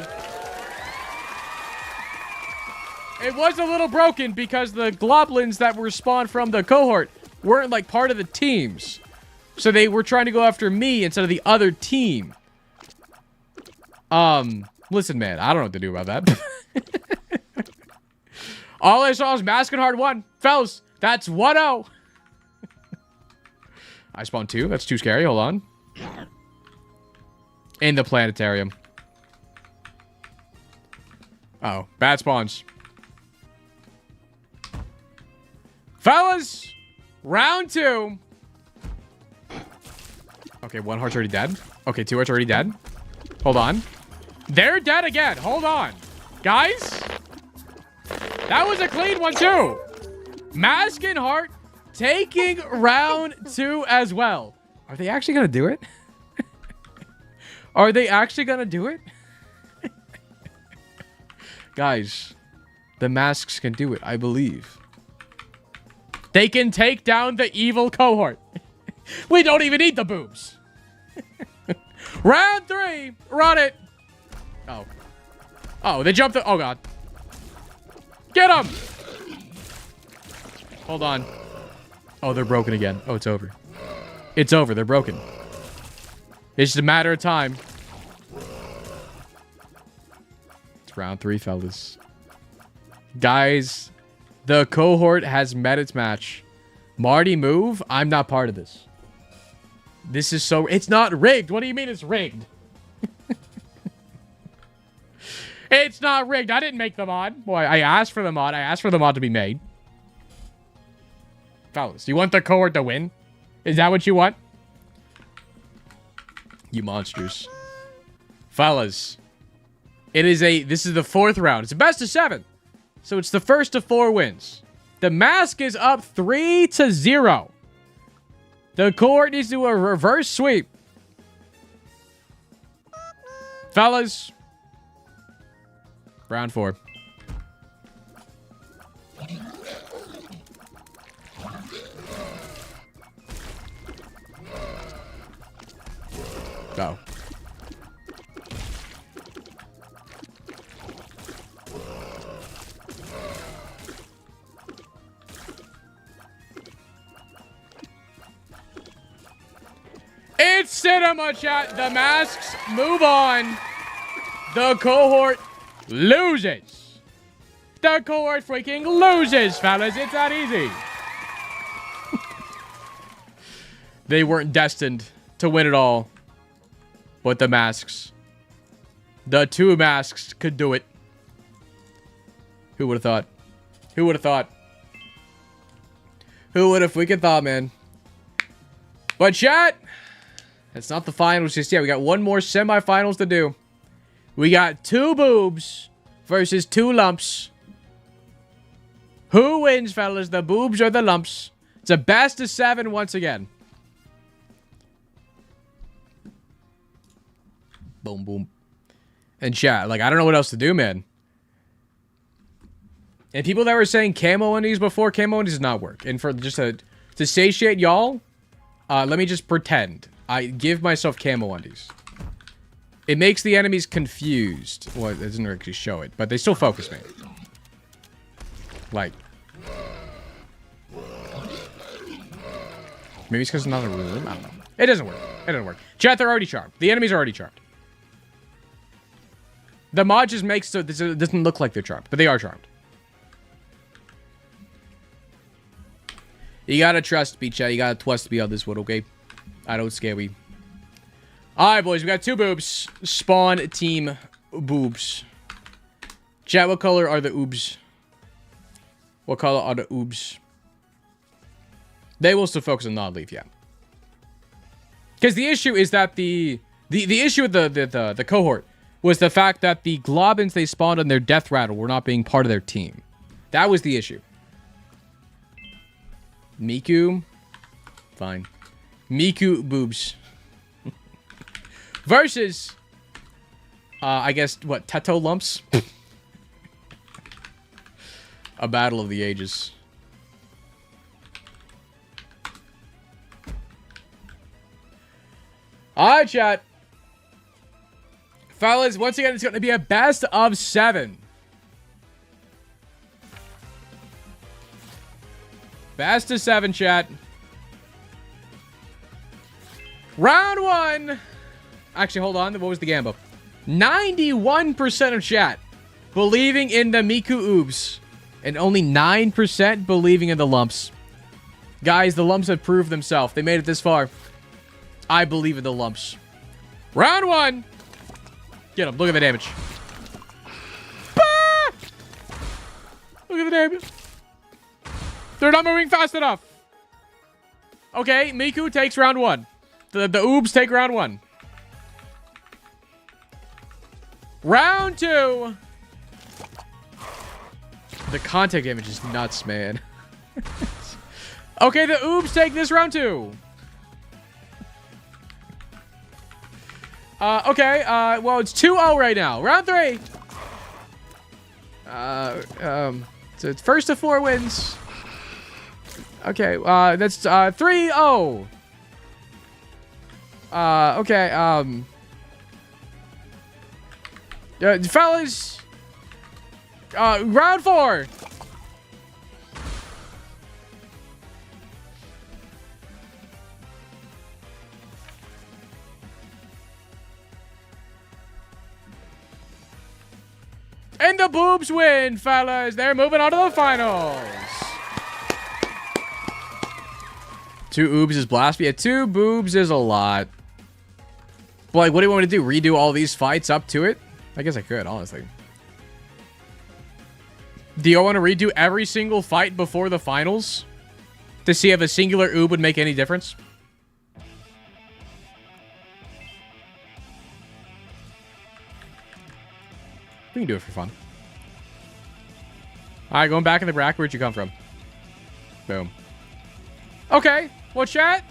It was a little broken because the globulins that were spawned from the cohort weren't, like, part of the teams. So they were trying to go after me instead of the other team. Listen, man, I don't know what to do about that. All I saw was Mask and Heart 1. Fellas, that's 1-0. I spawned 2. That's too scary. Hold on. In the planetarium. Oh, bad spawns. Fellas, round 2. Okay, 1 heart's already dead. Okay, 2 hearts already dead. Hold on. They're dead again. Hold on. Guys, that was a clean one too. Mask and Heart taking round 2 as well. Are they actually going to do it? Are they actually going to do it? Guys, the masks can do it, I believe. They can take down the evil cohort. We don't even need the boobs. Round 3. Run it. Oh. Oh, they jumped the... Oh, God. Get them. Hold on. Oh, they're broken again. Oh, it's over. It's over. They're broken. It's just a matter of time. It's round 3, fellas. Guys, the cohort has met its match. Marty, move. I'm not part of this. This is so... It's not rigged. What do you mean it's rigged? It's not rigged. I didn't make the mod. Boy, I asked for the mod. I asked for the mod to be made. Fellas, you want the cohort to win? Is that what you want? You monsters. Fellas. This is the 4th round. It's a best of 7. So it's the first of 4 wins. The mask is up 3-0. The cohort needs to do a reverse sweep. Fellas. Round 4. Go. It's cinema, chat. The masks move on. The cohort loses. The cohort freaking loses, fellas. It's that easy. They weren't destined to win it all. But the masks. The 2 masks could do it. Who would have thought? Who would have thought? Who would have freaking thought, man? But chat, that's not the finals just yet. We got 1 more semifinals to do. We got 2 boobs versus 2 lumps. Who wins, fellas? The boobs or the lumps? It's a best of 7 once again. Boom, boom. And chat, like, I don't know what else to do, man. And people that were saying camo undies before, camo undies does not work. And for just to satiate y'all, let me just pretend. I give myself camo undies. It makes the enemies confused. Well, it doesn't actually show it, but they still focus me. Like, maybe it's because it's not a room. I don't know. It doesn't work. It doesn't work. Chat, they're already charmed. The enemies are already charmed. The mod just makes so this doesn't look like they're charmed, but they are charmed. You gotta trust me, chat. You gotta trust me on this one, okay? I don't scare me. Alright, boys. We got 2 boobs. Spawn team boobs. Chat, what color are the oobs? What color are the oobs? They will still focus on non-leaf, yeah. Because the issue is that the issue with the cohort was the fact that the globins they spawned on their death rattle were not being part of their team. That was the issue. Miku. Fine. Miku boobs. Versus, I guess, what, Teto lumps? A battle of the ages. Alright, chat. Fellas, once again, it's going to be a best of 7. Best of 7, chat. Round 1. Actually, hold on. What was the gamble? 91% of chat believing in the Miku Oobs. And only 9% believing in the lumps. Guys, the lumps have proved themselves. They made it this far. I believe in the lumps. Round 1. Get him. Look at the damage. Ah! Look at the damage. They're not moving fast enough. Okay, Miku takes round 1. The Oobs take round 1. Round 2. The contact damage is nuts, man. Okay, the Oobs take this round 2. Okay, well, it's 2-0 right now. Round 3. So it's first to 4 wins. Okay, that's 3-0. Okay, fellas, round 4. And the boobs win, fellas. They're moving on to the finals. 2 oobs is blasphemy. Yeah, 2 boobs is a lot. But, like, what do you want me to do? Redo all these fights up to it? I guess I could, honestly. Do you want to redo every single fight before the finals? To see if a singular oob would make any difference? We can do it for fun. Alright, going back in the bracket. Where'd you come from? Boom. Okay. Well, chat,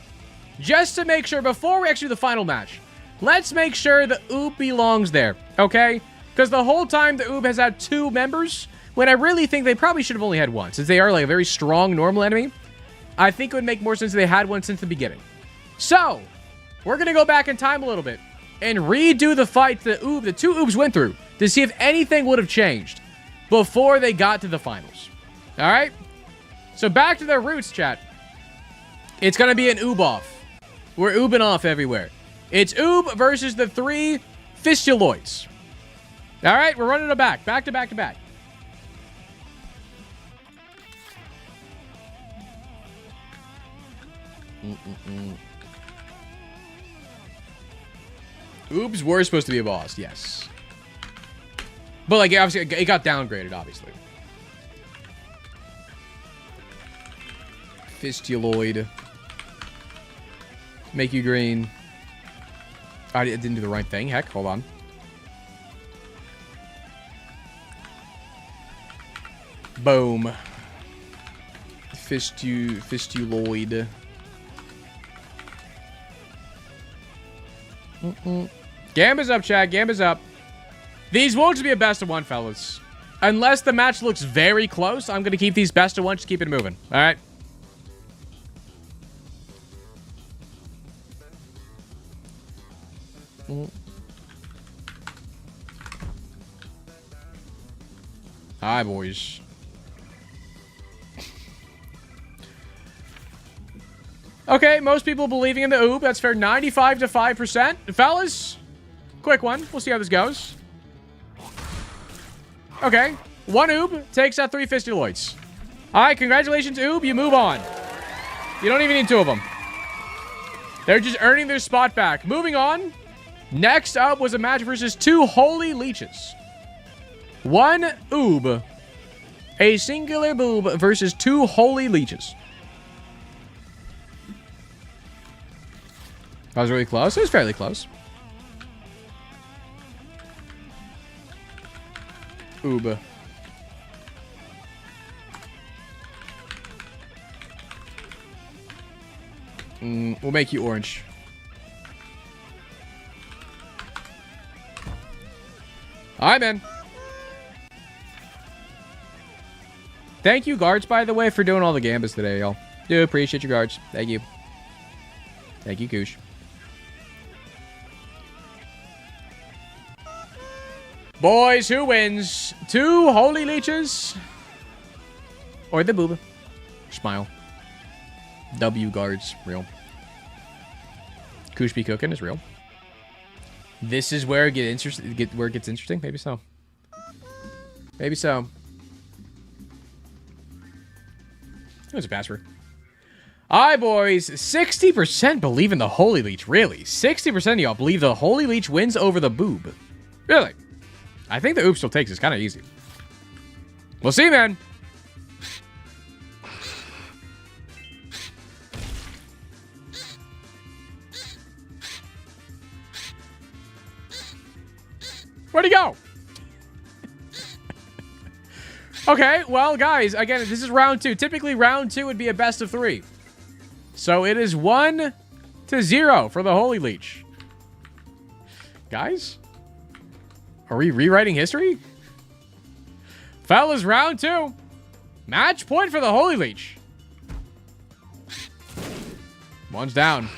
just to make sure, before we actually do the final match, let's make sure the oob belongs there, okay? Because the whole time the oob has had 2 members, when I really think they probably should have only had 1, since they are like a very strong normal enemy. I think it would make more sense if they had 1 since the beginning. So, we're going to go back in time a little bit and redo the fight the 2 oobs went through to see if anything would have changed before they got to the finals. All right? So back to their roots, chat. It's going to be an oob off. We're oobing off everywhere. It's oob versus the 3 fistuloids. All right? We're running it back. Back to back to back. Oobs were supposed to be a boss, yes. But, like, obviously, it got downgraded, obviously. Fistuloid. Make you green. I didn't do the right thing. Heck, hold on. Boom. Fistuloid. Gamba's up, chat. Gamba's up. These won't just be a best of 1, fellas. Unless the match looks very close, I'm going to keep these best of 1. Just keep it moving. All right? Hi, boys. Okay, most people believing in the oob. That's fair. 95 to 5%. Fellas, quick one. We'll see how this goes. Okay. One oob takes out 3 fistuloids. All right, congratulations, oob. You move on. You don't even need 2 of them. They're just earning their spot back. Moving on. Next up was a match versus 2 holy leeches. 1 oob. A singular boob versus 2 holy leeches. That was really close. It was fairly close. Oob. We'll make you orange. Alright, man. Thank you, guards, by the way, for doing all the gambits today, y'all. Do appreciate your guards. Thank you. Thank you, Koosh. Boys, who wins? 2 holy leeches? Or the boob? Smile. W guards, real. Koosh be cooking is real. This is where it gets interesting. Maybe so. Maybe so. There's a password. Alright, boys. 60% believe in the holy leech. Really? 60% of y'all believe the holy leech wins over the boob. Really? I think the oob still takes. It's kind of easy. We'll see, man. Where'd he go? Okay, well, guys, again, this is round 2. Typically, round 2 would be a best of 3. So it is 1-0 for the holy leech. Guys? Are we rewriting history? Fellas, round 2. Match point for the holy leech. One's down.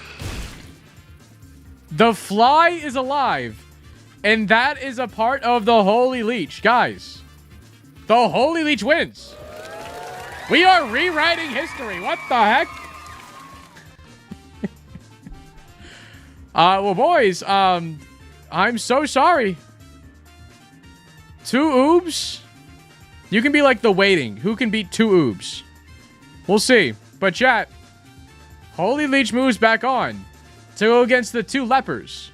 The fly is alive. And that is a part of the holy leech. Guys, the holy leech wins. We are rewriting history. What the heck? Well, boys, I'm so sorry. 2 oobs? You can be like the waiting. Who can beat 2 oobs? We'll see. But chat, holy leech moves back on to go against the 2 lepers.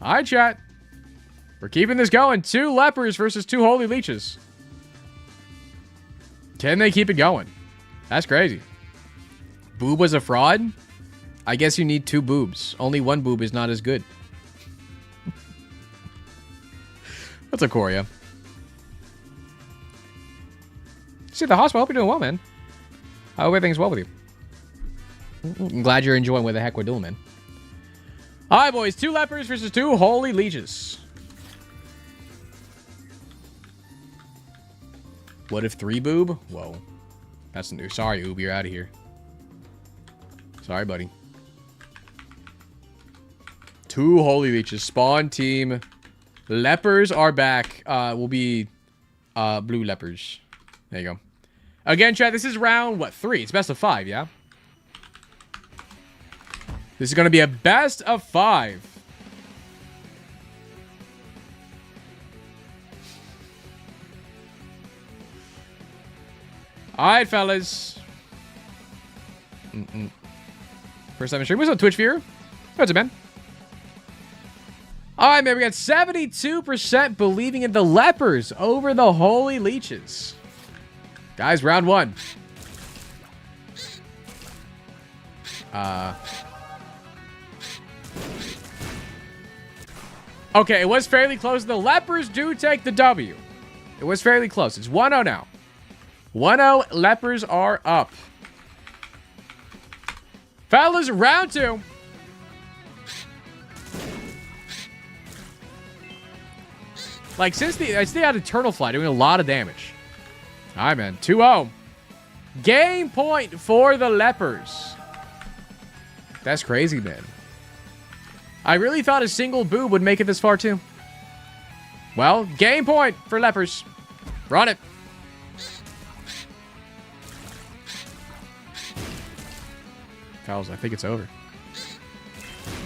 All right, chat. We're keeping this going. 2 lepers versus 2 holy leeches. Can they keep it going? That's crazy. Boob was a fraud? I guess you need 2 boobs. Only 1 boob is not as good. What's up, Korea? See, the hospital. I hope you're doing well, man. I hope everything's well with you. I'm glad you're enjoying what the heck we're doing, man. All right, boys. 2 lepers versus 2 holy leeches. What if 3 boob? Whoa. That's new. Sorry, Oob. You're out of here. Sorry, buddy. 2 holy leeches. Spawn team. Lepers are back. Will be blue lepers. There you go. Again, chat, this is round, what, 3? It's best of 5, yeah? This is going to be a best of 5. Alright, fellas. First time in stream. What's up, Twitch viewer? What's up, man? Alright, man. We got 72% believing in the lepers over the holy leeches. Guys, round 1. Okay, it was fairly close. The lepers do take the W. It was fairly close. It's 1-0 now. 1-0. Lepers are up. Fellas, round 2. Like, since they had Eternal Fly doing a lot of damage. All right, man. 2-0. Game point for the lepers. That's crazy, man. I really thought a single boob would make it this far, too. Well, game point for lepers. Run it. Fellas, I think it's over.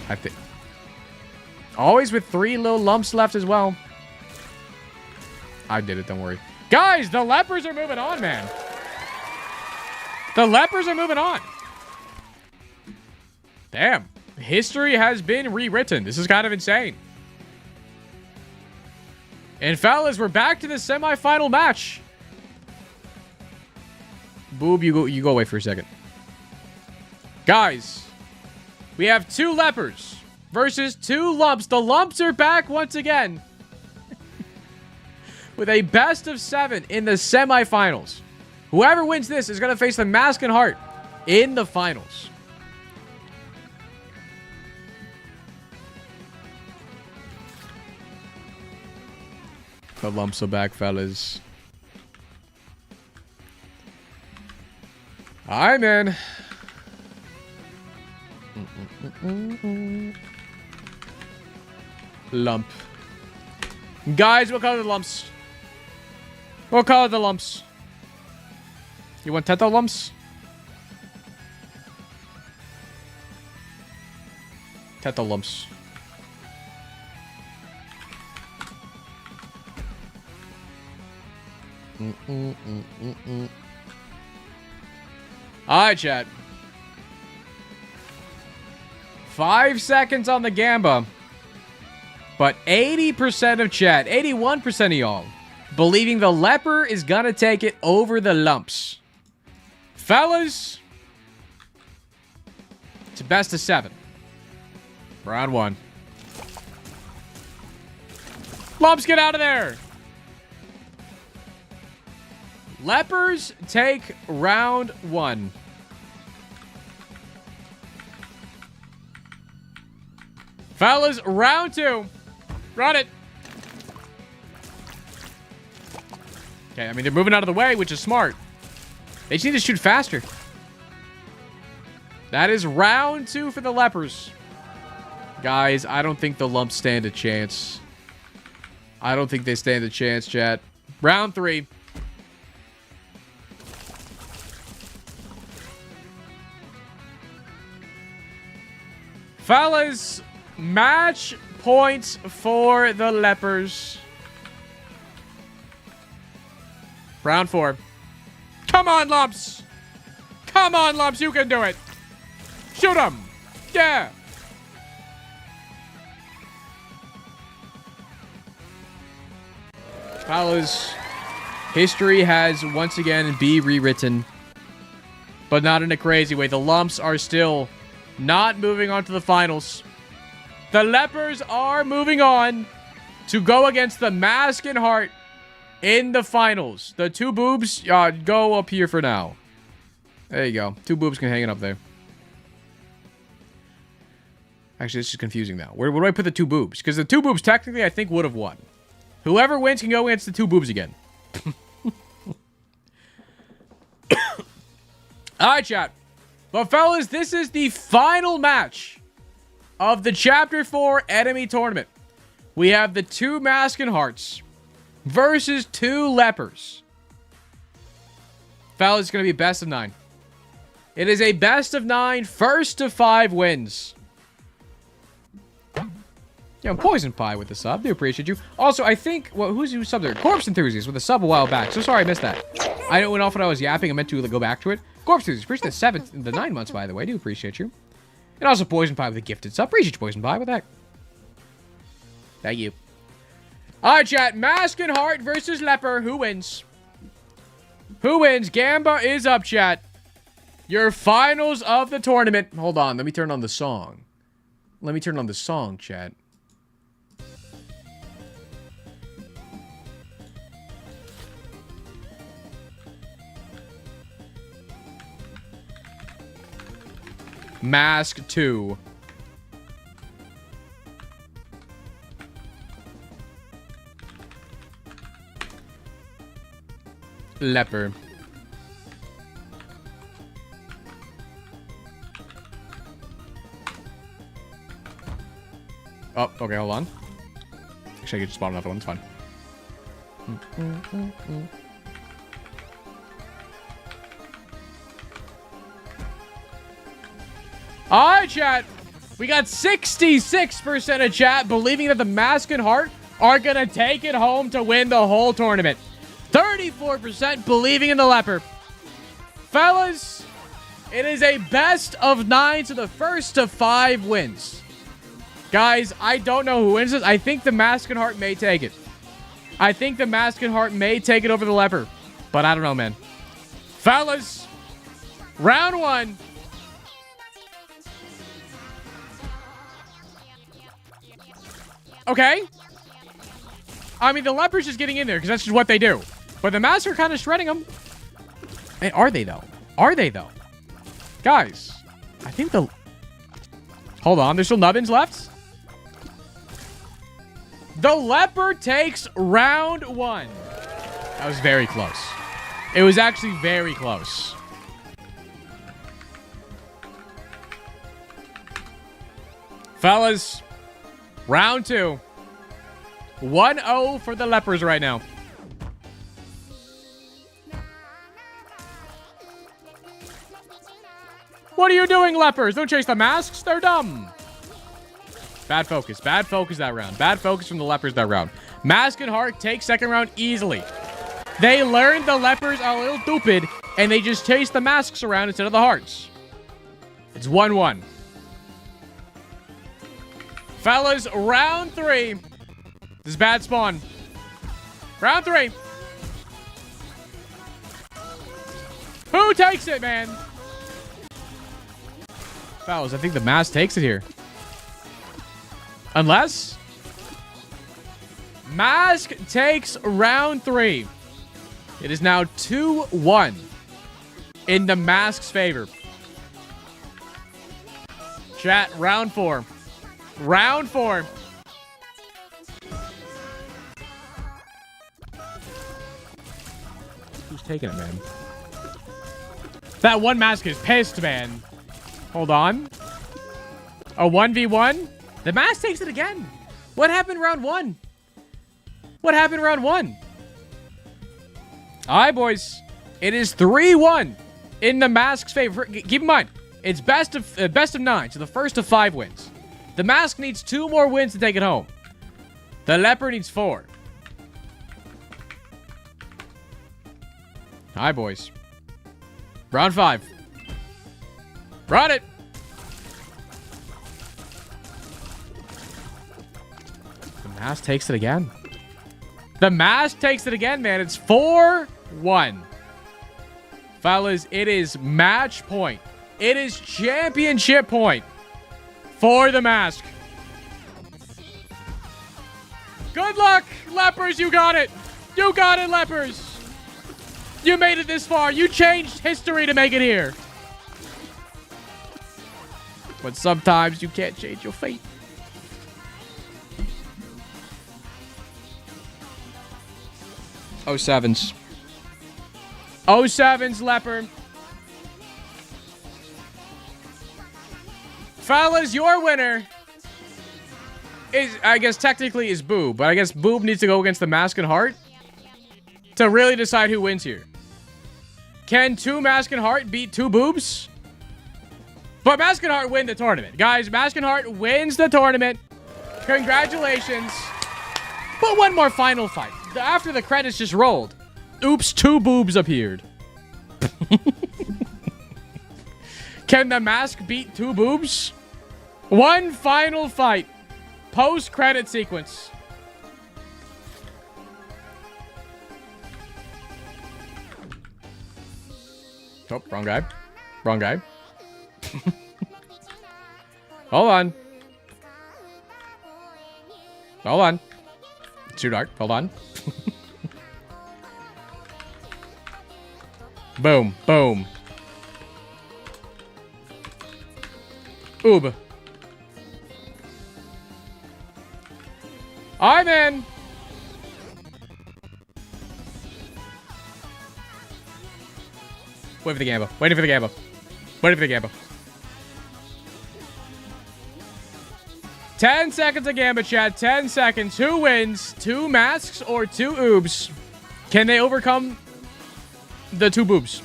I think. Always with 3 little lumps left as well. I did it, don't worry. Guys, the lepers are moving on, man. The lepers are moving on. Damn. History has been rewritten. This is kind of insane. And fellas, we're back to the semifinal match. Boob, you go away for a second. Guys, we have 2 lepers versus 2 lumps. The lumps are back once again. With a best of 7 in the semifinals. Whoever wins this is going to face the Mask and Heart in the finals. The lumps are back, fellas. Alright, man. Lump. Guys, we'll call it the lumps. We'll call it the lumps. You want Teto lumps? Teto lumps. Alright, chat. 5 seconds on the Gamba. But 80% of chat, 81% of y'all, believing the leper is gonna take it over the lumps. Fellas, it's a best of 7. Round 1. Lumps, get out of there! Lepers take round 1. Fellas, round 2. Run it. Okay, I mean, they're moving out of the way, which is smart. They just need to shoot faster. That is round 2 for the lepers. Guys, I don't think the lumps stand a chance. I don't think they stand a chance, chat. Round 3. Fellas, match points for the lepers. Round 4. Come on, lumps. Come on, lumps. You can do it. Shoot them. Yeah. Fellas, history has once again been rewritten, but not in a crazy way. The lumps are still not moving on to the finals. The lepers are moving on to go against the Mask and Heart in the finals. The 2 boobs go up here for now. There you go. 2 boobs can hang it up there. Actually, this is confusing now. Where do I put the 2 boobs? Because the 2 boobs technically I think would have won. Whoever wins can go against the 2 boobs again. Alright, chat. But fellas, this is the final match of the Chapter 4 Enemy Tournament. We have the 2 Mask and Hearts versus 2 lepers. Fellas, it's going to be best of 9. It is a best of 9, first to 5 wins. Yo, Poison Pie with the sub. Do appreciate you. Also, I think, well, who's subbed there? Corpse Enthusiast with a sub a while back. So sorry I missed that. I know when off when I was yapping, I meant to go back to it. Corpse Enthusiast, appreciate the 9 months, by the way. Do appreciate you. And also Poison Pie with a gifted sub. Appreciate you, Poison Pie. What the heck? Thank you. Alright, chat. Mask and Heart versus Leper. Who wins? Who wins? Gamba is up, chat. Your finals of the tournament. Hold on. Let me turn on the song. Let me turn on the song, chat. Mask 2. Leper. Oh, okay, hold on. Actually, I could just spawn another one. It's fine. All right, chat. We got 66% of chat believing that the Mask and Heart are going to take it home to win the whole tournament. 34% believing in the Leper. Fellas, it is a best of 9 to the first to 5 wins. Guys, I don't know who wins this. I think the Mask and Heart may take it. I think the Mask and Heart may take it over the Leper. But I don't know, man. Fellas, round 1. Okay. I mean, the Leper's just getting in there because that's just what they do. But the Masks are kind of shredding them. And are they, though? Are they, though? Guys, I think the... Hold on. There's still nubbins left. The Leper takes round 1. That was very close. It was actually very close. Fellas, round 2. 1-0 for the Lepers right now. What are you doing, Lepers? Don't chase the Masks. They're dumb. Bad focus. Bad focus that round. Bad focus from the Lepers that round. Mask and Heart take second round easily. They learned the Lepers are a little stupid, and they just chase the Masks around instead of the Hearts. It's 1-1. Fellas, round 3. This is bad spawn. Round 3. Who takes it, man? Fellas, I think the Mask takes it here. Unless... Mask takes round 3. It is now 2-1 in the Mask's favor. Chat, round 4. Round 4. Who's taking it, man? That one Mask is pissed, man. Hold on. A 1v1? The Mask takes it again. What happened round 1? What happened round 1? All right, boys. It is 3-1 in the Mask's favor. Keep in mind, it's best of 9, so the first of 5 wins. The Mask needs 2 more wins to take it home. The Leper needs 4. All right, boys. Round 5. Run it. The Mask takes it again. The Mask takes it again, man. It's 4-1. Fellas, it is match point. It is championship point for the Mask. Good luck, Lepers. You got it. You got it, Lepers. You made it this far. You changed history to make it here. But sometimes you can't change your fate. Oh, sevens. Oh, sevens, Leper. Fellas, your winner is, I guess, technically is Boob. But I guess Boob needs to go against the Mask and Heart to really decide who wins here. Can 2 Mask and Heart beat 2 Boobs? But Mask and Heart win the tournament. Guys, Mask and Heart wins the tournament. Congratulations. But one more final fight. After the credits just rolled. Oops, 2 boobs appeared. Can the Mask beat 2 boobs? One final fight. Post-credit sequence. Oh, wrong guy. Wrong guy. Hold on. Hold on. It's too dark. Hold on. Boom. Boom. Oob. Alright, man. Wait for the gamble. Waiting for the gamble. Waiting for the gamble. 10 seconds of gambit, chat. 10 seconds. Who wins? 2 Masks or 2 Oobs? Can they overcome the 2 boobs?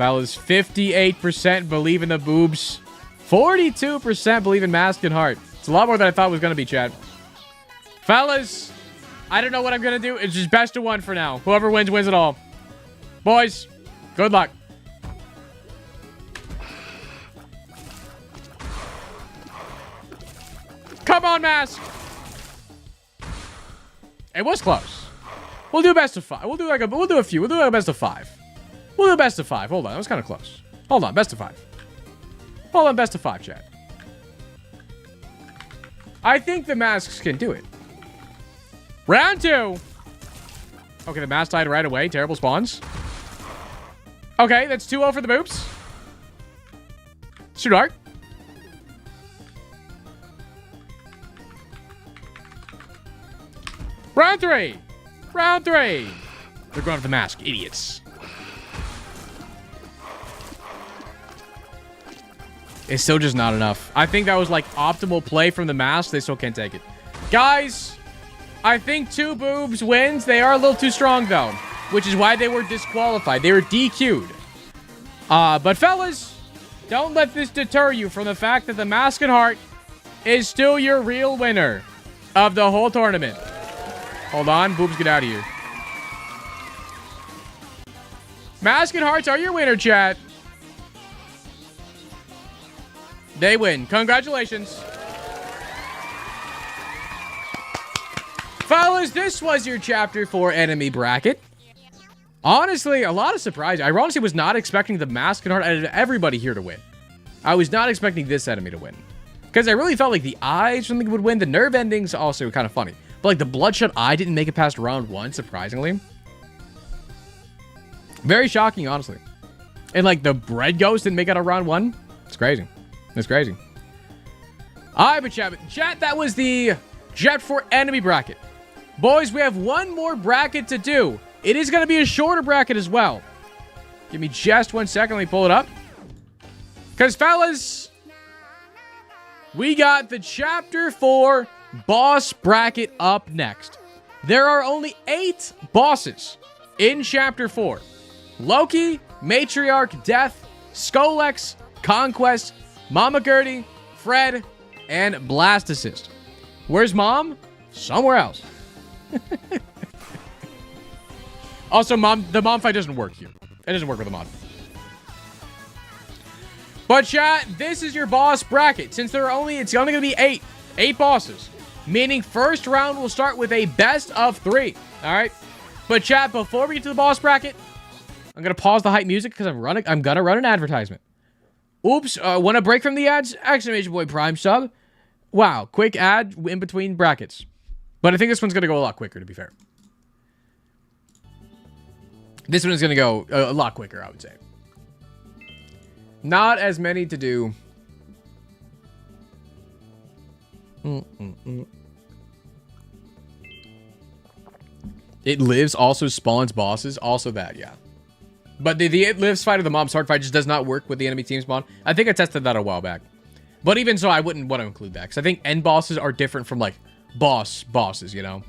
Fellas, 58% believe in the boobs. 42% believe in mask and heart. It's a lot more than I thought was going to be, chat. Fellas, I don't know what I'm going to do. It's just best of one for now. Whoever wins, wins it all. Boys, good luck. Come on, mask. It was close. We'll do best of 5. We'll do a few. We'll do a best of 5. We'll do best of 5. Hold on, that was kind of close. Hold on, best of 5. Hold on, best of 5, chat. I think the masks can do it. Round 2. Okay, the mask died right away. Terrible spawns. Okay, that's 2-0 for the boobs. It's too dark. Round 3. Round 3. They're going for the mask. Idiots. It's still just not enough. I think that was like optimal play from the mask. They still can't take it. Guys, I think 2 boobs wins. They are a little too strong though, which is why they were disqualified. They were DQ'd. But fellas, don't let this deter you from the fact that the mask and heart is still your real winner of the whole tournament. Hold on, boobs, get out of here. Mask and hearts are your winner, chat. They win. Congratulations. Fellas, this was your Chapter 4 enemy bracket. Honestly, a lot of surprise. I honestly was not expecting the mask and heart out of everybody here to win. I was not expecting this enemy to win. Because I really felt like the eyes something would win. The nerve endings also kind of funny. But like the bloodshot eye didn't make it past round 1, surprisingly. Very shocking, honestly. And like the bread ghost didn't make it out of round 1. It's crazy. It's crazy. Alright, but chat, that was the Chapter 4 enemy bracket. Boys, we have one more bracket to do. It is going to be a shorter bracket as well. Give me just 1 second. Let me pull it up. Because, fellas, we got the Chapter 4 boss bracket up next. There are only 8 bosses in Chapter 4. Loki, Matriarch, Death, Skolex, Conquest, Mama Gertie, Fred, and Blastocyst. Where's Mom? Somewhere else. Also, the mom fight doesn't work here. It doesn't work with the mod. But chat, this is your boss bracket. Since it's only going to be 8 bosses. Meaning first round will start with a best of 3. All right. But chat, before we get to the boss bracket, I'm going to pause the hype music because I'm going to run an advertisement. Oops, want a break from the ads? Exclamation point Prime sub. Wow, quick ad in between brackets. But I think this one's going to go a lot quicker, to be fair. This one is going to go a lot quicker, I would say. Not as many to do. It lives also spawns bosses. Also that, yeah. But the It Lives fight of the Mob's Heart fight just does not work with the enemy team spawn. I think I tested that a while back. But even so, I wouldn't want to include that. Because I think end bosses are different from, like, bosses, you know?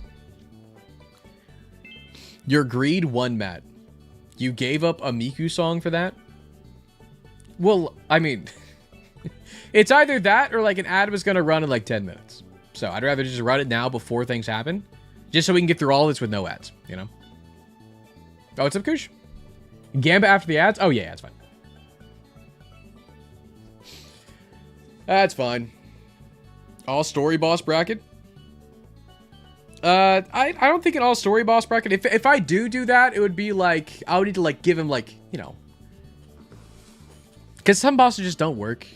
Your greed won, Matt. You gave up a Miku song for that? Well, I mean... it's either that or, like, an ad was going to run in, like, 10 minutes. So, I'd rather just run it now before things happen. Just so we can get through all this with no ads, you know? Oh, what's up, Kush? Gambit after the ads? Oh, yeah, that's fine. That's fine. All story boss bracket? I don't think an all story boss bracket. If I do that, it would be like, I would need to like give him like, you know. Because some bosses just don't work.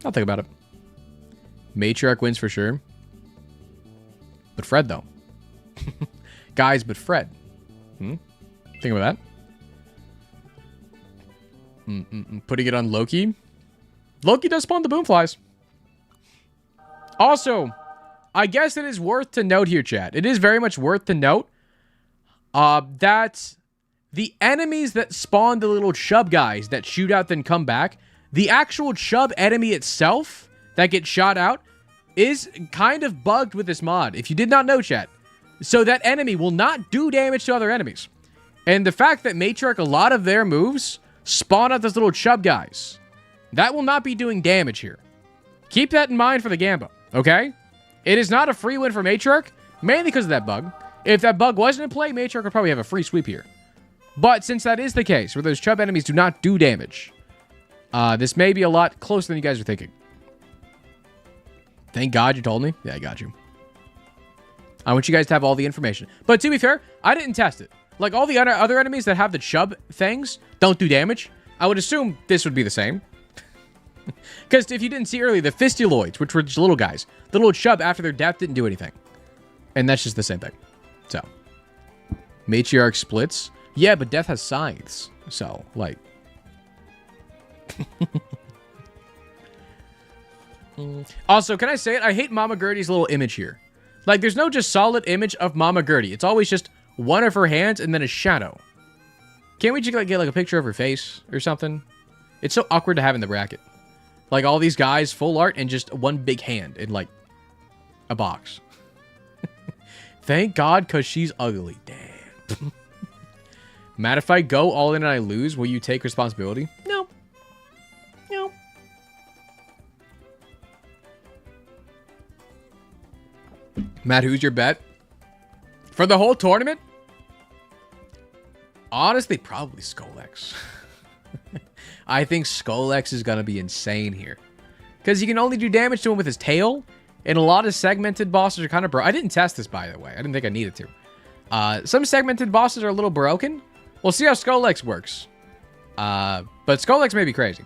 I'll think about it. Matriarch wins for sure. But Fred, though. Guys, but Fred. Think about that. Putting it on Loki. Loki does spawn the Boomflies. Also, I guess it is worth to note here, chat. It is very much worth to note that the enemies that spawn the little chub guys that shoot out then come back, the actual chub enemy itself that gets shot out is kind of bugged with this mod. If you did not know, chat. So that enemy will not do damage to other enemies. And the fact that Matriarch, a lot of their moves spawn out those little chub guys. That will not be doing damage here. Keep that in mind for the Gamba, okay? It is not a free win for Matriarch, mainly because of that bug. If that bug wasn't in play, Matriarch would probably have a free sweep here. But since that is the case, where those chub enemies do not do damage, this may be a lot closer than you guys are thinking. Thank God you told me. Yeah, I got you. I want you guys to have all the information. But to be fair, I didn't test it. Like, all the other enemies that have the chub things don't do damage. I would assume this would be the same. Because if you didn't see earlier, the fistuloids, which were just little guys, the little chub after their death didn't do anything. And that's just the same thing. So, Matriarch splits. Yeah, but death has scythes. So, like... Also, can I say it? I hate Mama Gertie's little image here. Like, there's no just solid image of Mama Gertie. It's always just one of her hands and then a shadow. Can't we just like, get like a picture of her face or something? It's so awkward to have in the bracket. Like all these guys, full art, and just one big hand in like a box. Thank God, because she's ugly. Damn. Matt, if I go all in and I lose, will you take responsibility? No. No. Matt, who's your bet? For the whole tournament? Honestly, probably Skolex. I think Skolex is going to be insane here. Because you can only do damage to him with his tail. And a lot of segmented bosses are kind of I didn't test this, by the way. I didn't think I needed to. Some segmented bosses are a little broken. We'll see how Skolex works. But Skolex may be crazy.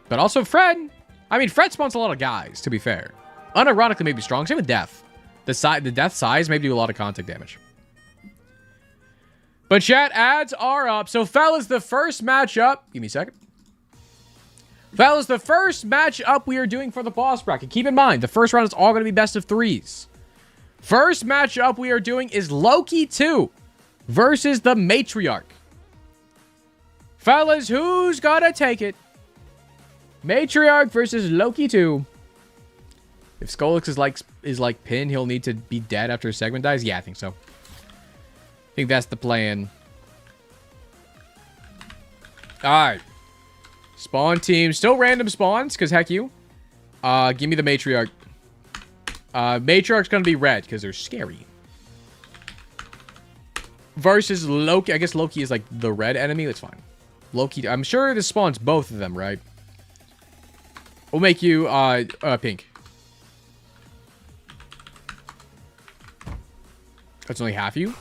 But also Fred. I mean, Fred spawns a lot of guys, to be fair. Unironically, maybe strong. Same with Death. The Death size may do a lot of contact damage. But chat, ads are up. So, fellas, the first matchup... Give me a second. Fellas, the first matchup we are doing for the boss bracket. Keep in mind, the first round is all going to be best of threes. First matchup we are doing is Loki 2 versus the Matriarch. Fellas, who's gonna take it? Matriarch versus Loki 2. If Skolex is like Pin, he'll need to be dead after a segment dies. Yeah, I think so. I think that's the plan. Alright. Spawn team. Still random spawns, because heck you. Give me the Matriarch. Matriarch's gonna be red, because they're scary. Versus Loki. I guess Loki is like the red enemy. That's fine. Loki. I'm sure this spawns both of them, right? We'll make you pink. That's only half you.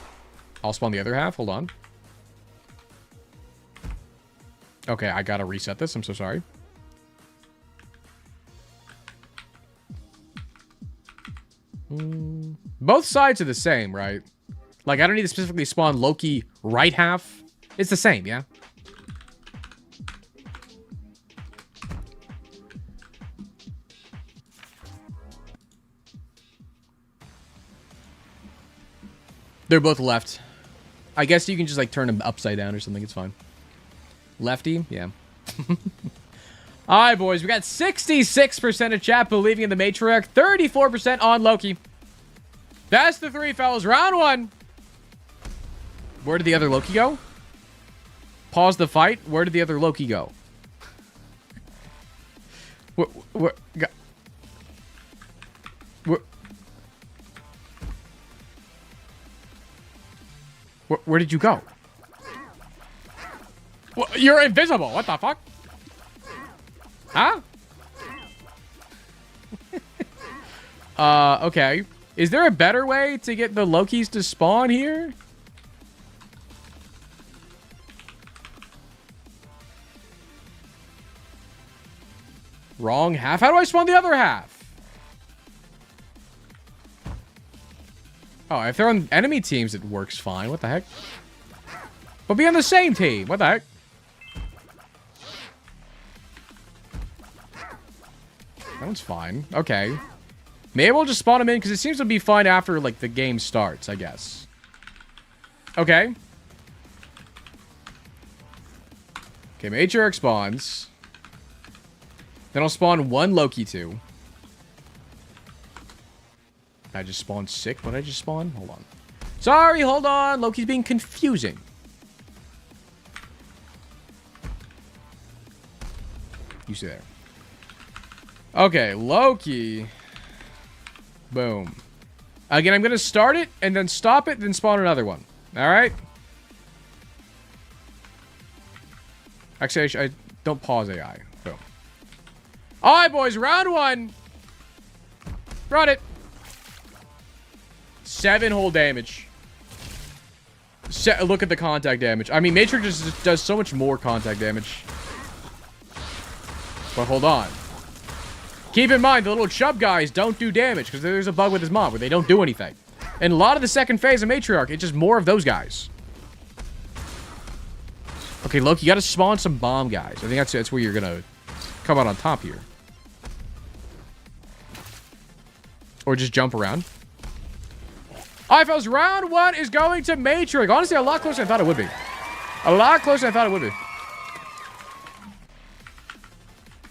I'll spawn the other half. Hold on. Okay, I gotta reset this. I'm so sorry. Both sides are the same, right? Like, I don't need to specifically spawn Loki right half. It's the same, yeah? They're both left. I guess you can just, like, turn them upside down or something. It's fine. Lefty? Yeah. Alright, boys. We got 66% of chat believing in the Matriarch. 34% on Loki. That's the three, fellas. Round one. Where did the other Loki go? Pause the fight. Where did the other Loki go? Where did you go? You're invisible. What the fuck? Huh? Okay. Is there a better way to get the Lokis to spawn here? Wrong half? How do I spawn the other half? Oh, if they're on enemy teams, it works fine. What the heck? But be on the same team. What the heck? That one's fine. Okay. Maybe we'll just spawn him in because it seems to be fine after, like, the game starts, I guess. Okay. Okay, Matriarch spawns. Then I'll spawn one Loki 2. I just spawned sick. What did I just spawn? Hold on. Sorry, hold on. Loki's being confusing. You stay there. Okay, Loki. Boom. Again, I'm going to start it and then stop it, then spawn another one. All right? Actually, I don't pause AI. Boom. All right, boys. Round 1. Run it. 7 whole damage. Look at the contact damage. I mean, Matrix just does so much more contact damage. But hold on. Keep in mind, the little chub guys don't do damage because there's a bug with his mob where they don't do anything. And a lot of the second phase of Matriarch, it's just more of those guys. Okay, Loki, you got to spawn some bomb guys. I think that's where you're going to come out on top here. Or just jump around. All right, fellas, round 1 is going to Matrix. Honestly, a lot closer than I thought it would be. A lot closer than I thought it would be.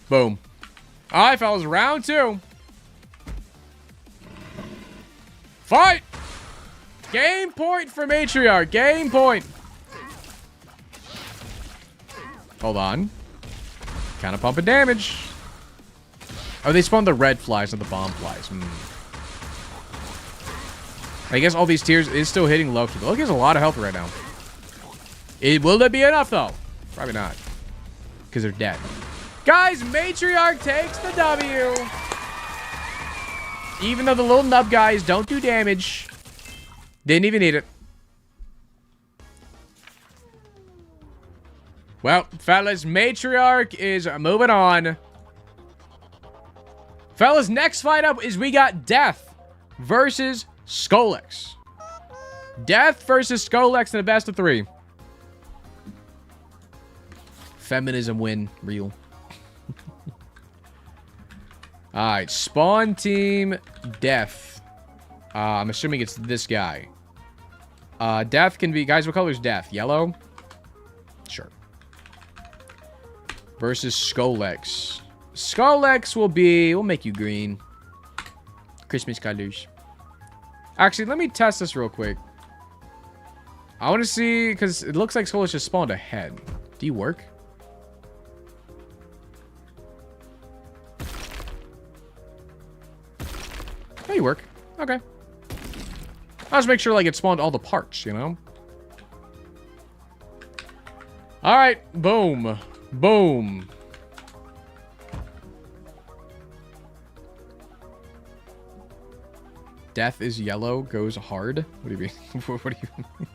Boom. All right, fellas, round 2. Fight! Game point for Matriarch. Game point. Hold on. Kind of pumping damage. Oh, they spawned the red flies, not the bomb flies. I guess all these tiers is still hitting Loki. Loki has a lot of health right now. Will it be enough, though? Probably not. Because they're dead. Guys, Matriarch takes the W. Even though the little nub guys don't do damage. Didn't even need it. Well, fellas, Matriarch is moving on. Fellas, next fight up is we got Death versus Skolex. Death versus Skolex in the best of 3. Feminism win. Real. Alright, spawn team Death. I'm assuming it's this guy. Death can be... Guys, what color is Death? Yellow? Sure. Versus Skolex. Skolex will be... We'll make you green. Christmas colors. Actually, let me test this real quick. I want to see... Because it looks like Skolex just spawned a head. Do you work? Oh, you work. Okay. I'll just make sure, like, it spawned all the parts, you know? Alright. Boom. Boom. Death is yellow, goes hard. What do you mean? What do you mean?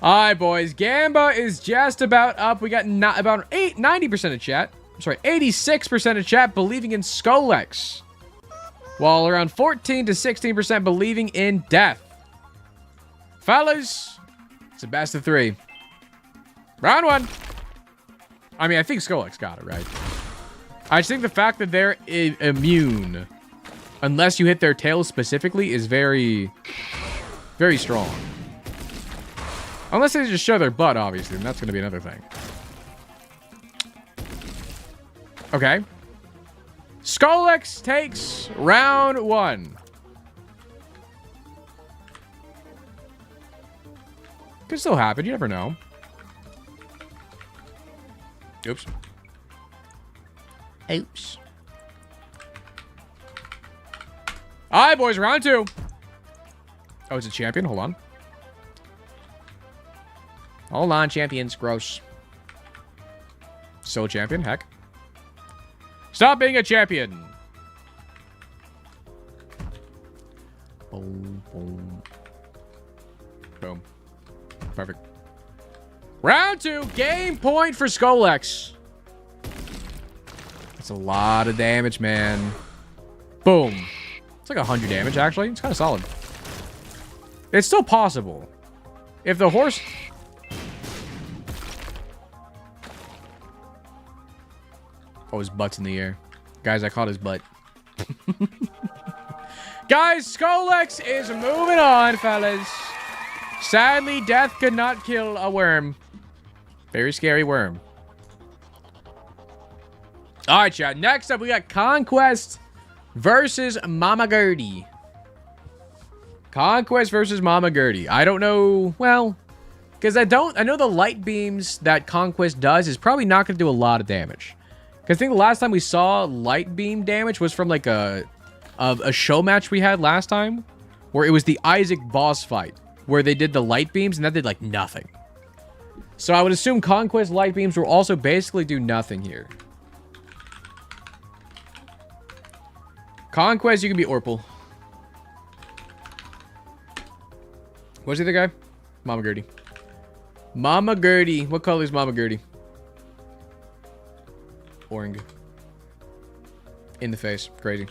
Alright, boys. Gamba is just about up. We got about 90% of chat. I'm sorry, 86% of chat believing in Skolex. While around 14 to 16% believing in Death. Fellas, it's a best of 3. Round 1. I mean, I think Skolex got it, right? I just think the fact that they're immune, unless you hit their tail specifically, is very, very strong. Unless they just show their butt, obviously, and that's going to be another thing. Okay. Skolex takes round 1. Could still happen. You never know. Oops. Oops. All right, boys. Round 2. Oh, it's a champion. Hold on. Hold on, champions. Gross. Still a champion. Heck. Stop being a champion. Boom, boom. Boom. Perfect. Round 2. Game point for Skolex. That's a lot of damage, man. Boom. It's like 100 damage, actually. It's kind of solid. It's still possible. If the horse... Oh, his butt's in the air. Guys, I caught his butt. Guys, Skolex is moving on, fellas. Sadly, Death could not kill a worm. Very scary worm. All right, chat. Next up, we got Conquest versus Mama Gertie. Conquest versus Mama Gertie. I don't know. Well, Because I know the light beams that Conquest does is probably not going to do a lot of damage. Because I think the last time we saw light beam damage was from like a show match we had last time. Where it was the Isaac boss fight. Where they did the light beams and that did like nothing. So I would assume Conquest light beams will also basically do nothing here. Conquest, you can be Orpal. What's the other guy? Mama Gertie. Mama Gertie. What color is Mama Gertie? Orange. In the face. Crazy.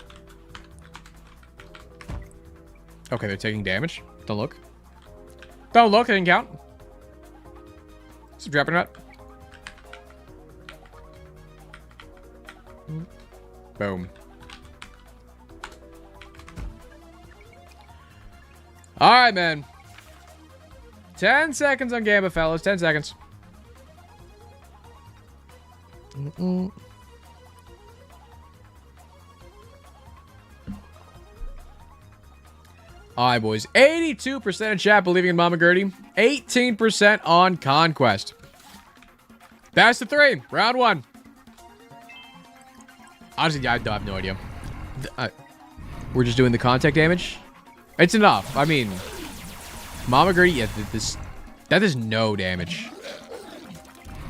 Okay, they're taking damage. Don't look. Don't look. It didn't count. Is it dropping or not? Boom. All right, man. 10 seconds on Gamba, fellas. 10 seconds. All right, boys. 82% of chat believing in Mama Gertie. 18% on Conquest. Best of 3. Round 1. Honestly, I have no idea. We're just doing the contact damage. It's enough. I mean, Mama Gertie, yeah, that is no damage.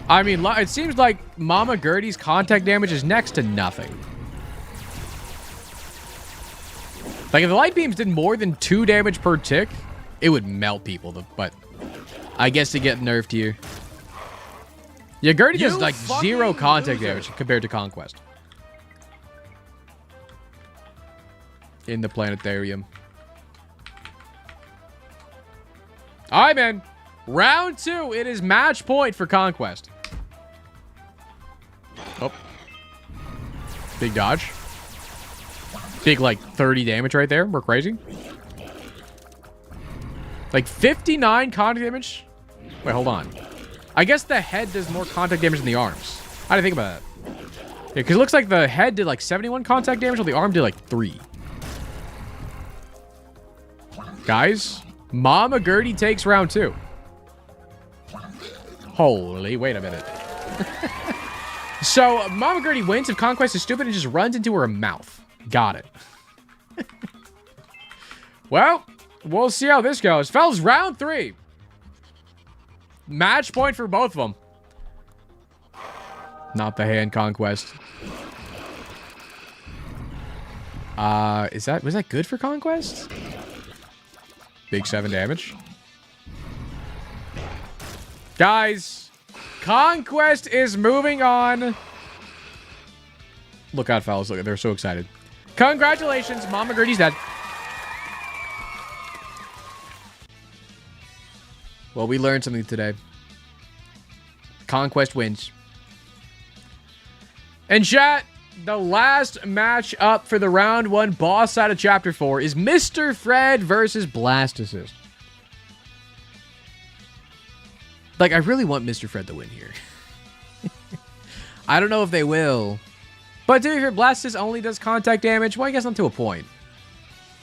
I mean, it seems like Mama Gertie's contact damage is next to nothing. Like, if the light beams did more than 2 damage per tick, it would melt people. But I guess they get nerfed here. Yeah, Gertie does, like, 0 contact damage compared to Conquest. In the planetarium. All right, man. Round 2. It is match point for Conquest. Oh. Big dodge. Big, like, 30 damage right there. We're crazy. Like, 59 contact damage? Wait, hold on. I guess the head does more contact damage than the arms. How do you think about that? Yeah, because it looks like the head did, like, 71 contact damage, while the arm did, like, 3. Guys, Mama Gertie takes round 2. Holy, wait a minute. So, Mama Gertie wins if Conquest is stupid and just runs into her mouth. Got it. Well, we'll see how this goes. Fellas, round 3. Match point for both of them. Not the hand, Conquest. Was that good for Conquest? Big 7 damage. Guys, Conquest is moving on. Look out, fellas. Look, they're so excited. Congratulations, Mama Gertie's dead. Well, we learned something today. Conquest wins. And chat, the last match up for the round 1 boss side of chapter 4 is Mr. Fred versus Blastocyst. Like, I really want Mr. Fred to win here. I don't know if they will. But to be fair, Blastocyst only does contact damage. Well, I guess not to a point.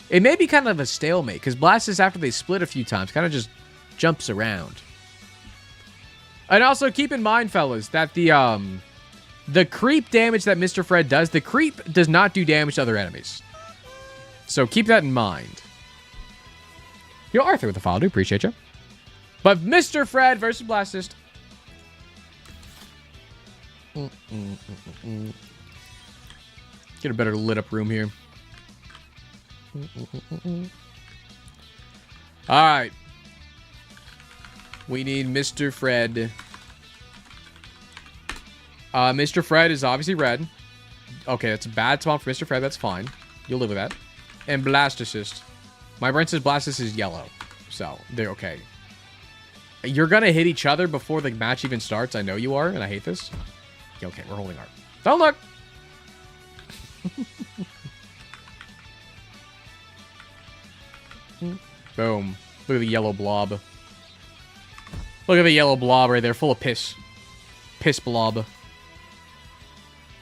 It may be kind of a stalemate, because Blastocyst, after they split a few times, kind of just jumps around. And also, keep in mind, fellas, that the creep damage that Mr. Fred does, the creep does not do damage to other enemies. So keep that in mind. Yo, Arthur with the follow, do appreciate you. But Mr. Fred versus Blastocyst. Get a better lit up room here. Alright. We need Mr. Fred. Mr. Fred is obviously red. Okay, that's a bad spawn for Mr. Fred. That's fine. You'll live with that. And Blastocyst. My brain says Blastocyst is yellow. So, they're okay. You're gonna hit each other before the match even starts. I know you are, and I hate this. Okay, we're holding our... Don't look! Boom. Look at the yellow blob. Look at the yellow blob right there, full of piss. Piss blob.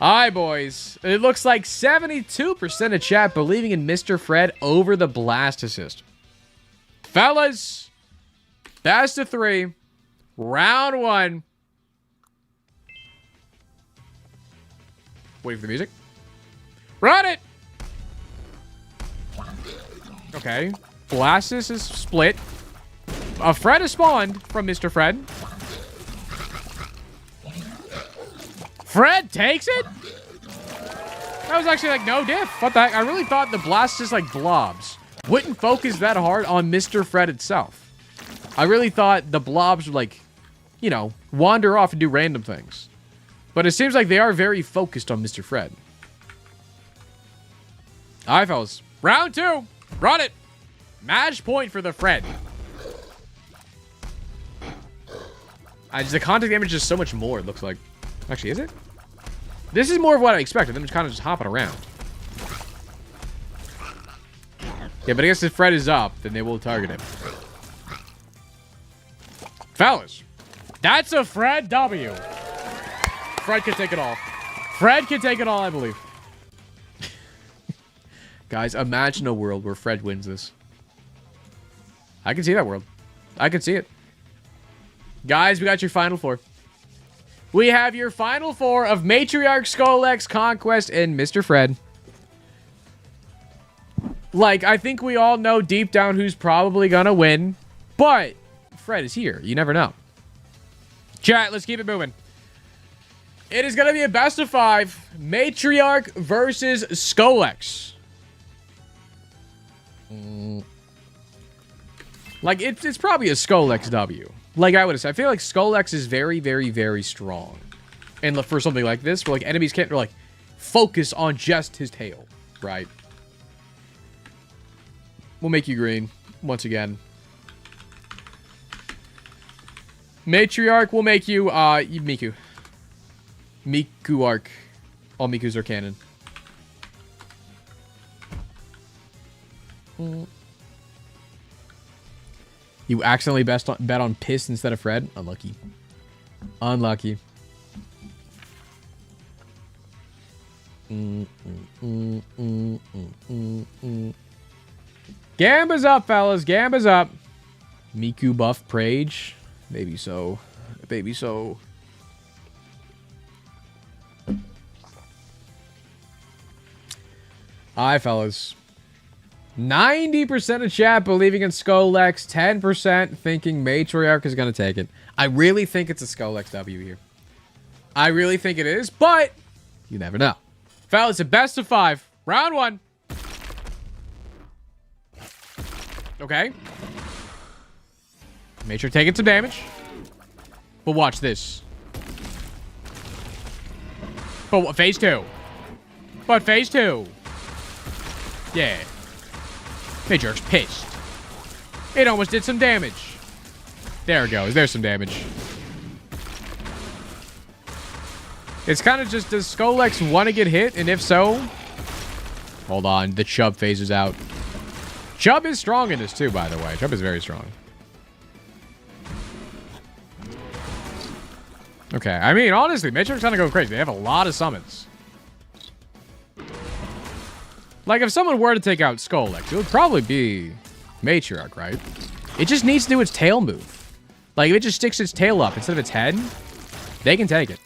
Alright, boys. It looks like 72% of chat believing in Mr. Fred over the Blastocyst. Fellas, best of 3. Round one. Waiting for the music. Run it! Okay. Blastus is split. A Fred is spawned from Mr. Fred. Fred takes it? That was actually like no diff. What the heck? I really thought the Blastus like blobs wouldn't focus that hard on Mr. Fred itself. I really thought the blobs would like, you know, wander off and do random things. But it seems like they are very focused on Mr. Fred. All right, fellas. Round two. Run it. Match point for the Fred. The contact damage is so much more, it looks like. Actually, is it? This is more of what I expected. Them just kind of just hopping around. Yeah, but I guess if Fred is up, then they will target him. Fellas, that's a Fred W. Fred can take it all. Fred can take it all, I believe. Guys, imagine a world where Fred wins this. I can see that world. I can see it. Guys, we got your final four. We have your final four of Matriarch, Skullx, Conquest, and Mr. Fred. Like, I think we all know deep down who's probably gonna win. But Fred is here. You never know. Chat, let's keep it moving. It is gonna be a best of 5. Matriarch versus Skullx. Like, it's probably a Skullx W. Like I would say, I feel like Skullx is very, very, very strong. And for something like this, where like enemies can't like focus on just his tail, right? We'll make you green once again. Matriarch will make you Miku. Miku arc. All Mikus are canon. You accidentally bet on Piss instead of Fred? Unlucky. Unlucky. Gamba's up, fellas. Gamba's up. Miku buff Prage. Maybe so. Maybe so. Alright, fellas. 90% of chat believing in Skullx, 10% thinking Matriarch is going to take it. I really think it's a Skullx W here. I really think it is, but you never know. Fellas, a best of 5. Round 1. Okay. Matriarch taking some damage. But watch this. But phase 2. But phase 2. Yeah. Matriarch's pissed. It almost did some damage. There it goes. There's some damage. It's kind of just, does Skullx want to get hit? And if so... Hold on. The Chubb phases out. Chubb is strong in this too, by the way. Chubb is very strong. Okay. I mean, honestly, Matriarch's kind of going crazy. They have a lot of summons. Like, if someone were to take out Skullx, it would probably be Matriarch, right? It just needs to do its tail move. Like, if it just sticks its tail up instead of its head, they can take it.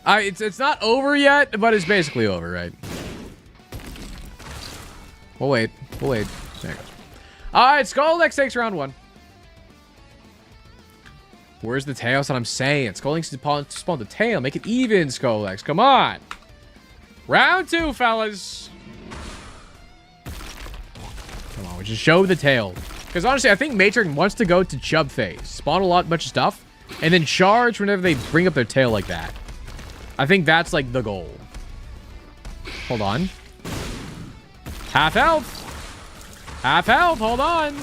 It's not over yet, but it's basically over, right? We'll wait. We'll wait. There it goes. Alright, Skullx takes round 1. Where's the tail? That's what I'm saying. Skullx spawn the tail. Make it even, Skullx. Come on. Round 2, fellas. Come on, we just show the tail. Because honestly, I think Matriarch wants to go to Chubb phase. Spawn a bunch of stuff. And then charge whenever they bring up their tail like that. I think that's like the goal. Hold on. Half health. Half health. Hold on.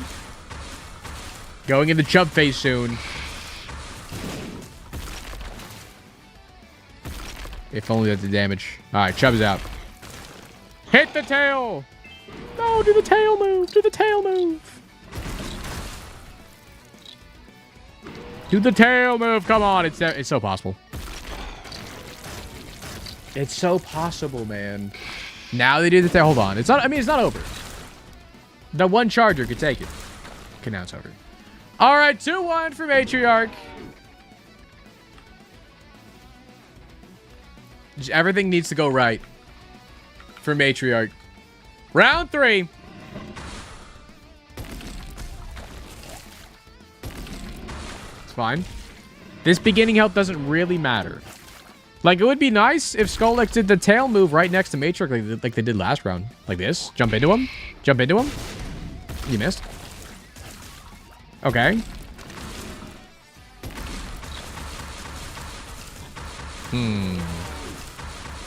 Going into Chubb phase soon. If only that did damage. Alright, Chubb's out. Hit the tail! No, do the tail move! Do the tail move! Do the tail move! Come on, it's so possible. It's so possible, man. Now they do the tail. Hold on. It's not, I mean, it's not over. The one charger could take it. Okay, now it's over. All right, 2-1 for Matriarch. Just everything needs to go right for Matriarch. Round 3. It's fine. This beginning health doesn't really matter. Like, it would be nice if Skullx did the tail move right next to Matriarch like they did last round. Like this. Jump into him. Jump into him. You missed. Okay.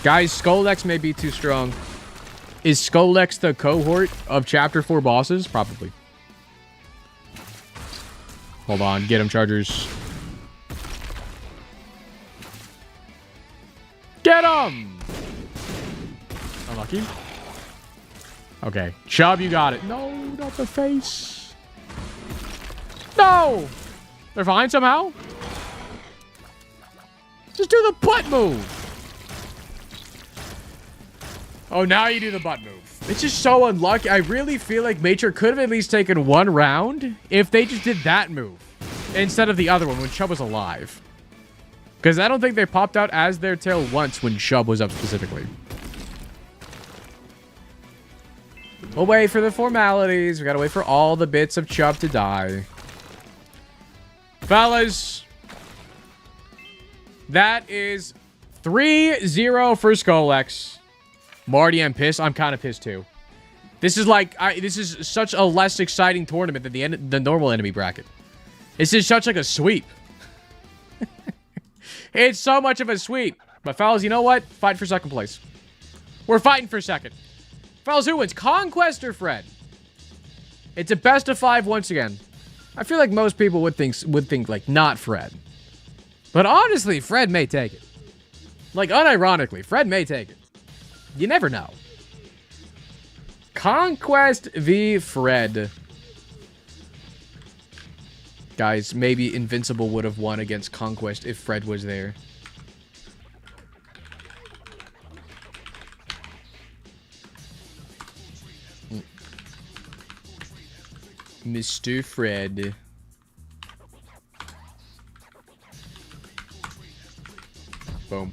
Guys, Skullx may be too strong. Is Skullx the cohort of Chapter 4 bosses? Probably. Hold on. Get him, Chargers. Get him! Unlucky. Okay. Chubb, you got it. No, not the face. No! They're fine somehow? Just do the butt move. Oh, now you do the butt move. It's just so unlucky. I really feel like Matriarch could have at least taken 1 round if they just did that move instead of the other one when Chubb was alive. Because I don't think they popped out as their tail once when Chubb was up specifically. We'll wait for the formalities. We gotta wait for all the bits of Chubb to die. Fellas, that is 3-0 for Skullx. Marty, I'm pissed. I'm kind of pissed too. This is like, this is such a less exciting tournament than the normal enemy bracket. This is such like a sweep. It's so much of a sweep. But fellas, you know what? Fight for second place. We're fighting for second. Fellas, who wins? Conquest or Fred? It's a best of 5 once again. I feel like most people would think like not Fred. But honestly, Fred may take it. Like unironically, Fred may take it. You never know. Conquest v Fred. Guys, maybe Invincible would have won against Conquest if Fred was there. Mr. Fred. Boom.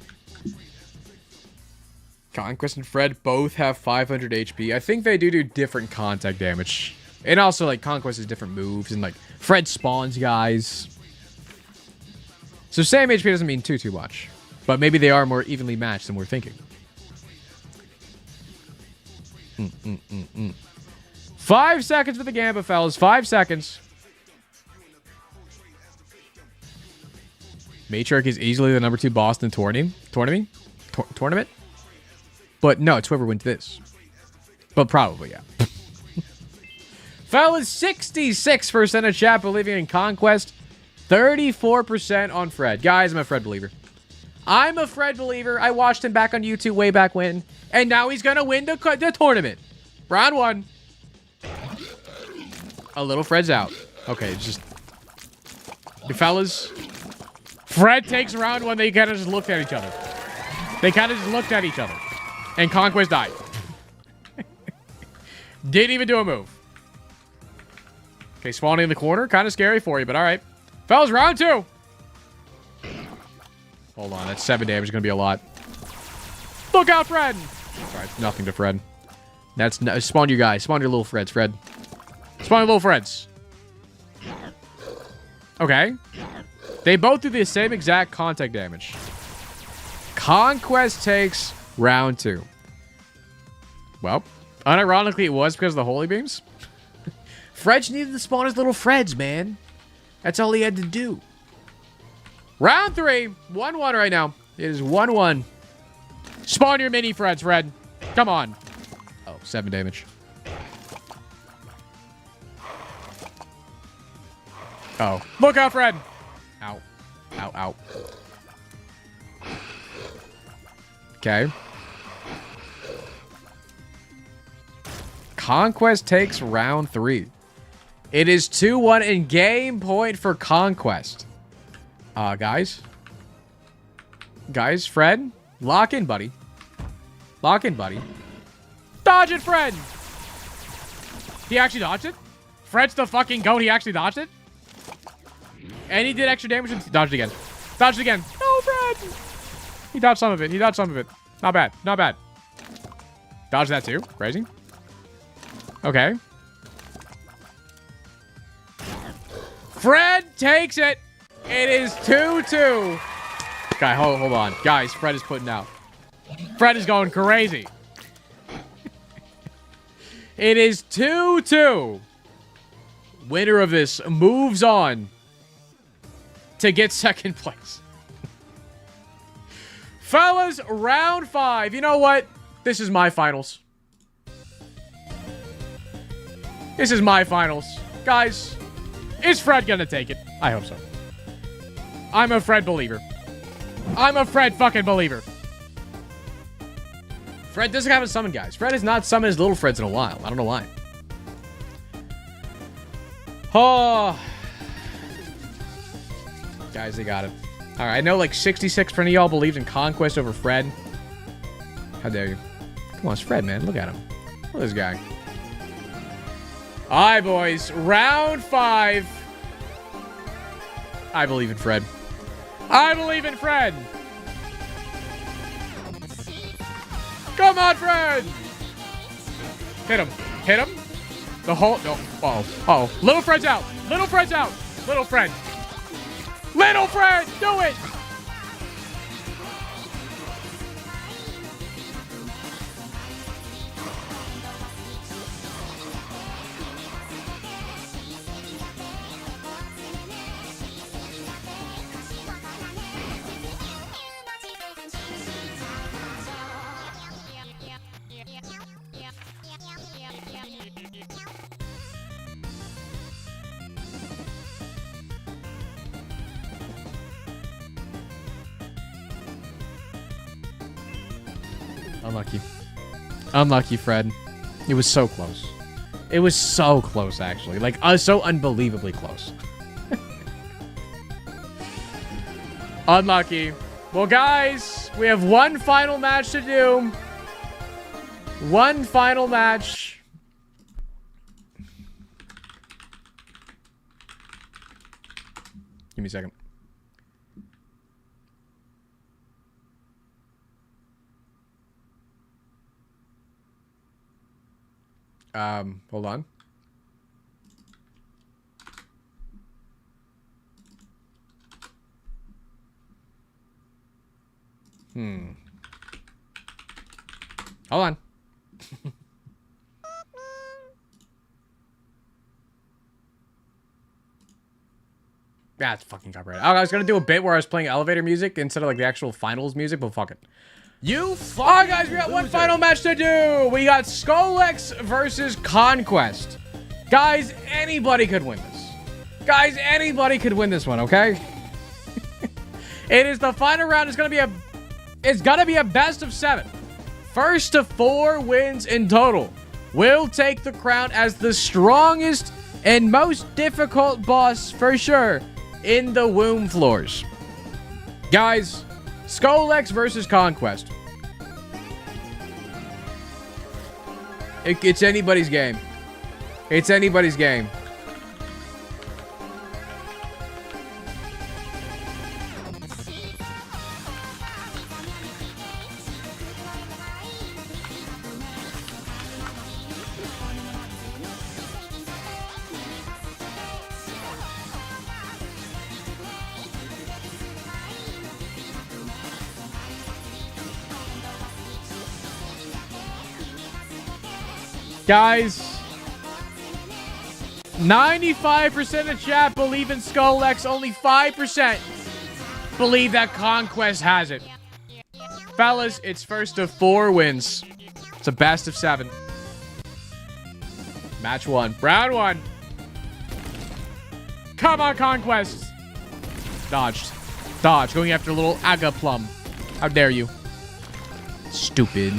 Conquest and Fred both have 500 HP. I think they do different contact damage. And also, like, Conquest has different moves. And, like, Fred spawns guys. So same HP doesn't mean too much. But maybe they are more evenly matched than we're thinking. 5 seconds for the Gamba, fellas. 5 seconds. Matriarch is easily the number 2 boss in the tournament? But no, it's whoever wins this. But probably, yeah. Fellas, 66% of chat believing in Conquest. 34% on Fred. Guys, I'm a Fred believer. I'm a Fred believer. I watched him back on YouTube way back when. And now he's going to win the tournament. Round 1. A little Fred's out. Okay, just... Fellas, Fred takes round 1. They kind of just looked at each other. And Conquest died. Didn't even do a move. Okay, spawning in the corner. Kind of scary for you, but all right. Fellas, round 2. Hold on. That's 7 damage. Going to be a lot. Look out, Fred. All right, nothing to Fred. That's spawn your guys. Spawn your little Freds, Fred. Spawn your little Freds. Okay. They both do the same exact contact damage. Conquest takes round 2. Well, unironically, it was because of the Holy Beams. Fred needed to spawn his little Freds, man. That's all he had to do. Round 3. 1-1 right now. It is 1-1. Spawn your mini Freds, Fred. Come on. Oh, 7 damage. Oh. Look out, Fred. Ow. Ow, ow. Okay. Conquest takes round 3. It is 2-1 in game point for Conquest. Guys. Guys, Fred. Lock in, buddy. Lock in, buddy. Dodge it, Fred! He actually dodged it? Fred's the fucking goat. He actually dodged it? And he did extra damage. Dodged again. Dodged again. No, Fred. He dodged some of it. He dodged some of it. Not bad. Not bad. Dodged that too. Crazy. Okay. Fred takes it. It is 2-2. Guy, hold on. Guys, Fred is putting out. Fred is going crazy. It is 2-2. Winner of this moves on to get second place. Fellas, round 5. You know what? This is my finals. This is my finals. Guys, is Fred gonna take it? I hope so. I'm a Fred believer. I'm a Fred fucking believer. Fred doesn't have a summon, guys. Fred has not summoned his little Freds in a while. I don't know why. Oh. Guys, they got it. All right, I know like 66% of y'all believed in Conquest over Fred. How dare you? Come on, it's Fred, man. Look at him. Look at this guy. All right, boys. Round 5. I believe in Fred. I believe in Fred. Come on, Fred. Hit him. Hit him. The whole... No. Uh-oh. Uh-oh. Little Fred's out. Little Fred's out. Little Fred. Little Fred. Do it. Unlucky. Unlucky, Fred. It was so close. It was so close, actually. Like, so unbelievably close. Unlucky. Well, guys, we have one final match to do. One final match. Give me a second. Hold on. Hold on. Yeah, it's fucking copyrighted. I was gonna do a bit where I was playing elevator music instead of like the actual finals music, but fuck it. You fucking Alright, guys, we got one final match to do. We got Skolex versus Conquest. Guys, anybody could win this. Guys, anybody could win this one, okay? It is the final round. It's gonna be a best of 7. First to 4 wins in total will take the crown as the strongest and most difficult boss for sure in the womb floors. Guys, Skolex versus Conquest. It's anybody's game. It's anybody's game. Guys, 95% of chat believe in Skolex. Only 5% believe that Conquest has it. Fellas, it's first of 4 wins. It's a best of 7. Match 1. Round 1. Come on, Conquest. Dodged. Dodge. Going after a little Aga Plum. How dare you? Stupid.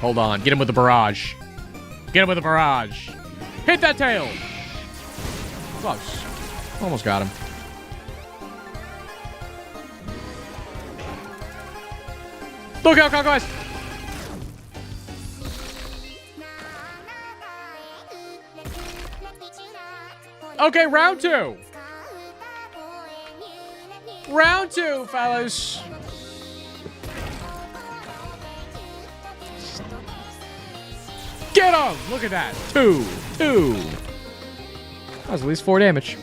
Hold on. Get him with the barrage. Get him with the barrage. Hit that tail. Close. Almost got him. Look out, Conquest. Okay, round 2. Round 2, fellas. Get him! Look at that. 2. That was at least 4 damage.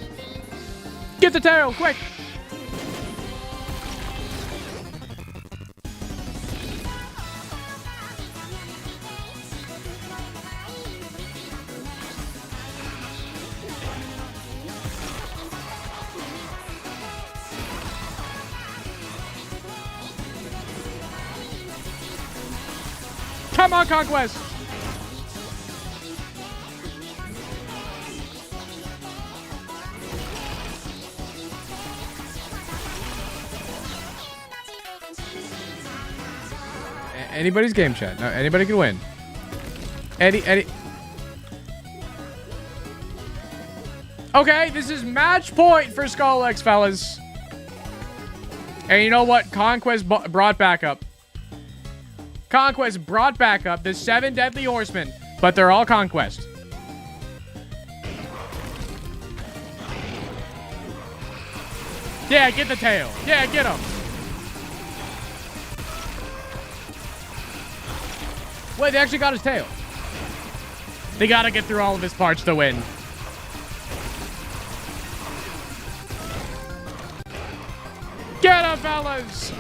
Get the tail, quick! Come on, Conquest! Anybody's game chat. No, anybody can win. Eddie. Okay, this is match point for Skull-X, fellas. And you know what? Conquest brought back up. Conquest brought back up the 7 Deadly Horsemen, but they're all Conquest. Yeah, get the tail. Yeah, get him. Wait, they actually got his tail. They gotta get through all of his parts to win. Get him, fellas!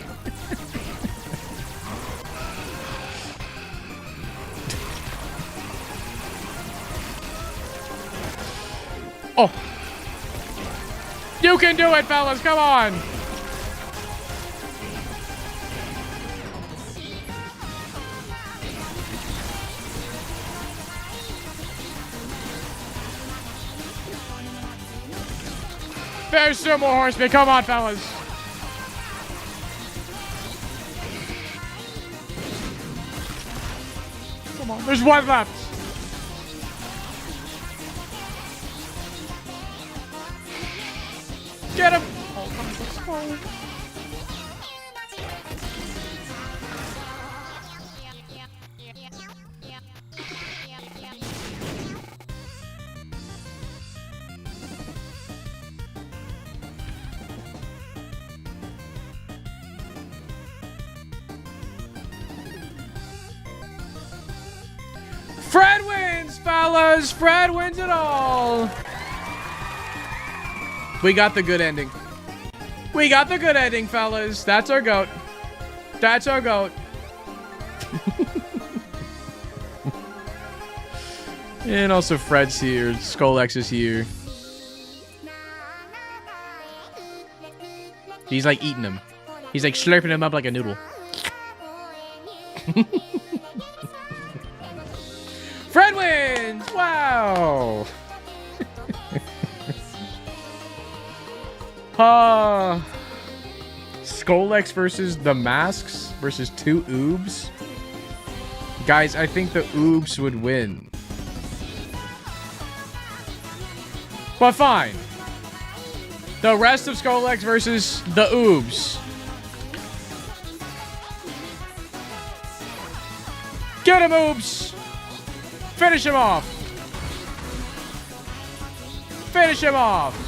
Oh. You can do it, fellas. Come on. There's still more horsemen. Come on, fellas. Come on. There's one left. Get him. Oh, Fred wins, fellas. Fred wins it all. We got the good ending. We got the good ending, fellas. That's our goat. That's our goat. And also Fred's here. Skull-X is here. He's like eating him. He's like slurping him up like a noodle. Fred wins! Wow! Skull-X versus the Masks versus 2 Oobs. Guys, I think the Oobs would win. But fine. The rest of Skull-X versus the Oobs. Get him, Oobs! Finish him off! Finish him off!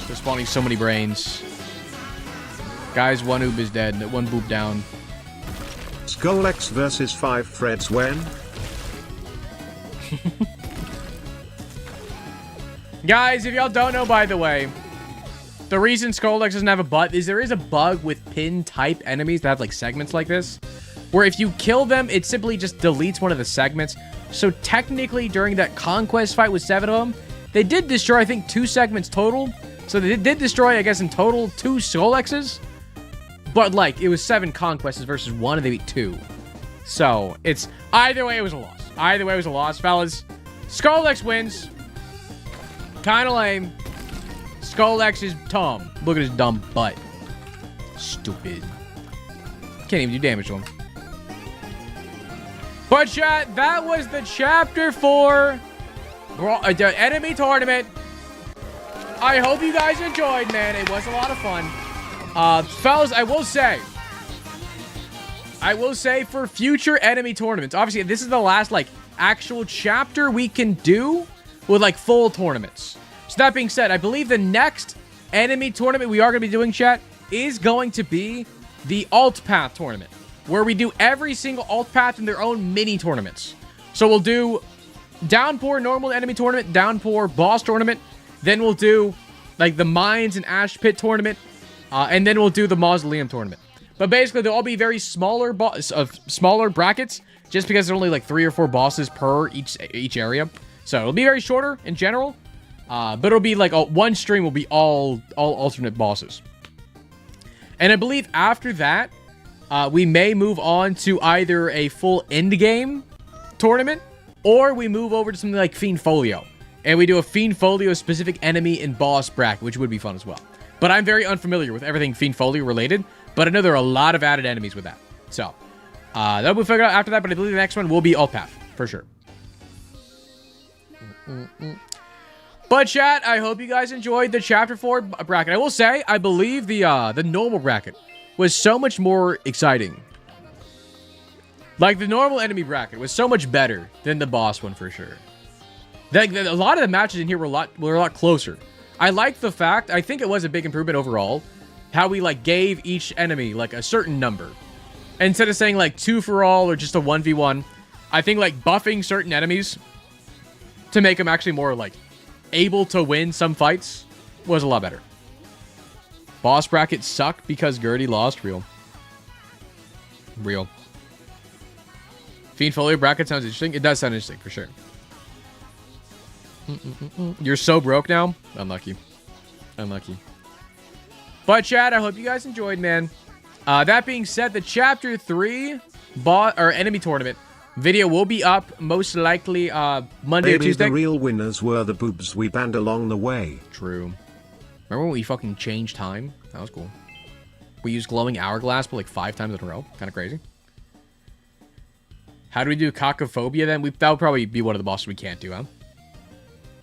They're spawning so many brains. Guys, 1 Oob is dead. 1 boop down. Skull-X versus 5 Freds when? Guys, if y'all don't know, by the way, the reason Skull-X doesn't have a butt is there is a bug with pin-type enemies that have, like, segments like this, where if you kill them, it simply just deletes one of the segments. So technically, during that Conquest fight with 7 of them, they did destroy, I think, 2 segments total. So they did destroy, I guess, in total 2 Skull-X's. But, like, it was 7 Conquests versus 1, and they beat 2. So, it's... Either way, it was a loss. Either way, it was a loss, fellas. Skull-X wins. Kinda lame. Skull-X is dumb. Look at his dumb butt. Stupid. Can't even do damage to him. But, chat, that was the Chapter 4 enemy tournament. I hope you guys enjoyed, man. It was a lot of fun. Fellas, I will say, I will say for future enemy tournaments, obviously this is the last like actual chapter we can do with like full tournaments. So that being said, I believe the next enemy tournament we are going to be doing, chat, is going to be the alt path tournament, where we do every single alt path in their own mini tournaments. So we'll do downpour normal enemy tournament, downpour boss tournament, then we'll do like the mines and ash pit tournament, and then we'll do the mausoleum tournament. But basically, they'll all be very smaller smaller brackets, just because there's only like 3 or 4 bosses per each area. So it'll be very shorter in general, but it'll be like one stream will be all alternate bosses. And I believe after that, we may move on to either a full end game tournament, or we move over to something like Fiend Folio, and we do a Fiend Folio specific enemy and boss bracket, which would be fun as well. But I'm very unfamiliar with everything Fiend Folio related, but I know there are a lot of added enemies with that. So, that'll be figured out after that, but I believe the next one will be alt path, for sure. But chat, I hope you guys enjoyed the Chapter 4 bracket. I will say, I believe the normal bracket was so much more exciting. Like, the normal enemy bracket was so much better than the boss one, for sure. A lot of the matches in here were a lot closer. I like the fact, I think it was a big improvement overall, how we, like, gave each enemy, like, a certain number. Instead of saying, like, 2 for all or just a 1v1, I think, like, buffing certain enemies to make them actually more, like, able to win some fights was a lot better. Boss bracket sucked because Gertie lost. Real. Fiend Folio bracket sounds interesting. It does sound interesting, for sure. You're so broke now? Unlucky. But chat, I hope you guys enjoyed, man. That being said, the Chapter 3 enemy tournament video will be up most likely Monday or Tuesday. The real winners were the boobs we banned along the way. True. Remember when we fucking changed time? That was cool. We used glowing hourglass but like 5 times in a row. Kind of crazy. How do we do cacophobia then? That would probably be one of the bosses we can't do, huh?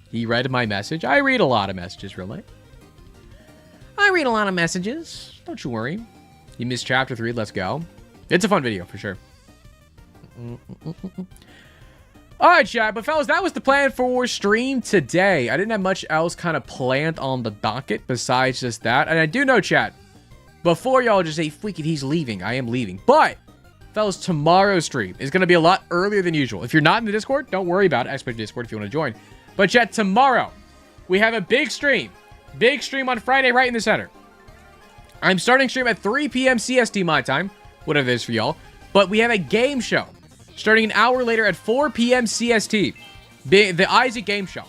He read my message. I read a lot of messages, really. I read a lot of messages. Don't you worry. You missed Chapter 3. Let's go. It's a fun video, for sure. Alright, chat. But, fellas, that was the plan for stream today. I didn't have much else kind of planned on the docket besides just that. And I do know, chat, before y'all just say, freak it, he's leaving. I am leaving. But, fellas, tomorrow's stream is going to be a lot earlier than usual. If you're not in the Discord, don't worry about it. I expect Discord if you want to join. But, chat, tomorrow, we have a big stream. Big stream on Friday right in the center. I'm starting stream at 3 p.m. CST my time, whatever it is for y'all. But we have a game show starting an hour later at 4 p.m. CST. The Isaac Game Show,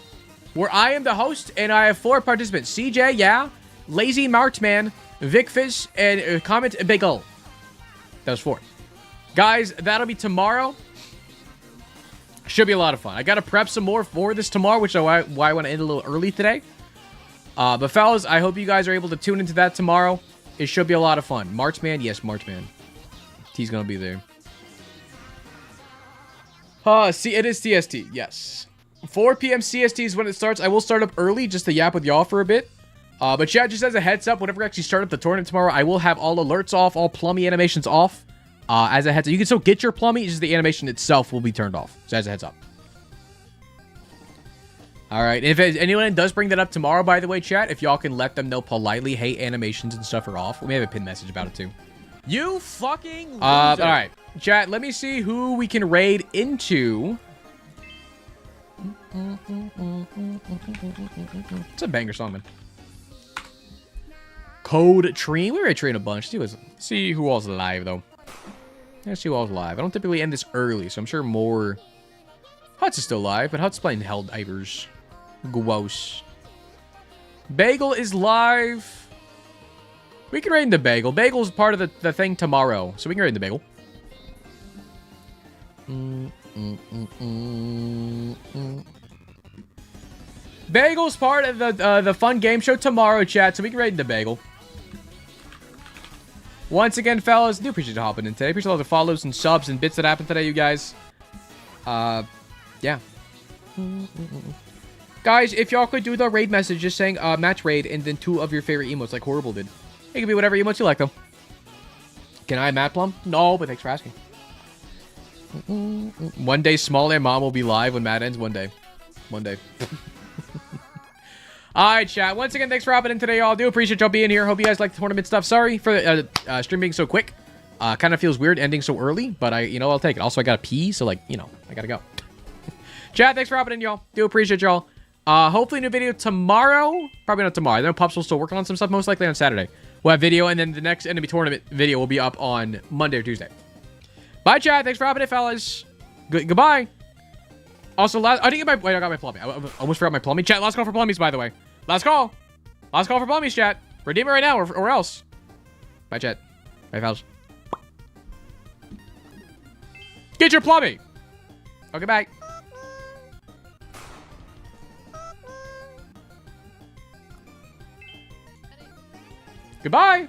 where I am the host and I have 4 participants. CJ, yeah, Lazy Martman, Vicfish, and Comet Bagel. That was 4. Guys, that'll be tomorrow. Should be a lot of fun. I got to prep some more for this tomorrow, which is why I want to end a little early today. But fellas, I hope you guys are able to tune into that tomorrow. It should be a lot of fun. Marchman? Yes, Marchman. He's going to be there. See, it is CST. Yes. 4 p.m. CST is when it starts. I will start up early just to yap with y'all for a bit. But chat, just as a heads up, whenever we actually start up the tournament tomorrow, I will have all alerts off, all Plummie animations off. As a heads up. You can still get your Plummie, just the animation itself will be turned off. So as a heads up. Alright, if anyone does bring that up tomorrow, by the way, chat, if y'all can let them know politely, hey, animations and stuff are off. We may have a pin message about it, too. You fucking loser. Alright. Chat, let me see who we can raid into. It's a banger song, man. Code Tree. We already trained a bunch. See who all's live, though. Let's see who all's live. I don't typically end this early, so I'm sure more... Huts is still live, but Huts playing Helldivers. Gross. Bagel is live. We can raid into Bagel. Bagel's part of the thing tomorrow, so we can raid into Bagel. Bagel's part of the fun game show tomorrow, chat, so we can raid into Bagel. Once again, fellas, do appreciate you hopping in today. Appreciate all the follows and subs and bits that happened today, you guys. Yeah. Guys, if y'all could do the raid message, just saying match raid and then 2 of your favorite emotes like Horrible did. It could be whatever emotes you like, though. Can I Matt Plum? No, but thanks for asking. One day, Small and Mom will be live when Matt ends. One day. One day. All right, chat. Once again, thanks for hopping in today, y'all. Do appreciate y'all being here. Hope you guys like the tournament stuff. Sorry for the stream being so quick. Kind of feels weird ending so early, but I'll take it. Also, I got to pee, so I got to go. Chat, thanks for hopping in, y'all. Do appreciate y'all. Hopefully, new video tomorrow. Probably not tomorrow. I know Pups will still work on some stuff. Most likely on Saturday. We'll have video, and then the next enemy tournament video will be up on Monday or Tuesday. Bye, chat. Thanks for hopping in, fellas. Goodbye. Also, I didn't get my... Wait, I got my plumbing. I almost forgot my plumbing. Chat, last call for plummies, by the way. Last call. Last call for plummies, chat. Redeem it right now, or else. Bye, chat. Bye, fellas. Get your plumbing. Okay, bye. Goodbye.